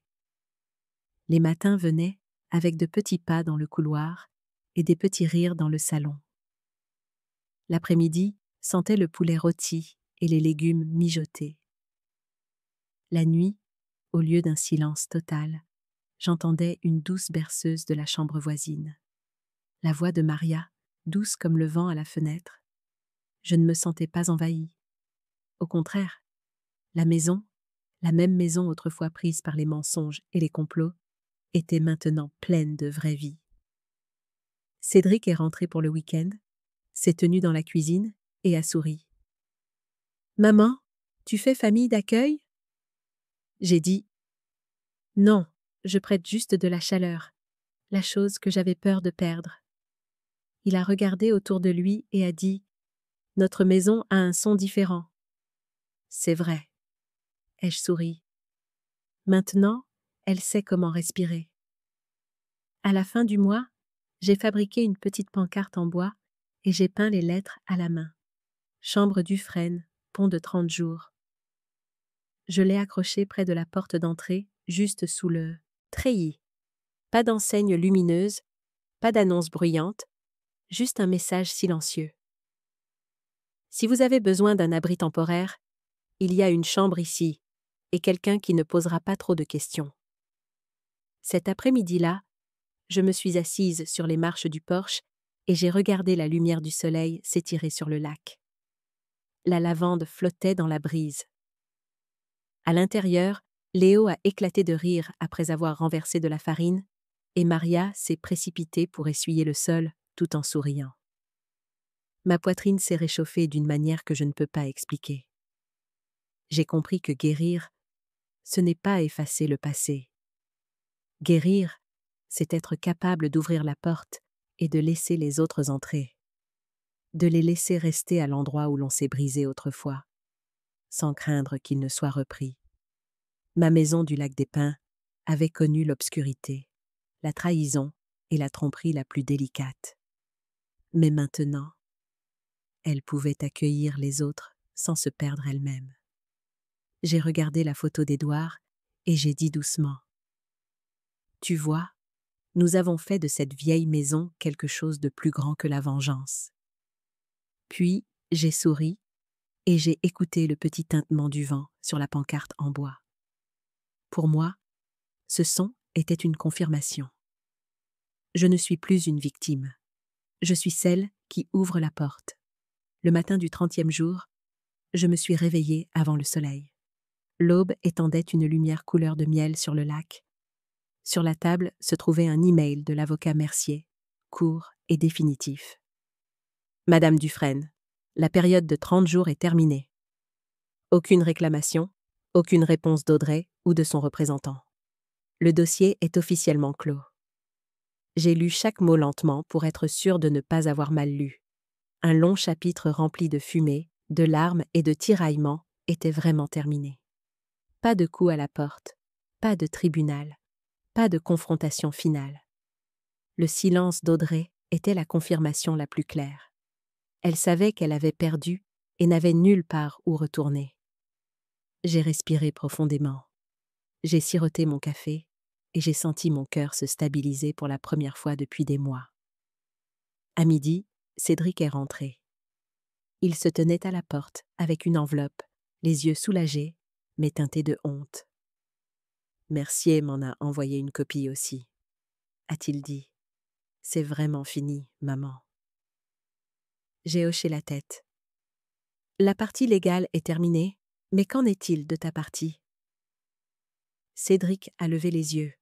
Les matins venaient avec de petits pas dans le couloir et des petits rires dans le salon. L'après-midi sentait le poulet rôti et les légumes mijotés. La nuit, au lieu d'un silence total, j'entendais une douce berceuse de la chambre voisine. La voix de Maria, douce comme le vent à la fenêtre. Je ne me sentais pas envahie. Au contraire, la maison, la même maison autrefois prise par les mensonges et les complots, était maintenant pleine de vraie vie. Cédric est rentré pour le week-end, s'est tenu dans la cuisine et a souri. « Maman, tu fais famille d'accueil ?» J'ai dit « Non, je prête juste de la chaleur, la chose que j'avais peur de perdre. » Il a regardé autour de lui et a dit « Notre maison a un son différent. » C'est vrai. Ai-je souri. Maintenant, elle sait comment respirer. À la fin du mois, j'ai fabriqué une petite pancarte en bois et j'ai peint les lettres à la main. Chambre Dufresne, pont de 30 jours. Je l'ai accrochée près de la porte d'entrée, juste sous le treillis. Pas d'enseigne lumineuse, pas d'annonce bruyante, juste un message silencieux. Si vous avez besoin d'un abri temporaire, il y a une chambre ici, et quelqu'un qui ne posera pas trop de questions. Cet après-midi-là, je me suis assise sur les marches du porche et j'ai regardé la lumière du soleil s'étirer sur le lac. La lavande flottait dans la brise. À l'intérieur, Léo a éclaté de rire après avoir renversé de la farine et Maria s'est précipitée pour essuyer le sol tout en souriant. Ma poitrine s'est réchauffée d'une manière que je ne peux pas expliquer. J'ai compris que guérir, ce n'est pas effacer le passé. Guérir, c'est être capable d'ouvrir la porte et de laisser les autres entrer. De les laisser rester à l'endroit où l'on s'est brisé autrefois, sans craindre qu'ils ne soient repris. Ma maison du lac des Pins avait connu l'obscurité, la trahison et la tromperie la plus délicate. Mais maintenant, elle pouvait accueillir les autres sans se perdre elle-même. J'ai regardé la photo d'Édouard et j'ai dit doucement « Tu vois, Nous avons fait de cette vieille maison quelque chose de plus grand que la vengeance. Puis, j'ai souri et j'ai écouté le petit tintement du vent sur la pancarte en bois. Pour moi, ce son était une confirmation. Je ne suis plus une victime. Je suis celle qui ouvre la porte. Le matin du 30e jour, je me suis réveillée avant le soleil. L'aube étendait une lumière couleur de miel sur le lac. Sur la table se trouvait un email de l'avocat Mercier, court et définitif. Madame Dufresne, la période de 30 jours est terminée. Aucune réclamation, aucune réponse d'Audrey ou de son représentant. Le dossier est officiellement clos. J'ai lu chaque mot lentement pour être sûre de ne pas avoir mal lu. Un long chapitre rempli de fumée, de larmes et de tiraillements était vraiment terminé. Pas de coup à la porte, pas de tribunal, pas de confrontation finale. Le silence d'Audrey était la confirmation la plus claire. Elle savait qu'elle avait perdu et n'avait nulle part où retourner. J'ai respiré profondément. J'ai siroté mon café et j'ai senti mon cœur se stabiliser pour la première fois depuis des mois. À midi, Cédric est rentré. Il se tenait à la porte avec une enveloppe, les yeux soulagés, mais teintés de honte. Mercier m'en a envoyé une copie aussi, a-t-il dit. C'est vraiment fini, maman. J'ai hoché la tête. La partie légale est terminée, mais qu'en est-il de ta partie? Cédric a levé les yeux.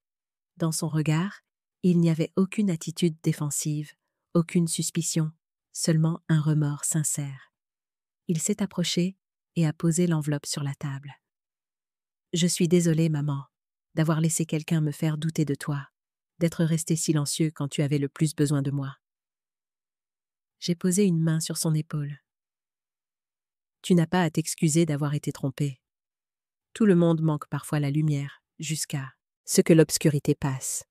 Dans son regard, il n'y avait aucune attitude défensive, aucune suspicion, seulement un remords sincère. Il s'est approché et a posé l'enveloppe sur la table. Je suis désolée, maman, d'avoir laissé quelqu'un me faire douter de toi, d'être resté silencieux quand tu avais le plus besoin de moi. J'ai posé une main sur son épaule. Tu n'as pas à t'excuser d'avoir été trompée. Tout le monde manque parfois la lumière, jusqu'à ce que l'obscurité passe.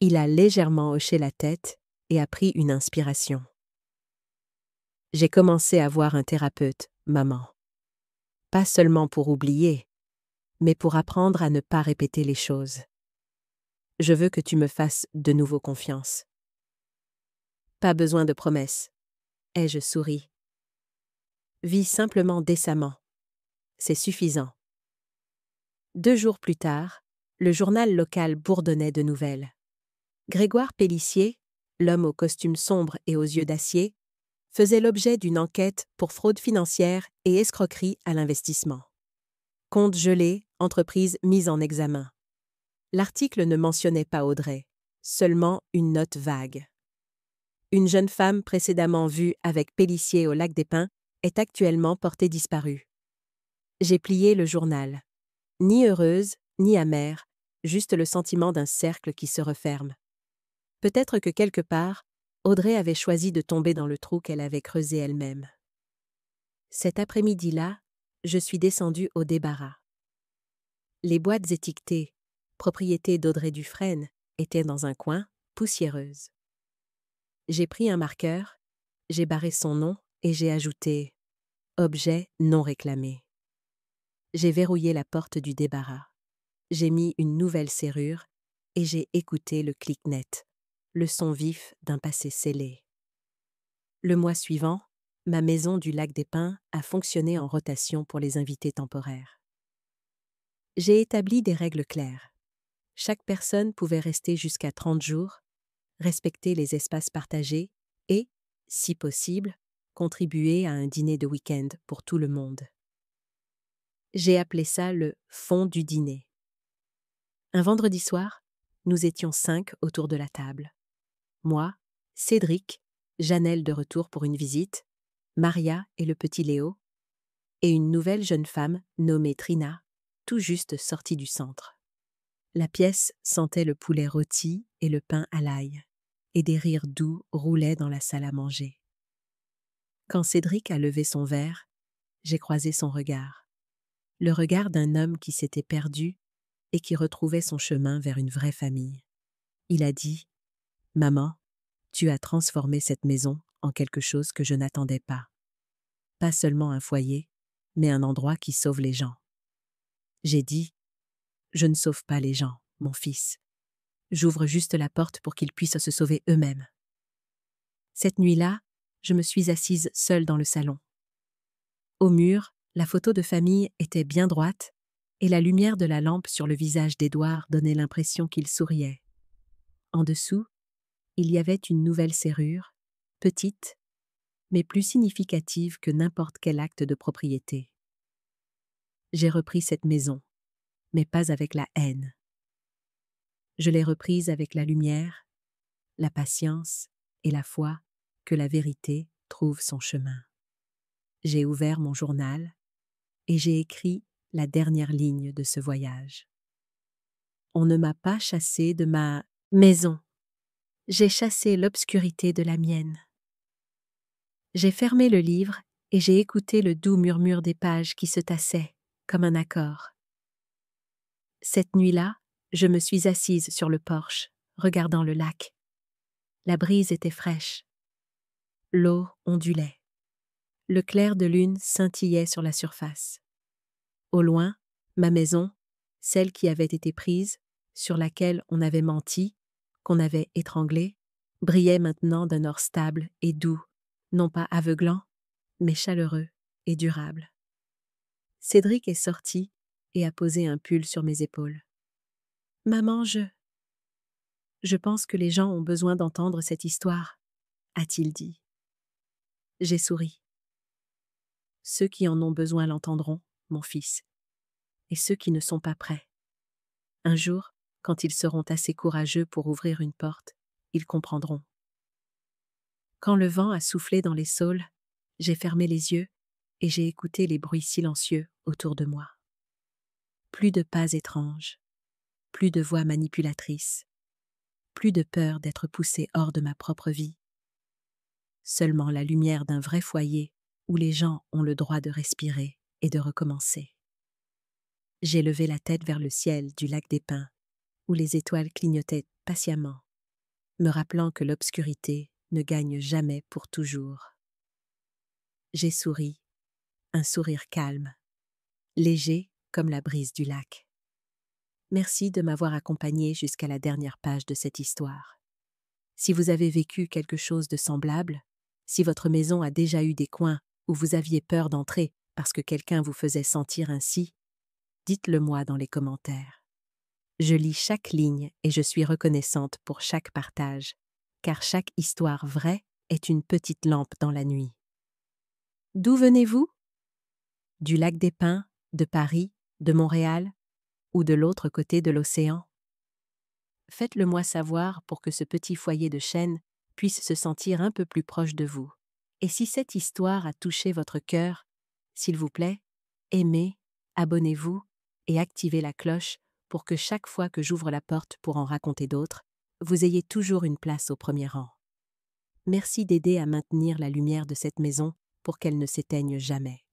Il a légèrement hoché la tête et a pris une inspiration. J'ai commencé à voir un thérapeute, maman. Pas seulement pour oublier, mais pour apprendre à ne pas répéter les choses. Je veux que tu me fasses de nouveau confiance. Pas besoin de promesses. Ai-je souri. Vis simplement décemment. C'est suffisant. 2 jours plus tard, le journal local bourdonnait de nouvelles. Grégoire Pélissier, l'homme au costume sombre et aux yeux d'acier, faisait l'objet d'une enquête pour fraude financière et escroquerie à l'investissement. Compte gelé, entreprise mise en examen. L'article ne mentionnait pas Audrey, seulement une note vague. Une jeune femme précédemment vue avec Pélissier au lac des Pins est actuellement portée disparue. J'ai plié le journal. Ni heureuse, ni amère, juste le sentiment d'un cercle qui se referme. Peut-être que quelque part, Audrey avait choisi de tomber dans le trou qu'elle avait creusé elle-même. Cet après-midi-là, je suis descendue au débarras. Les boîtes étiquetées « Propriété d'Audrey Dufresne » étaient dans un coin, poussiéreuses. J'ai pris un marqueur, j'ai barré son nom et j'ai ajouté « Objet non réclamé ». J'ai verrouillé la porte du débarras. J'ai mis une nouvelle serrure et j'ai écouté le clic net, le son vif d'un passé scellé. Le mois suivant, ma maison du lac des Pins a fonctionné en rotation pour les invités temporaires. J'ai établi des règles claires. Chaque personne pouvait rester jusqu'à 30 jours, respecter les espaces partagés et, si possible, contribuer à un dîner de week-end pour tout le monde. J'ai appelé ça le « fond du dîner ». Un vendredi soir, nous étions 5 autour de la table. Moi, Cédric, Janelle de retour pour une visite, Maria et le petit Léo, et une nouvelle jeune femme nommée Trina, tout juste sortie du centre. La pièce sentait le poulet rôti et le pain à l'ail, et des rires doux roulaient dans la salle à manger. Quand Cédric a levé son verre, j'ai croisé son regard. Le regard d'un homme qui s'était perdu et qui retrouvait son chemin vers une vraie famille. Il a dit « Maman, tu as transformé cette maison en quelque chose que je n'attendais pas. Pas seulement un foyer, mais un endroit qui sauve les gens. » J'ai dit « Je ne sauve pas les gens, mon fils. J'ouvre juste la porte pour qu'ils puissent se sauver eux-mêmes. Cette nuit-là, je me suis assise seule dans le salon. Au mur, la photo de famille était bien droite, et la lumière de la lampe sur le visage d'Édouard donnait l'impression qu'il souriait. En dessous, il y avait une nouvelle serrure, petite, mais plus significative que n'importe quel acte de propriété. J'ai repris cette maison, mais pas avec la haine. Je l'ai reprise avec la lumière, la patience et la foi que la vérité trouve son chemin. J'ai ouvert mon journal et j'ai écrit la dernière ligne de ce voyage. On ne m'a pas chassé de ma maison. J'ai chassé l'obscurité de la mienne. J'ai fermé le livre et j'ai écouté le doux murmure des pages qui se tassaient, comme un accord. Cette nuit-là, je me suis assise sur le porche, regardant le lac. La brise était fraîche. L'eau ondulait. Le clair de lune scintillait sur la surface. Au loin, ma maison, celle qui avait été prise, sur laquelle on avait menti, qu'on avait étranglée, brillait maintenant d'un or stable et doux, non pas aveuglant, mais chaleureux et durable. Cédric est sorti et a posé un pull sur mes épaules. « Maman, je pense que les gens ont besoin d'entendre cette histoire, » a-t-il dit. J'ai souri. Ceux qui en ont besoin l'entendront, mon fils, et ceux qui ne sont pas prêts. Un jour, quand ils seront assez courageux pour ouvrir une porte, ils comprendront. Quand le vent a soufflé dans les saules, j'ai fermé les yeux et j'ai écouté les bruits silencieux autour de moi. Plus de pas étranges, plus de voix manipulatrices, plus de peur d'être poussé hors de ma propre vie. Seulement la lumière d'un vrai foyer où les gens ont le droit de respirer et de recommencer. J'ai levé la tête vers le ciel du lac des Pins, où les étoiles clignotaient patiemment, me rappelant que l'obscurité ne gagne jamais pour toujours. J'ai souri, un sourire calme, léger comme la brise du lac. Merci de m'avoir accompagné jusqu'à la dernière page de cette histoire. Si vous avez vécu quelque chose de semblable, si votre maison a déjà eu des coins où vous aviez peur d'entrer parce que quelqu'un vous faisait sentir ainsi, dites-le moi dans les commentaires. Je lis chaque ligne et je suis reconnaissante pour chaque partage, car chaque histoire vraie est une petite lampe dans la nuit. D'où venez-vous? Du lac des Pins, de Paris, de Montréal ou de l'autre côté de l'océan? Faites-le moi savoir pour que ce petit foyer de chêne puisse se sentir un peu plus proche de vous. Et si cette histoire a touché votre cœur, s'il vous plaît, aimez, abonnez-vous et activez la cloche pour que chaque fois que j'ouvre la porte pour en raconter d'autres, vous ayez toujours une place au premier rang. Merci d'aider à maintenir la lumière de cette maison pour qu'elle ne s'éteigne jamais.